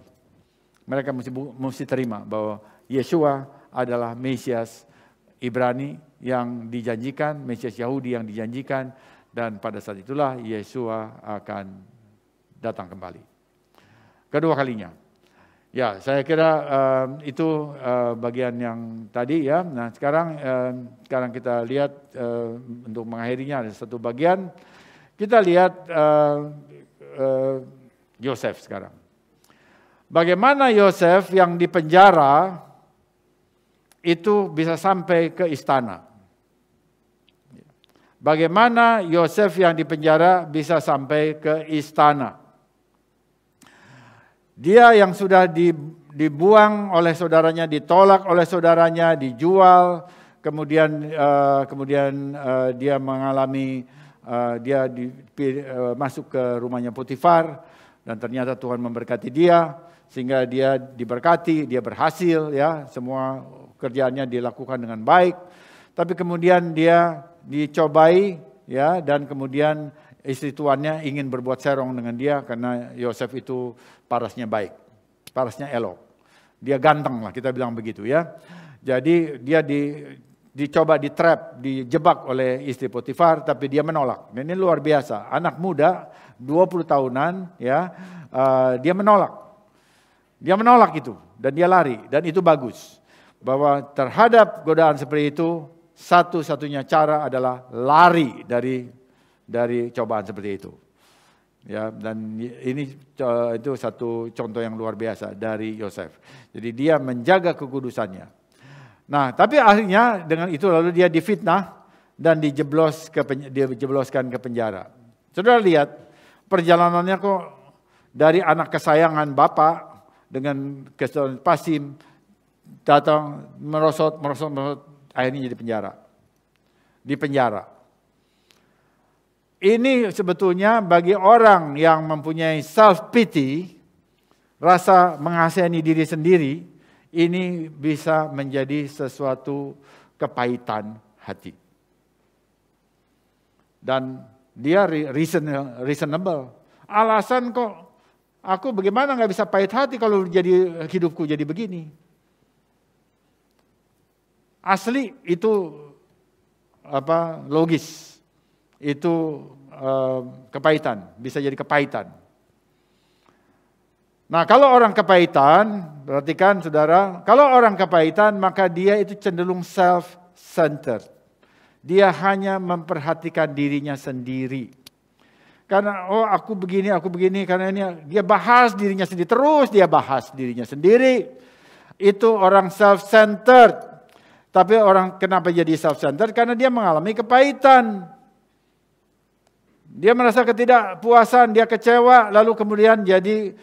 B: Mereka mesti terima bahwa Yeshua adalah Mesias Ibrani yang dijanjikan, Mesias Yahudi yang dijanjikan, dan pada saat itulah Yeshua akan datang kembali. Kedua kalinya. Ya, saya kira itu bagian yang tadi ya. Nah, sekarang kita lihat untuk mengakhirinya ada satu bagian. Kita lihat Yosef sekarang. Bagaimana Yosef yang dipenjara itu bisa sampai ke istana? Bagaimana Yosef yang dipenjara bisa sampai ke istana? Dia yang sudah dibuang oleh saudaranya, ditolak oleh saudaranya, dijual, kemudian dia mengalami masuk ke rumahnya Potifar dan ternyata Tuhan memberkati dia sehingga dia diberkati, dia berhasil, ya semua kerjaannya dilakukan dengan baik. Tapi kemudian dia dicobai, ya, dan kemudian istri tuannya ingin berbuat serong dengan dia karena Yosef itu parasnya baik, parasnya elok. Dia ganteng lah, kita bilang begitu ya. Jadi dia dicoba dijebak oleh istri Potifar, tapi dia menolak. Dan ini luar biasa, anak muda 20 tahunan ya, dia menolak. Dia menolak itu dan dia lari, dan itu bagus. Bahwa terhadap godaan seperti itu, satu-satunya cara adalah lari dari cobaan seperti itu. Ya, dan ini itu satu contoh yang luar biasa dari Yosef. Jadi dia menjaga kekudusannya. Nah, tapi akhirnya dengan itu lalu dia difitnah dan dijebloskan ke penjara. Saudara lihat perjalanannya kok dari anak kesayangan Bapak dengan kesalahan pasim datang merosot, akhirnya jadi di penjara. Ini sebetulnya bagi orang yang mempunyai self pity, rasa mengasihani diri sendiri, ini bisa menjadi sesuatu kepahitan hati. Dan dia reasonable. Alasan kok aku bagaimana nggak bisa pahit hati kalau jadi hidupku jadi begini. Asli itu logis. Itu kepahitan, bisa jadi kepahitan. Nah, kalau orang kepahitan, perhatikan saudara, kalau orang kepahitan maka dia itu cenderung self-centered. Dia hanya memperhatikan dirinya sendiri. Karena aku begini, karena ini dia bahas dirinya sendiri, terus dia bahas dirinya sendiri. Itu orang self-centered. Tapi orang kenapa jadi self-centered? Karena dia mengalami kepahitan. Dia merasa ketidakpuasan, dia kecewa, lalu kemudian jadi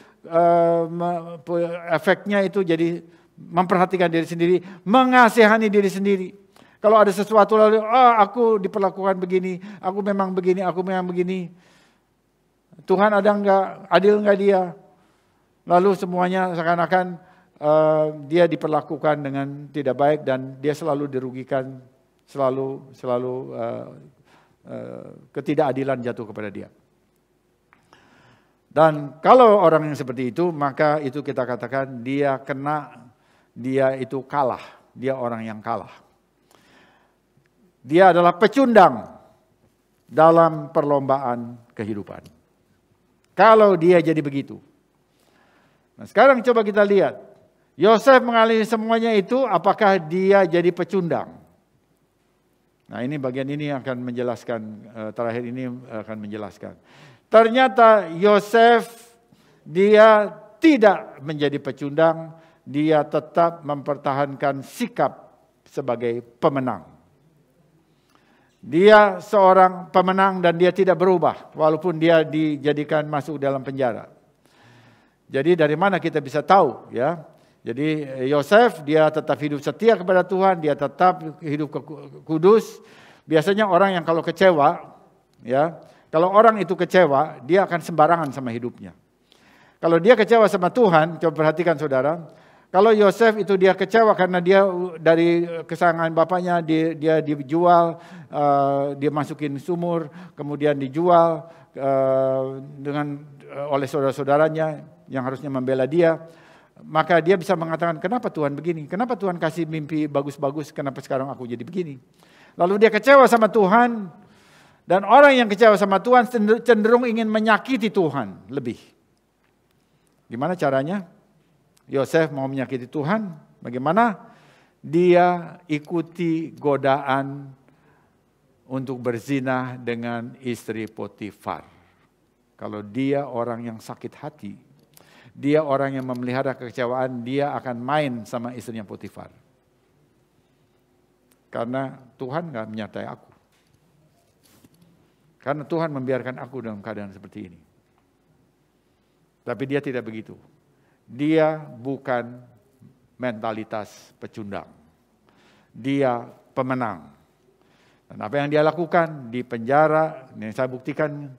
B: efeknya itu jadi memperhatikan diri sendiri, mengasihani diri sendiri. Kalau ada sesuatu lalu, aku diperlakukan begini, aku memang begini. Tuhan ada enggak, adil enggak dia? Lalu semuanya seakan-akan dia diperlakukan dengan tidak baik dan dia selalu dirugikan, selalu ketidakadilan jatuh kepada dia. Dan kalau orang yang seperti itu, maka itu kita katakan dia itu kalah. Dia orang yang kalah. Dia adalah pecundang dalam perlombaan kehidupan. Kalau dia jadi begitu. Nah, sekarang coba kita lihat. Yosef mengalami semuanya itu, apakah dia jadi pecundang? Nah, ini bagian ini akan menjelaskan, terakhir ini akan menjelaskan. Ternyata Yosef dia tidak menjadi pecundang, dia tetap mempertahankan sikap sebagai pemenang. Dia seorang pemenang dan dia tidak berubah walaupun dia dijadikan masuk dalam penjara. Jadi dari mana kita bisa tahu ya? Jadi Yosef dia tetap hidup setia kepada Tuhan, dia tetap hidup kudus. Biasanya orang yang kalau kecewa ya, kalau orang itu kecewa, dia akan sembarangan sama hidupnya. Kalau dia kecewa sama Tuhan, coba perhatikan saudara. Kalau Yosef itu dia kecewa karena dia dari kesayangan bapaknya, dia dijual, dia masukin sumur, kemudian dijual oleh saudara-saudaranya yang harusnya membela dia. Maka dia bisa mengatakan, kenapa Tuhan begini? Kenapa Tuhan kasih mimpi bagus-bagus, kenapa sekarang aku jadi begini? Lalu dia kecewa sama Tuhan. Dan orang yang kecewa sama Tuhan cenderung ingin menyakiti Tuhan lebih. Gimana caranya? Yosef mau menyakiti Tuhan. Bagaimana? Dia ikuti godaan untuk berzina dengan istri Potifar. Kalau dia orang yang sakit hati, dia orang yang memelihara kekecewaan, dia akan main sama istrinya Potifar. Karena Tuhan gak menyertai aku. Karena Tuhan membiarkan aku dalam keadaan seperti ini. Tapi dia tidak begitu. Dia bukan mentalitas pecundang. Dia pemenang. Dan apa yang dia lakukan di penjara, ini saya buktikan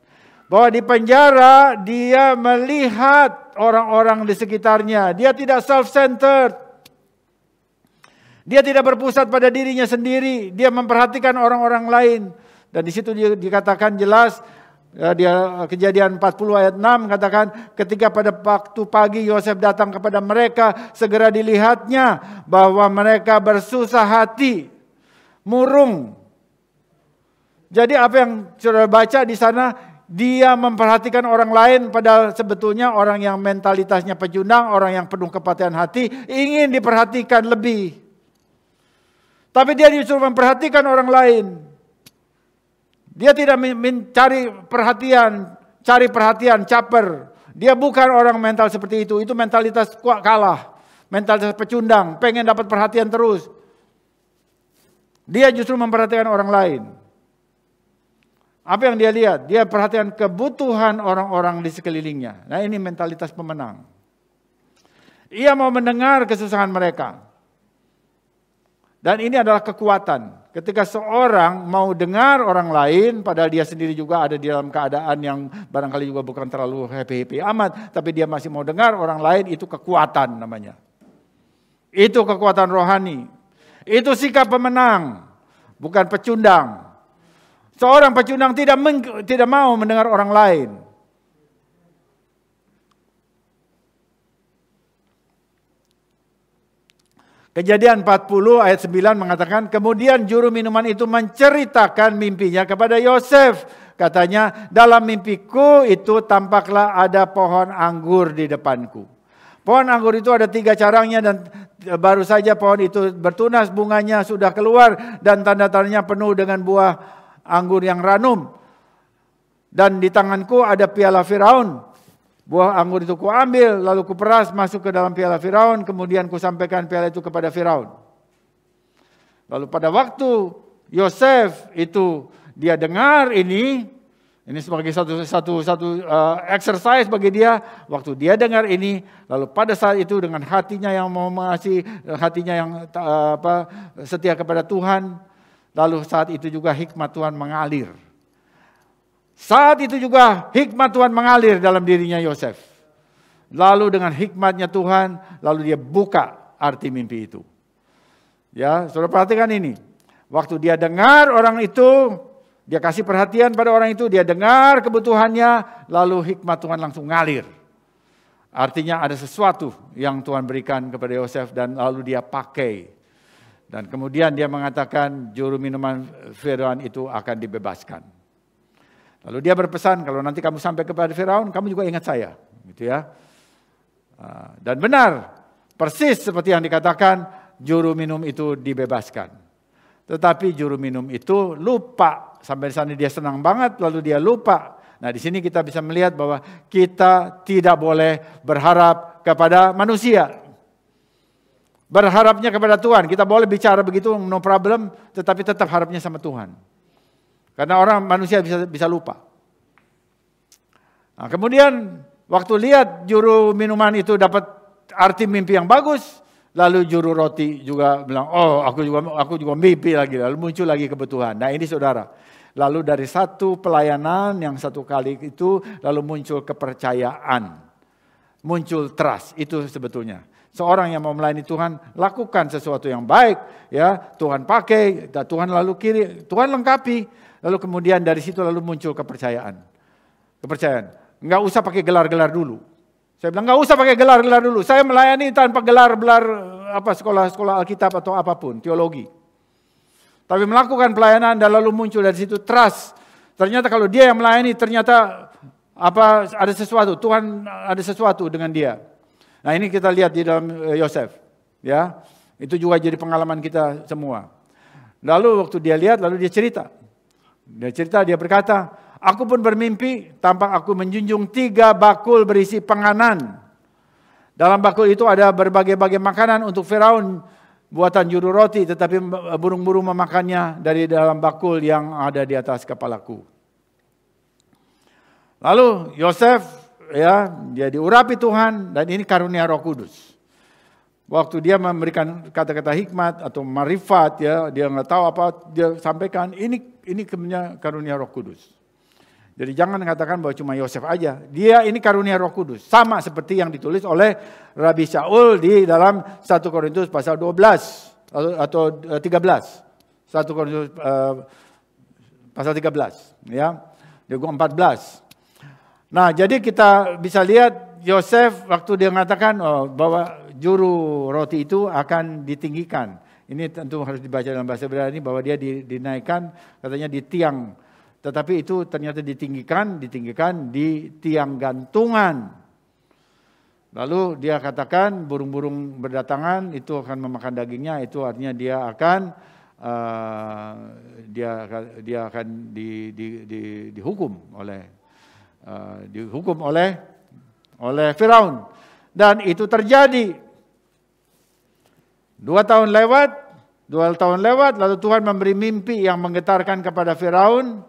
B: bahwa di penjara dia melihat orang-orang di sekitarnya. Dia tidak self-centered. Dia tidak berpusat pada dirinya sendiri. Dia memperhatikan orang-orang lain. Dan di situ dikatakan jelas, dia Kejadian 40 ayat 6 katakan, ketika pada waktu pagi Yosef datang kepada mereka, segera dilihatnya bahwa mereka bersusah hati, murung. Jadi apa yang saudara baca di sana, dia memperhatikan orang lain, padahal sebetulnya orang yang mentalitasnya pecundang, orang yang penuh kepatihan hati, ingin diperhatikan lebih. Tapi dia disuruh memperhatikan orang lain. Dia tidak mencari perhatian, caper. Dia bukan orang mental seperti itu. Itu mentalitas kalah, mentalitas pecundang, pengen dapat perhatian terus. Dia justru memperhatikan orang lain. Apa yang dia lihat? Dia perhatikan kebutuhan orang-orang di sekelilingnya. Nah, ini mentalitas pemenang. Ia mau mendengar kesusahan mereka. Dan ini adalah kekuatan. Ketika seorang mau dengar orang lain, padahal dia sendiri juga ada di dalam keadaan yang barangkali juga bukan terlalu happy-happy amat, tapi dia masih mau dengar orang lain, itu kekuatan namanya. Itu kekuatan rohani. Itu sikap pemenang, bukan pecundang. Seorang pecundang tidak mau mendengar orang lain. Kejadian 40 ayat 9 mengatakan, kemudian juru minuman itu menceritakan mimpinya kepada Yosef. Katanya, dalam mimpiku itu tampaklah ada pohon anggur di depanku. Pohon anggur itu ada 3 carangnya dan baru saja pohon itu bertunas, bunganya sudah keluar dan tanda-tandanya penuh dengan buah anggur yang ranum. Dan di tanganku ada piala Firaun. Buah anggur itu kuambil, lalu kuperas masuk ke dalam piala Firaun, kemudian kusampaikan piala itu kepada Firaun. Lalu pada waktu Yosef itu dia dengar ini sebagai satu exercise bagi dia. Waktu dia dengar ini, lalu pada saat itu dengan hatinya yang mau mengasihi, hatinya yang setia kepada Tuhan, lalu saat itu juga hikmat Tuhan mengalir. Saat itu juga hikmat Tuhan mengalir dalam dirinya Yosef. Lalu dengan hikmatnya Tuhan, lalu dia buka arti mimpi itu. Ya, saudara perhatikan ini. Waktu dia dengar orang itu, dia kasih perhatian pada orang itu, dia dengar kebutuhannya, lalu hikmat Tuhan langsung ngalir. Artinya ada sesuatu yang Tuhan berikan kepada Yosef dan lalu dia pakai. Dan kemudian dia mengatakan juru minuman Firaun itu akan dibebaskan. Lalu dia berpesan, kalau nanti kamu sampai kepada Firaun, kamu juga ingat saya. Gitu ya. Dan benar, persis seperti yang dikatakan, juru minum itu dibebaskan. Tetapi juru minum itu lupa. Sampai di sana dia senang banget, lalu dia lupa. Nah, di sini kita bisa melihat bahwa kita tidak boleh berharap kepada manusia. Berharapnya kepada Tuhan. Kita boleh bicara begitu, no problem, tetapi tetap harapnya sama Tuhan. Karena orang manusia bisa lupa. Nah, kemudian waktu lihat juru minuman itu dapat arti mimpi yang bagus, lalu juru roti juga bilang, oh aku juga mimpi lagi. Lalu muncul lagi kebutuhan. Nah ini saudara, lalu dari satu pelayanan yang satu kali itu, lalu muncul kepercayaan, muncul trust. Itu sebetulnya. Seorang yang mau melayani Tuhan, lakukan sesuatu yang baik, ya Tuhan pakai, Tuhan lalu Tuhan lengkapi. Lalu kemudian dari situ lalu muncul kepercayaan. Enggak usah pakai gelar-gelar dulu. Saya bilang enggak usah pakai gelar-gelar dulu. Saya melayani tanpa gelar-gelar sekolah Alkitab atau apapun, teologi. Tapi melakukan pelayanan dan lalu muncul dari situ trust. Ternyata kalau dia yang melayani ternyata ada sesuatu, Tuhan ada sesuatu dengan dia. Nah, ini kita lihat di dalam Yosef, ya. Itu juga jadi pengalaman kita semua. Lalu waktu dia lihat lalu dia cerita. Dia berkata, aku pun bermimpi, tampak aku menjunjung 3 bakul berisi penganan. Dalam bakul itu ada berbagai-bagai makanan untuk Firaun, buatan juru roti, tetapi burung-burung memakannya dari dalam bakul yang ada di atas kepalaku. Lalu Yosef, ya, dia diurapi Tuhan, dan ini karunia Roh Kudus. Waktu dia memberikan kata-kata hikmat atau marifat, ya, dia nggak tahu apa, dia sampaikan, ini karunia Roh Kudus. Jadi jangan mengatakan bahwa cuma Yosef aja. Dia ini karunia Roh Kudus. Sama seperti yang ditulis oleh Rabi Shaul di dalam 1 Korintus pasal 12 atau 13. 1 Korintus pasal 13, ya. Dia 14. Nah, jadi kita bisa lihat Yosef waktu dia mengatakan bahwa juru roti itu akan ditinggikan. Ini tentu harus dibaca dalam bahasa Ibrani bahwa dia dinaikkan katanya di tiang. Tetapi itu ternyata ditinggikan di tiang gantungan. Lalu dia katakan burung-burung berdatangan itu akan memakan dagingnya, itu artinya dia akan dihukum oleh Firaun. Dan itu terjadi. 2 tahun lewat, 2 tahun lewat, lalu Tuhan memberi mimpi yang menggetarkan kepada Firaun.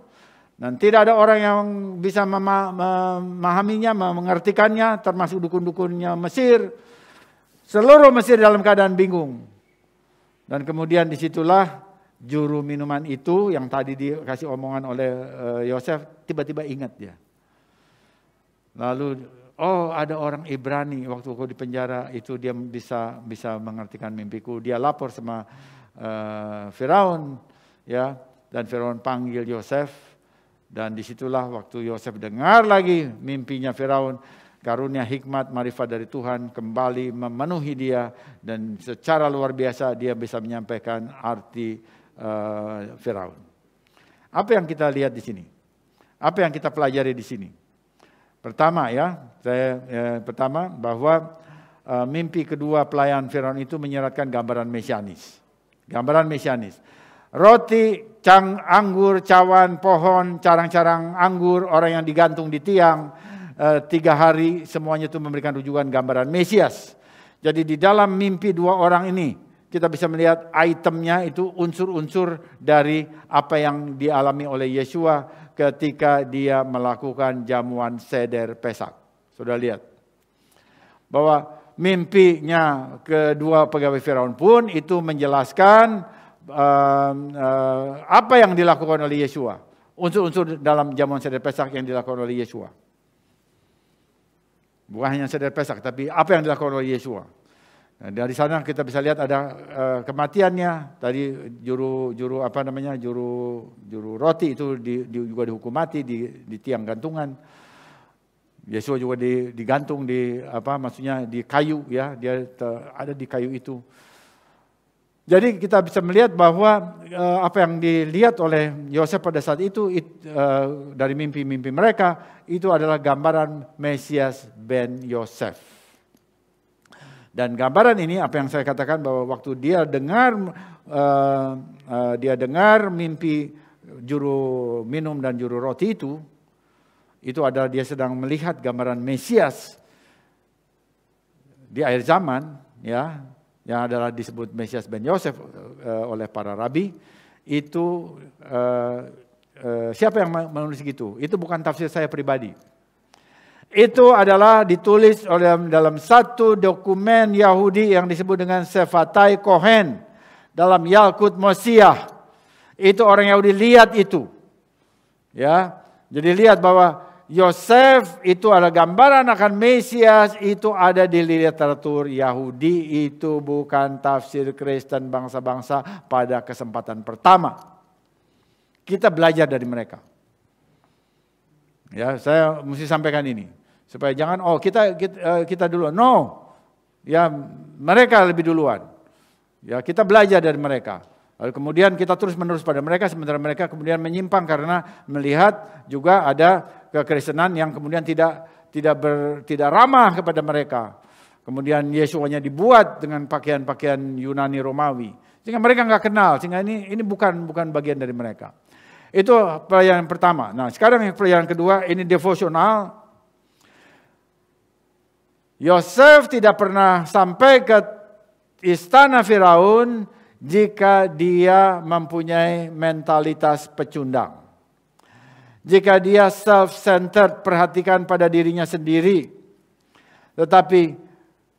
B: Dan tidak ada orang yang bisa memahaminya, mengertikannya, termasuk dukun-dukunnya Mesir. Seluruh Mesir dalam keadaan bingung. Dan kemudian disitulah juru minuman itu yang tadi dikasih omongan oleh Yosef, tiba-tiba ingat dia. Lalu, oh ada orang Ibrani waktu aku di penjara itu dia bisa mengartikan mimpiku. Dia lapor sama Firaun, ya, dan Firaun panggil Yosef, dan disitulah waktu Yosef dengar lagi mimpinya Firaun, karunia hikmat marifat dari Tuhan kembali memenuhi dia, dan secara luar biasa dia bisa menyampaikan arti Firaun. Apa yang kita lihat di sini? Apa yang kita pelajari di sini? Pertama pertama bahwa mimpi kedua pelayan Firaun itu menyeratkan gambaran mesianis. Gambaran mesianis. Roti, anggur, cawan, pohon, carang-carang anggur, orang yang digantung di tiang, 3 hari, semuanya itu memberikan rujukan gambaran Mesias. Jadi di dalam mimpi 2 orang ini, kita bisa melihat itemnya itu unsur-unsur dari apa yang dialami oleh Yeshua ketika dia melakukan jamuan seder Pesak. Sudah lihat bahwa mimpinya kedua pegawai Firaun pun itu menjelaskan apa yang dilakukan oleh Yeshua. Unsur-unsur dalam jamuan seder Pesak yang dilakukan oleh Yeshua. Bukan hanya seder Pesak, tapi apa yang dilakukan oleh Yeshua. Nah, dari sana kita bisa lihat ada kematiannya. Tadi juru roti itu juga dihukum mati di tiang gantungan. Yesua juga digantung maksudnya di kayu, ya, dia ada di kayu itu. Jadi kita bisa melihat bahwa apa yang dilihat oleh Yosef pada saat itu dari mimpi-mimpi mereka itu adalah gambaran Mesias ben Yosef. Dan gambaran ini apa yang saya katakan bahwa waktu dia dengar mimpi juru minum dan juru roti itu adalah dia sedang melihat gambaran Mesias di akhir zaman, ya, yang adalah disebut Mesias ben Yosef oleh para rabi. Itu siapa yang menulis gitu? Itu bukan tafsir saya pribadi. Itu adalah ditulis dalam satu dokumen Yahudi yang disebut dengan Sefatai Kohen dalam Yalkut Mosiah. Itu orang Yahudi lihat itu, ya. Jadi lihat bahwa Yosef itu adalah gambaran akan Mesias, itu ada di literatur Yahudi, itu bukan tafsir Kristen bangsa-bangsa pada kesempatan pertama. Kita belajar dari mereka. Ya, saya mesti sampaikan ini supaya jangan kita duluan. No. Ya, mereka lebih duluan. Ya, kita belajar dari mereka. Lalu kemudian kita terus-menerus pada mereka, sementara mereka kemudian menyimpang karena melihat juga ada kekristenan yang kemudian tidak ramah kepada mereka. Kemudian Yesuanya dibuat dengan pakaian-pakaian Yunani Romawi, sehingga mereka nggak kenal, sehingga ini bukan bagian dari mereka. Itu pelajaran pertama. Nah, sekarang yang pelajaran kedua ini devosional. Yosef tidak pernah sampai ke istana Firaun jika dia mempunyai mentalitas pecundang. Jika dia self-centered, perhatikan pada dirinya sendiri. Tetapi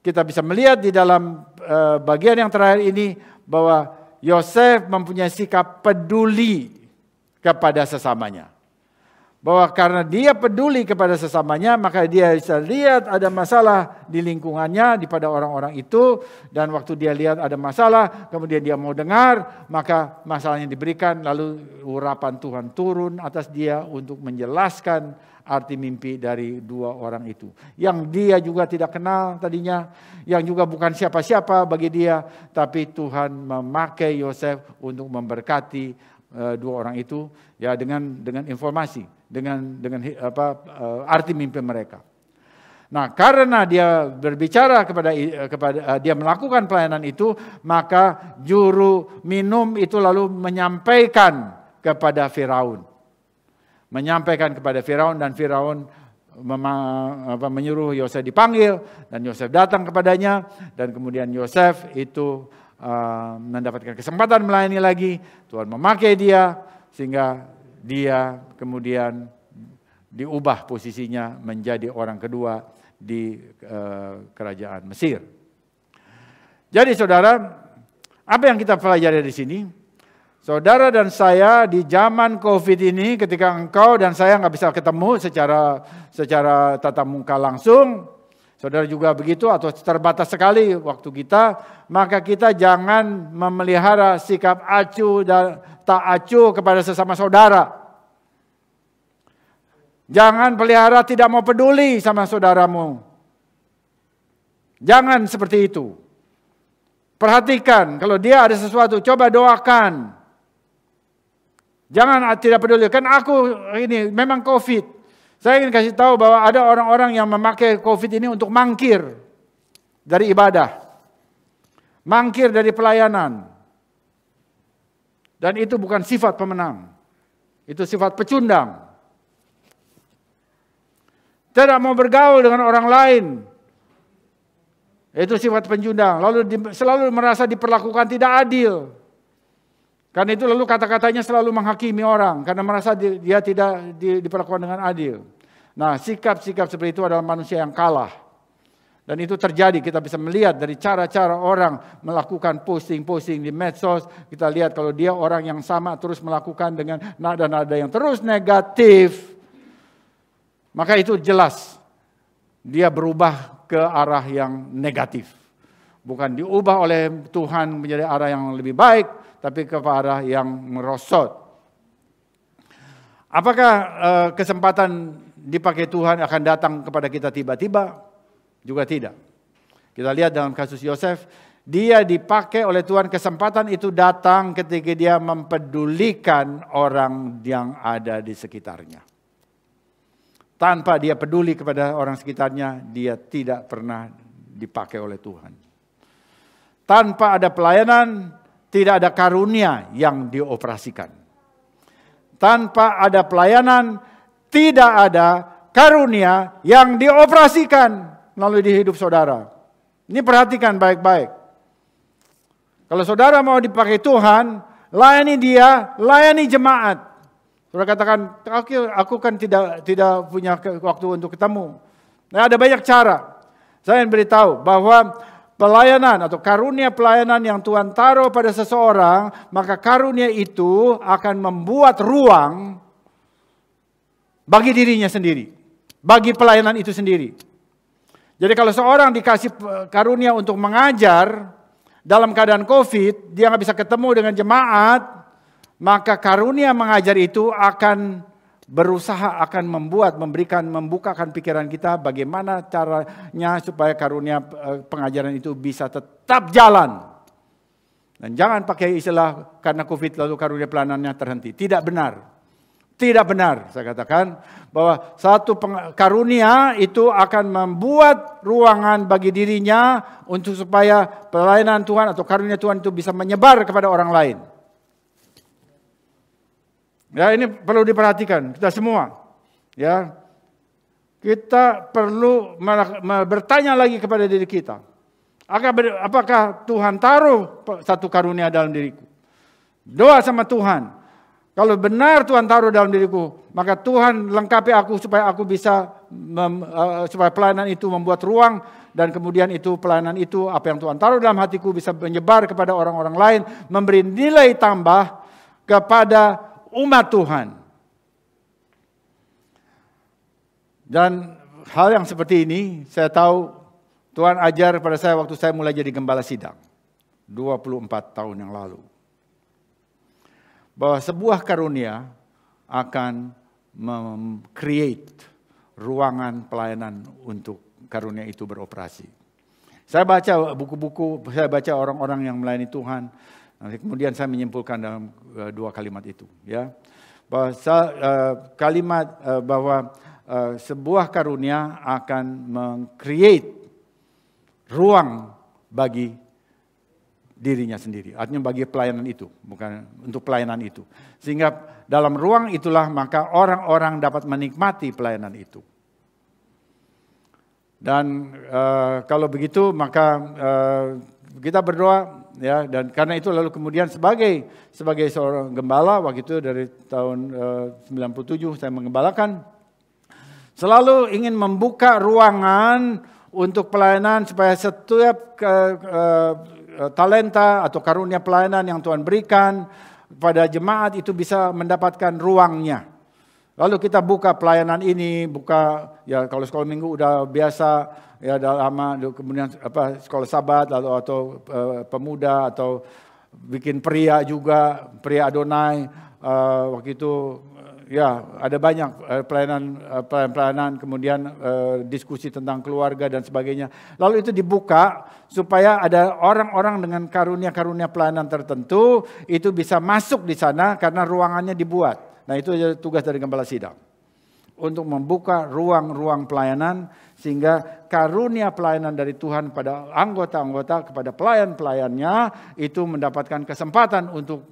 B: kita bisa melihat di dalam bagian yang terakhir ini bahwa Yosef mempunyai sikap peduli kepada sesamanya. Bahwa karena dia peduli kepada sesamanya, maka dia bisa lihat ada masalah di lingkungannya, pada orang-orang itu. Dan waktu dia lihat ada masalah, kemudian dia mau dengar, maka masalahnya diberikan. Lalu urapan Tuhan turun atas dia untuk menjelaskan arti mimpi dari 2 orang itu. Yang dia juga tidak kenal tadinya, yang juga bukan siapa-siapa bagi dia. Tapi Tuhan memakai Yosef untuk memberkati 2 orang itu, ya, dengan informasi, dengan arti mimpi mereka. Nah, karena dia berbicara kepada dia melakukan pelayanan itu, maka juru minum itu lalu menyampaikan kepada Firaun. Menyampaikan kepada Firaun, dan Firaun menyuruh Yosef dipanggil, dan Yosef datang kepadanya, dan kemudian Yosef itu mendapatkan kesempatan melayani lagi, Tuhan memakai dia sehingga dia kemudian diubah posisinya menjadi orang kedua di kerajaan Mesir. Jadi saudara, apa yang kita pelajari di sini? Saudara dan saya di zaman COVID ini, ketika engkau dan saya nggak bisa ketemu secara tatap muka langsung, saudara juga begitu atau terbatas sekali waktu kita, maka kita jangan memelihara sikap acuh dan tak acuh kepada sesama saudara. Jangan pelihara tidak mau peduli sama saudaramu. Jangan seperti itu. Perhatikan, kalau dia ada sesuatu, coba doakan. Jangan tidak peduli, kan aku ini memang COVID. Saya ingin kasih tahu bahwa ada orang-orang yang memakai COVID ini untuk mangkir dari ibadah. Mangkir dari pelayanan. Dan itu bukan sifat pemenang. Itu sifat pecundang. Tidak mau bergaul dengan orang lain. Itu sifat pecundang. Lalu selalu merasa diperlakukan tidak adil. Karena itu lalu kata-katanya selalu menghakimi orang. Karena merasa dia tidak diperlakukan dengan adil. Nah, sikap-sikap seperti itu adalah manusia yang kalah. Dan itu terjadi, kita bisa melihat dari cara-cara orang melakukan posting-posting di medsos. Kita lihat kalau dia orang yang sama terus melakukan dengan nada-nada yang terus negatif. Maka itu jelas dia berubah ke arah yang negatif. Bukan diubah oleh Tuhan menjadi arah yang lebih baik, tapi ke arah yang merosot. Apakah kesempatan dipakai Tuhan akan datang kepada kita tiba-tiba? Juga tidak. Kita lihat dalam kasus Yosef, dia dipakai oleh Tuhan, kesempatan itu datang ketika dia mempedulikan orang yang ada di sekitarnya. Tanpa dia peduli kepada orang sekitarnya, dia tidak pernah dipakai oleh Tuhan. Tanpa ada pelayanan, tidak ada karunia yang dioperasikan. Tanpa ada pelayanan, tidak ada karunia yang dioperasikan melalui di hidup saudara. Ini perhatikan baik-baik. Kalau saudara mau dipakai Tuhan, layani dia, layani jemaat. Saudara katakan, aku kan tidak punya waktu untuk ketemu. Nah, ada banyak cara. Saya ingin beritahu bahwa pelayanan atau karunia pelayanan yang Tuhan taruh pada seseorang, maka karunia itu akan membuat ruang bagi dirinya sendiri, bagi pelayanan itu sendiri. Jadi kalau seorang dikasih karunia untuk mengajar dalam keadaan COVID, dia nggak bisa ketemu dengan jemaat, maka karunia mengajar itu akan berusaha, akan membukakan pikiran kita bagaimana caranya supaya karunia pengajaran itu bisa tetap jalan. Dan jangan pakai istilah karena COVID lalu karunia pelayanannya terhenti. Tidak benar. Tidak benar, saya katakan bahwa satu karunia itu akan membuat ruangan bagi dirinya untuk supaya pelayanan Tuhan atau karunia Tuhan itu bisa menyebar kepada orang lain. Ya, ini perlu diperhatikan kita semua. Ya, kita perlu bertanya lagi kepada diri kita. Apakah Tuhan taruh satu karunia dalam diriku? Doa sama Tuhan. Kalau benar Tuhan taruh dalam diriku, maka Tuhan lengkapi aku supaya aku bisa supaya pelayanan itu membuat ruang dan kemudian itu pelayanan itu apa yang Tuhan taruh dalam hatiku bisa menyebar kepada orang-orang lain, memberi nilai tambah kepada umat Tuhan. Dan hal yang seperti ini saya tahu Tuhan ajar pada saya waktu saya mulai jadi gembala sidang 24 tahun yang lalu. Bahwa sebuah karunia akan create ruangan pelayanan untuk karunia itu beroperasi. Saya baca buku-buku, saya baca orang-orang yang melayani Tuhan. Nanti kemudian saya menyimpulkan dalam dua kalimat itu, ya, bahwa kalimat bahwa sebuah karunia akan meng-create ruang bagi dirinya sendiri, artinya bagi pelayanan itu, bukan untuk pelayanan itu. Sehingga dalam ruang itulah maka orang-orang dapat menikmati pelayanan itu. Dan kalau begitu maka kita berdoa ya, dan karena itu lalu kemudian sebagai seorang gembala waktu itu dari tahun 97 saya menggembalakan, selalu ingin membuka ruangan untuk pelayanan supaya setiap talenta atau karunia pelayanan yang Tuhan berikan pada jemaat itu bisa mendapatkan ruangnya. Lalu kita buka pelayanan ini, buka ya kalau sekolah minggu udah biasa ya udah lama, kemudian sekolah sabat lalu atau pemuda atau bikin pria juga, pria Adonai waktu itu ya ada banyak pelayanan kemudian diskusi tentang keluarga dan sebagainya. Lalu itu dibuka supaya ada orang-orang dengan karunia-karunia pelayanan tertentu itu bisa masuk di sana karena ruangannya dibuat. Nah itu tugas dari gembala sidang. Untuk membuka ruang-ruang pelayanan sehingga karunia pelayanan dari Tuhan pada anggota-anggota kepada pelayan-pelayannya itu mendapatkan kesempatan untuk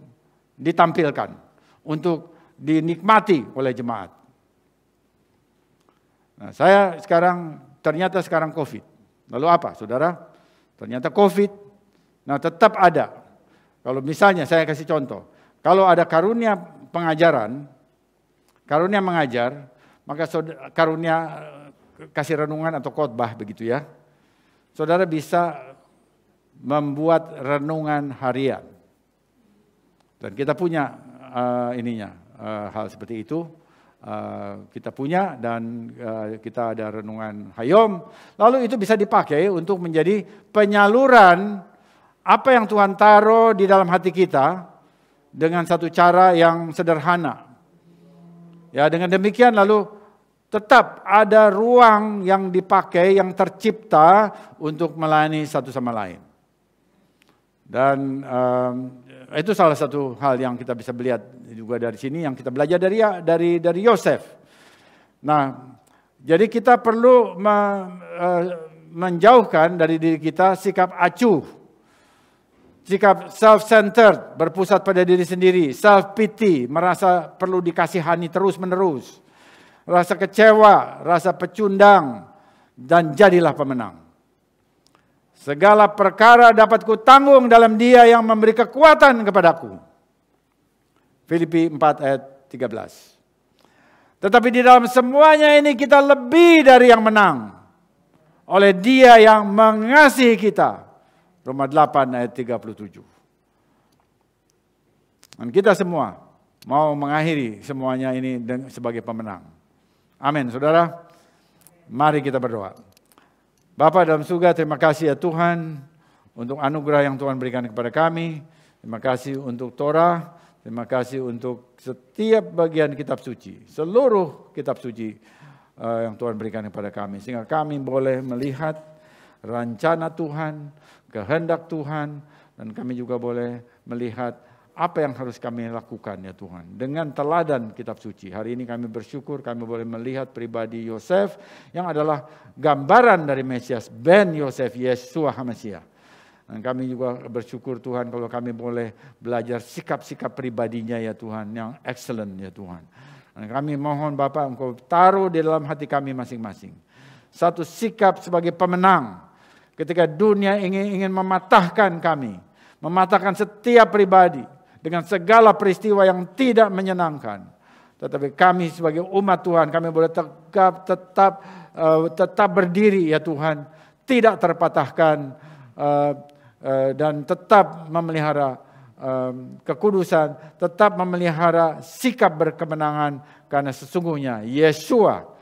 B: ditampilkan, untuk dinikmati oleh jemaat. Nah, saya ternyata sekarang COVID. Lalu apa, saudara? Ternyata COVID. Nah, tetap ada. Kalau misalnya saya kasih contoh, kalau ada karunia pengajaran, karunia mengajar, maka karunia kasih renungan atau khotbah begitu ya. Saudara bisa membuat renungan harian. Dan kita punya hal seperti itu. Kita punya dan kita ada renungan Hayom. Lalu itu bisa dipakai untuk menjadi penyaluran apa yang Tuhan taruh di dalam hati kita dengan satu cara yang sederhana. Ya, dengan demikian lalu tetap ada ruang yang dipakai, yang tercipta untuk melayani satu sama lain. Dan itu salah satu hal yang kita bisa lihat juga dari sini, yang kita belajar dari Yosef. Nah, jadi kita perlu menjauhkan dari diri kita sikap acuh. Sikap self-centered, berpusat pada diri sendiri, self-pity, merasa perlu dikasihani terus-menerus, rasa kecewa, rasa pecundang, dan jadilah pemenang. Segala perkara dapat kutanggung dalam Dia yang memberi kekuatan kepadaku. Filipi 4 ayat 13. Tetapi di dalam semuanya ini kita lebih dari yang menang oleh Dia yang mengasihi kita. Roma 8 ayat 37. Dan kita semua mau mengakhiri semuanya ini sebagai pemenang. Amin, saudara. Mari kita berdoa. Bapa dalam surga, terima kasih ya Tuhan untuk anugerah yang Tuhan berikan kepada kami. Terima kasih untuk Torah. Terima kasih untuk setiap bagian kitab suci. Seluruh kitab suci yang Tuhan berikan kepada kami. Sehingga kami boleh melihat rencana Tuhan, kehendak Tuhan, dan kami juga boleh melihat apa yang harus kami lakukan ya Tuhan. Dengan teladan kitab suci. Hari ini kami bersyukur kami boleh melihat pribadi Yosef yang adalah gambaran dari Mesias, Ben Yosef, Yeshua HaMashiach. Dan kami juga bersyukur Tuhan kalau kami boleh belajar sikap-sikap pribadinya ya Tuhan, yang excellent ya Tuhan. Dan kami mohon Bapak Engkau taruh di dalam hati kami masing-masing satu sikap sebagai pemenang. Ketika dunia ingin mematahkan kami, mematahkan setiap pribadi dengan segala peristiwa yang tidak menyenangkan. Tetapi kami sebagai umat Tuhan, kami boleh tetap berdiri ya Tuhan, tidak terpatahkan dan tetap memelihara kekudusan, tetap memelihara sikap berkemenangan karena sesungguhnya Yeshua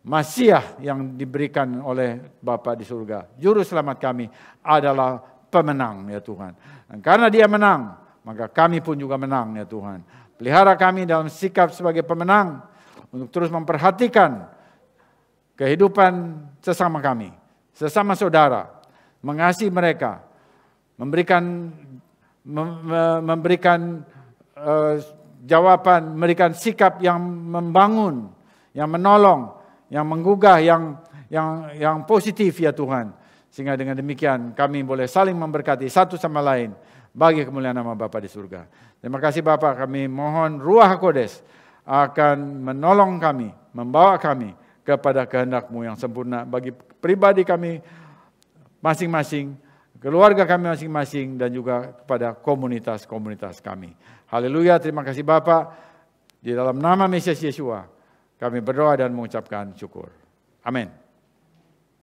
B: Masiah yang diberikan oleh Bapa di surga, juru selamat kami adalah pemenang ya Tuhan. Dan karena Dia menang, maka kami pun juga menang ya Tuhan. Pelihara kami dalam sikap sebagai pemenang untuk terus memperhatikan kehidupan sesama kami, sesama saudara, mengasihi mereka, memberikan jawaban, memberikan sikap yang membangun, yang menolong, yang menggugah, yang positif ya Tuhan. Sehingga dengan demikian kami boleh saling memberkati satu sama lain bagi kemuliaan nama Bapa di surga. Terima kasih Bapa, kami mohon Ruach HaKodes akan menolong kami, membawa kami kepada kehendak-Mu yang sempurna bagi pribadi kami masing-masing, keluarga kami masing-masing, dan juga kepada komunitas-komunitas kami. Haleluya, terima kasih Bapak. Di dalam nama Mesias Yeshua, kami berdoa dan mengucapkan syukur. Amin.